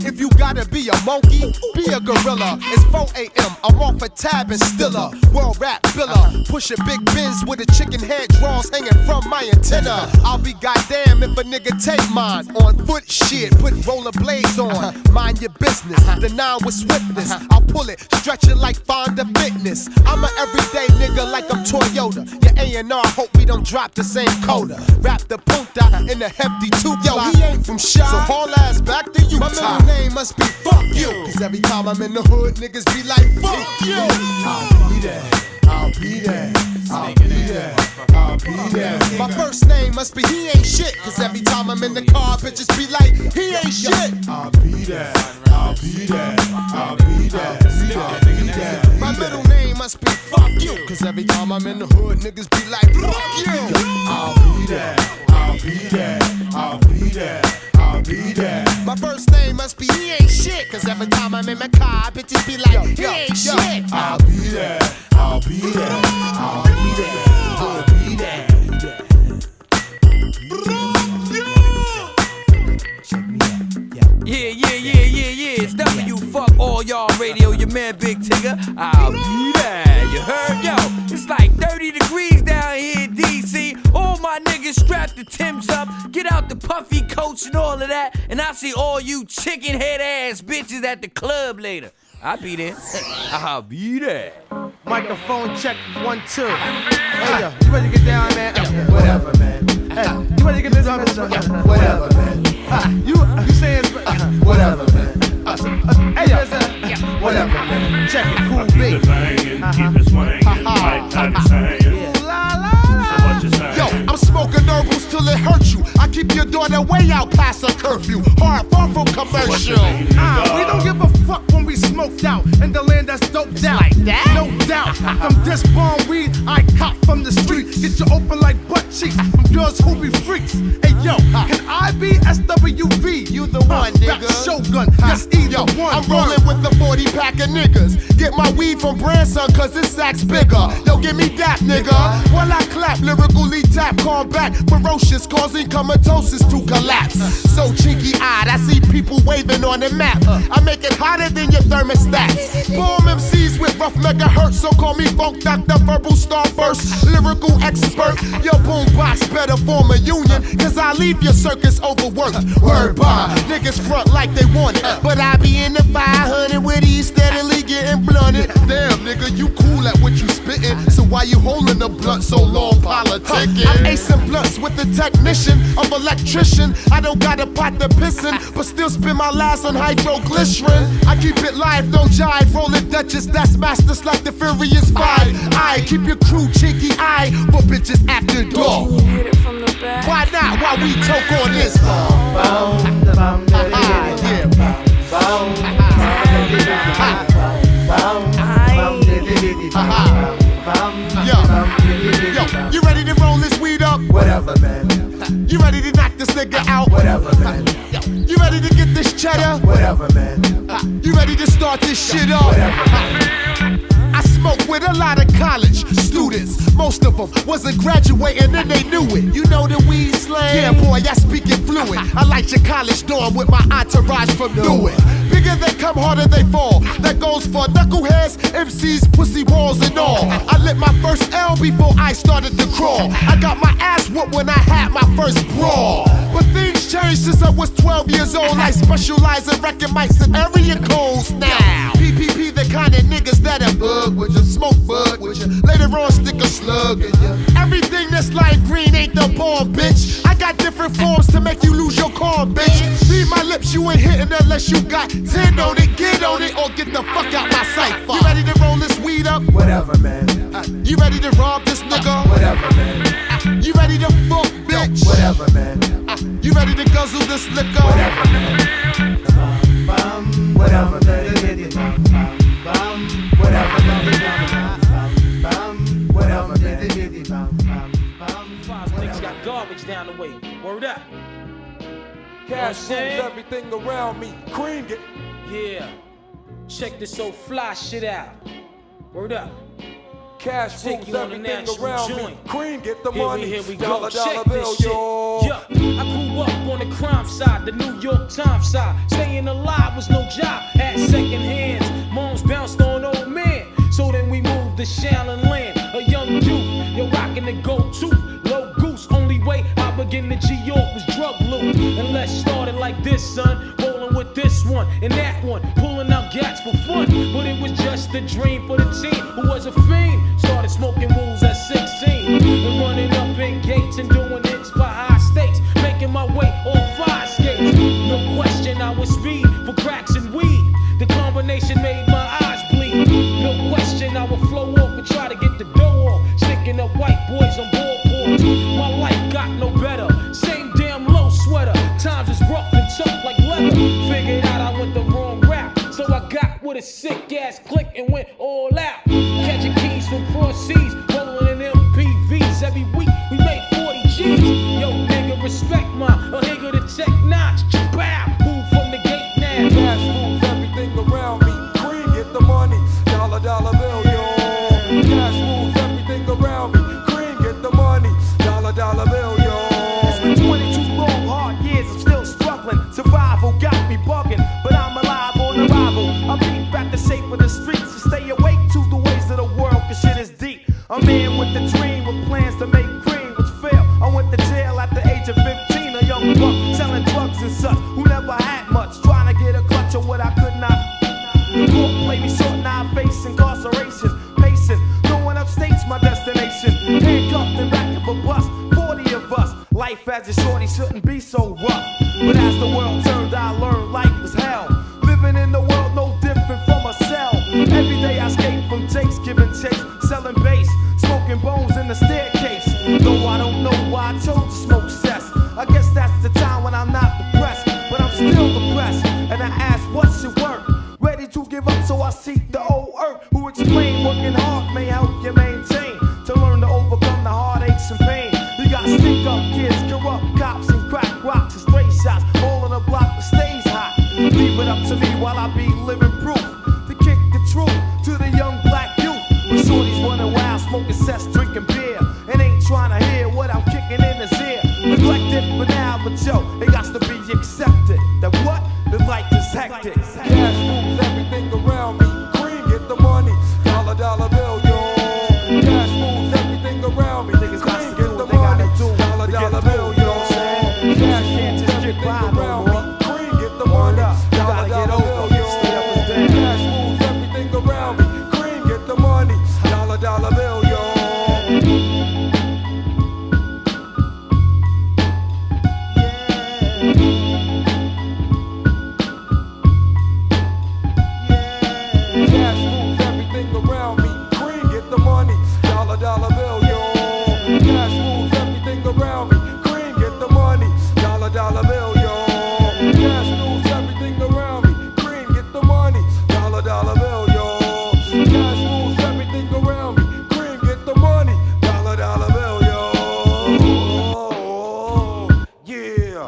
if you gotta be a monkey, be a gorilla. It's 4 a.m. I'm off a tab and stiller. World rap biller. Pushing big bins with a chicken head draws hanging from my antenna. I'll be goddamn if a nigga take mine. On foot shit, put roller blades on. Mind your business. The 9 with swiftness. I'll pull it, stretch it like Fonda Fitness. I'm a everyday nigga like I'm Toyota. Your A&R hope we don't drop the same coda. Rap the punta in a hefty two. Yo, he ain't from Shy, so haul ass back to you. My middle name must be fuck you. Cause every time I'm in the hood, niggas be like, fuck you. I'll be there. I'll be there. I'll be there. I'll be there. My first name must be he ain't shit. Cause every time I'm in the car, bitches be like, he ain't shit. I'll be there. I'll be there. I'll be there. I'll be there. My middle name must be fuck you. Cause every time I'm in the hood, niggas be like, fuck you. I'll be there. I'll be there. I'll be there. I'll be there. My first name must be he ain't shit. Cause every time I'm in my car, bitches be like, he ain't shit. I'll be there. I'll be there. I'll be there. I'll be there. Yeah. It's W. Fuck all y'all radio. Your man Big Tigger. I'll be there. You heard? Yo, it's like 30 degrees down here in DC. All my niggas strap the Timbs up. Get out the puffy coats and all of that. And I'll see all you chicken head ass bitches at the club later. I'll be there. I'll be there. Microphone check 1 2. Hey yo, you ready to get down, man? Whatever, man. Hey, you ready to get this on? Whatever, man. You saying whatever, man. Hey yo, whatever, man. Check it, cool beat. Keep it swinging, like Tiger saying. Yo, I'm smoking herbals till it hurts you. I keep your daughter way out past her curfew. Hard, far from commercial. We don't give a fuck when we smoked out in the land that's doped out. Like that? No doubt. From this bomb weed I cop from the street. Get you open like butt cheeks from girls who be freaks. Hey yo, can I be SWV? You the one, nigga. Shogun, yes, either one. I'm rolling with the 40 pack of niggas. Get my weed from Branson cause this sack's bigger. Yo, give me that, nigga. While I clap, lyrically tap, combat, ferocious, causing comatosis to collapse. So cheeky-eyed, I see people waving on the map. I make it hotter than your thermostats. Bomb MCs with rough megahertz, so call me Funk Dr. Verbal Starburst, lyrical expert. Your boombox better form a union, cause I leave your circus overworked. Word bond, niggas front like they want it, but I be in the 500 with these steadily getting blunted. Damn, nigga, you cool at what you spittin', so why you holding the blunt so long politicking? I'm acing blunts with the technician of electrician. I don't got a pot to pissin', but still spend my last on hydroglycerin. I keep it live, no jive, rolling Duchess, that's masters like the Furious 5. I keep your crew cheeky eye for bitches after dark. Why not? Why we talk on this? Yo, you ready to roll this weed up? Whatever, man. You ready to knock this nigga out? Whatever, man. You ready to get this cheddar? Whatever, man. You ready to start this shit up? I smoke with a lot of college students. Most of them wasn't graduating and they knew it. You know the weed slang? Yeah, boy, I speak it fluid. I light your college dorm with my entourage from Newark. Bigger they come, harder they fall. That goes for knuckleheads, MCs, pussy walls and all. I lit my first L before I started to crawl. I got my ass whooped when I had my first brawl. But things changed since I was 12 years old. I specialize in wrecking mics and area codes now. PPP, the kind of niggas that'll bug with you, smoke bud with you. Later on, stick a slug in you. Everything that's like green ain't the bomb, bitch. I got different forms to make you lose your calm, bitch. Read my lips, you ain't hitting unless you got 10 on it, get on it, or get the fuck out my sight. You ready to roll this weed up? Whatever, man. You ready to rob this nigga? Whatever, man. You ready to fuck, bitch? Whatever, man. You ready to guzzle this liquor? Whatever, man. Whatever, man. Whatever, man. Whatever, man. Niggas got garbage down the way. Word up. Cash rules everything around me. Cream it. Yeah. Check this so fly shit out. Word up. Cash Take rules you on a everything national around joint. me. Cream, get the Here money. we go. Dollar Check bill, this shit. yo. Yeah, I grew up on the crime side, the New York Times side. Staying alive was no job. Had second hands. Moms bounced on old men. So then we moved to Shaolin Land. A young youth, you're rocking the gold tooth. Low goose, only way I begin to G-York was drug loot. And let's start it like this, son. Rolling with this one and that one. Pulling out gats for fun. But it was just a dream for the team who was a fiend. Started smoking wools at 16. And running up in gates and doing hits for high stakes. Making my way on 5 skates. No question I was speed for cracks and weed. The combination made my eyes bleed. No question I would flow off and try to get the dough off. Sticking up white boys on board porch. My life got no better. Same damn low sweater. Times is rough and tough like leather. Figured out I went the wrong route. So I got with a sick ass click and went all out. Catching keys from cross seas. Rolling in MPVs. Every week we made 40 G's. Yo, nigga, respect my a nigga to tech notch. Bow. Move from the gate now. Cash rules everything around me. Cream, get the money. Dollar bill, yo. Cash rules everything around me. Cream, get the money. Dollar bill, yo. It's been 22 long, hard years, I'm still struggling. Survival got me bugging, but I'm alive on arrival. I beat back the shape of the streets to stay awake to the ways of the world, cause shit is deep. A man with a dream, with plans to make cream, which failed. I went to jail at the age of 15, a young buck selling drugs and such, who never had much, trying to get a clutch of what I could not. The court played me short, now I face incarceration. Pacing, going upstate's my destination. Handcuffed in back of a bus, 40 of us. Life as a shorty shouldn't be so rough. But as the world turned, I learned life was hell. Living in the world no different from a cell. Every day I escape from Jake's, giving chase, selling bass, smoking bones in the staircase. Though I don't know why I chose to smoke cess. I guess that's the time when I'm not depressed, but I'm still depressed. And I ask, what's your work? Ready to give up, so I seek the old earth who explain working hard may help you maintain. To learn to overcome the heartaches and pain. You got stick up kids, corrupt cops, and crack rocks and stray shots. All in a block that stays hot. Leave it up to me while I be living proof. To kick the truth to the young black youth. When shorties running wild, smoking cess, drinking beer. And ain't trying to hear what I'm kicking in his ear. Neglected for now, but yo, it got to be accepted. That what? The life is hectic. Cash rules everything around me. Cream, get the money. Dollar bill, yo. Cash rules everything around me. Cream, get the money. Dollar bill, yo. Cash can't just get by around me. Cream, get the money. Dollar bill, yo. Cash rules everything around me. Cream, get the money. Dollar bill, yo. Cash rules everything around me. Cream, get the money. Dollar bill, yo. Cash rules everything around me. Cream, get the money. Dollar bill, yo. Cash rules everything around me. Cream, get the money. Dollar bill, yo. Cash rules everything around me. Cream, get the money. Dollar bill, yo. Yeah.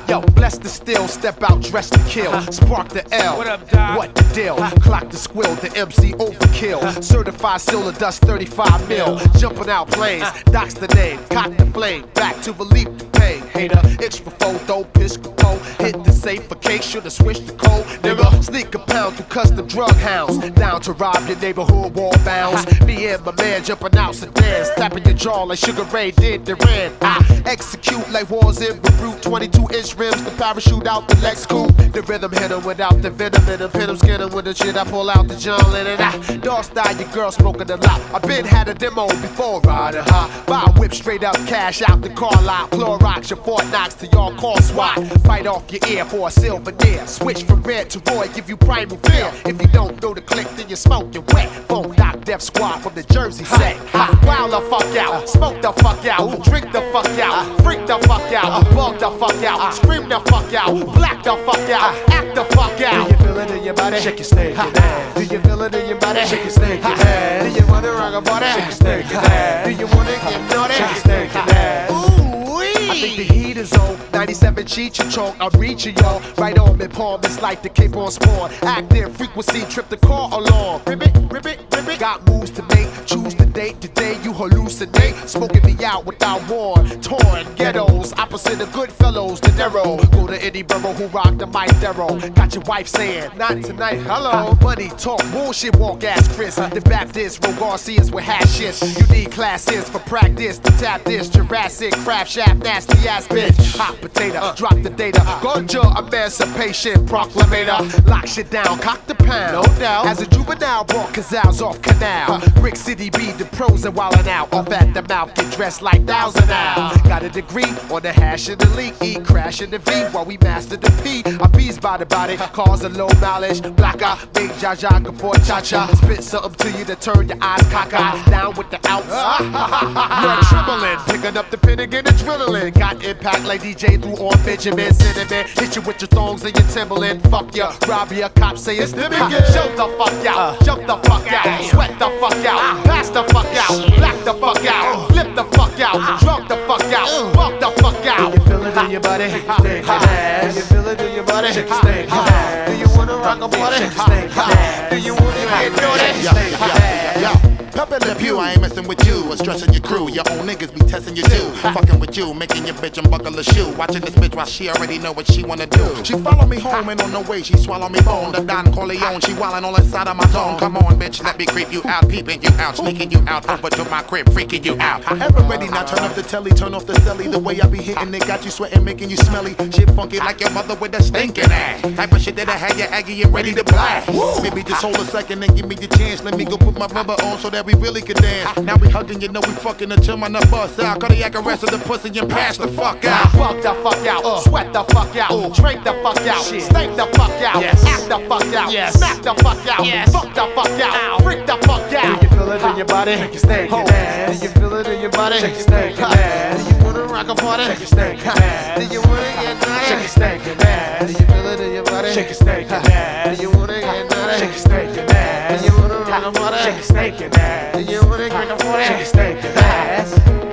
Yo, bless the still, step out, dress to kill. Spark the L. What up, Doc? What the deal? Clock the squill, the MC overkill. Certified silver dust, 35 mil. Jumping out planes, doc's the name. Cock the flame, back to relieve the pain. Hater, extra photo, piscopo. Hit the safe for case, should've switched the code. Nigga, sneak a pound through custom drug hounds. Down to rob your neighborhood wall bounds. Me and my man jumping out sedans. Tapping your jaw like Sugar Ray did the Ran. I execute like wars in Beirut. 22-inch rims, the parachute out the Lex cool. The rhythm hit him without the venom in him. Pin him, skin him with the shit. I pull out the John Lennon. Dog style, your girl smoking a lot. I been had a demo before riding high. Buy a whip straight up, cash out the car lot. Clorox your Fort Knox to y'all call SWAT. Fight off your ear for a silver deer. Switch from red to Roy, give you primal fear. If you don't know the click, then you're smoking wet. Phone knock Def Squad from the Jersey set. Wild the fuck out, smoke the fuck out, drink the fuck out, freak the fuck out, bug the fuck out, scream the fuck out, black the fuck out, act the fuck out. Do you feel it in your body? Shake your stinking ass. Do you feel it in your body? Shake your stinking ass. Do you wanna rock a body? Shake your stinking ass. Do you wanna get naughty? Shake your stinking ass. I think the heat is on. 97 cheat you choke. I'm reaching y'all. Right on me palm. It's like the Cape on spawn. Active frequency. Trip the car along. Ribbit, ribbit, ribbit. Got moves to make. Choose the date. Today you hallucinate. Smoking me out without war. Torn ghettos. Opposite of good fellows. De Niro. Go to any borough who rock the mic Darrow. Got your wife saying, not tonight. Hello. Money talk. Bullshit walk ass Chris. The Baptist. Ro Garcias with hashes. You need classes for practice. To tap this. Jurassic. Craft shaft. Nasty ass bitch. Hot potato. Drop the data. Ganja emancipation proclamator. Lock shit down. Cock the pound. No doubt. As a juvenile brought Cazals off canal. Brick City be the pros and wildin' out. Off at the mouth. Get dressed like thousand now. Got a degree on the hash and the leak. E crash in the V while we master the P. I bees by the body. Cars a low mileage. Black eye. Big Jaja. Before cha-cha. Spit something to you to turn your eyes cockeyed. Down with the outs. You're trembling. Picking up the pin and get adrenaline. Got impact like DJ through on Benjamin Cinnamon. Hit you with your thongs and your Timberland. Fuck ya, rob ya, cops say it's the biggest. Show the fuck out, jump the fuck out, sweat the fuck out, pass the fuck out, black the fuck out, flip the fuck out, drunk the fuck out, fuck the fuck out. Do you feel it in your body? Shake your ass. Do you feel it in your body? Shake your stank ass. Do you wanna rock a body? Shake your stank ass. Do you wanna get naughty? Shake your ass. Pep in the pew, I ain't messing with you or stressing your crew. Your own niggas be testing you too. Fucking with you, making your bitch unbuckle a shoe. Watching this bitch while she already know what she wanna do. She follow me home and on the way she swallow me bone. The Don Corleone, she wildin' all inside of my zone. Come on, bitch, let me creep you out, peeping you out, sneaking you out over to my crib, freaking you out. Ever ready? Now turn up the telly, turn off the celly. The way I be hitting it got you sweating, making you smelly. Shit funky like your mother with a stinking ass. Type of shit that I had you aggy and ready to blast. Maybe just hold a second and give me the chance. Let me go put my rubber on so that we really could dance. Now we hugging, you know we fucking until my nut bust out. Cardiac arrest of the pussy and pass the fuck out. Fuck the fuck out, sweat the fuck out, drink the fuck out, stank the fuck out, act the fuck out, smack the fuck out, fuck the fuck out, freak the fuck out. Do you feel it in your body? Shake your stank ass. Do you feel it in your body? Shake your stank ass. Do you wanna rock a party? Shake your stank ass. Do you wanna get naughty? Shake your stank ass. Do you feel it in your body? Shake your stank ass. Do you wanna get naughty? Shake your stank ass. Do you wanna rock a party? Shake your stank ass. Do you wanna drink a party? Shake your stank ass.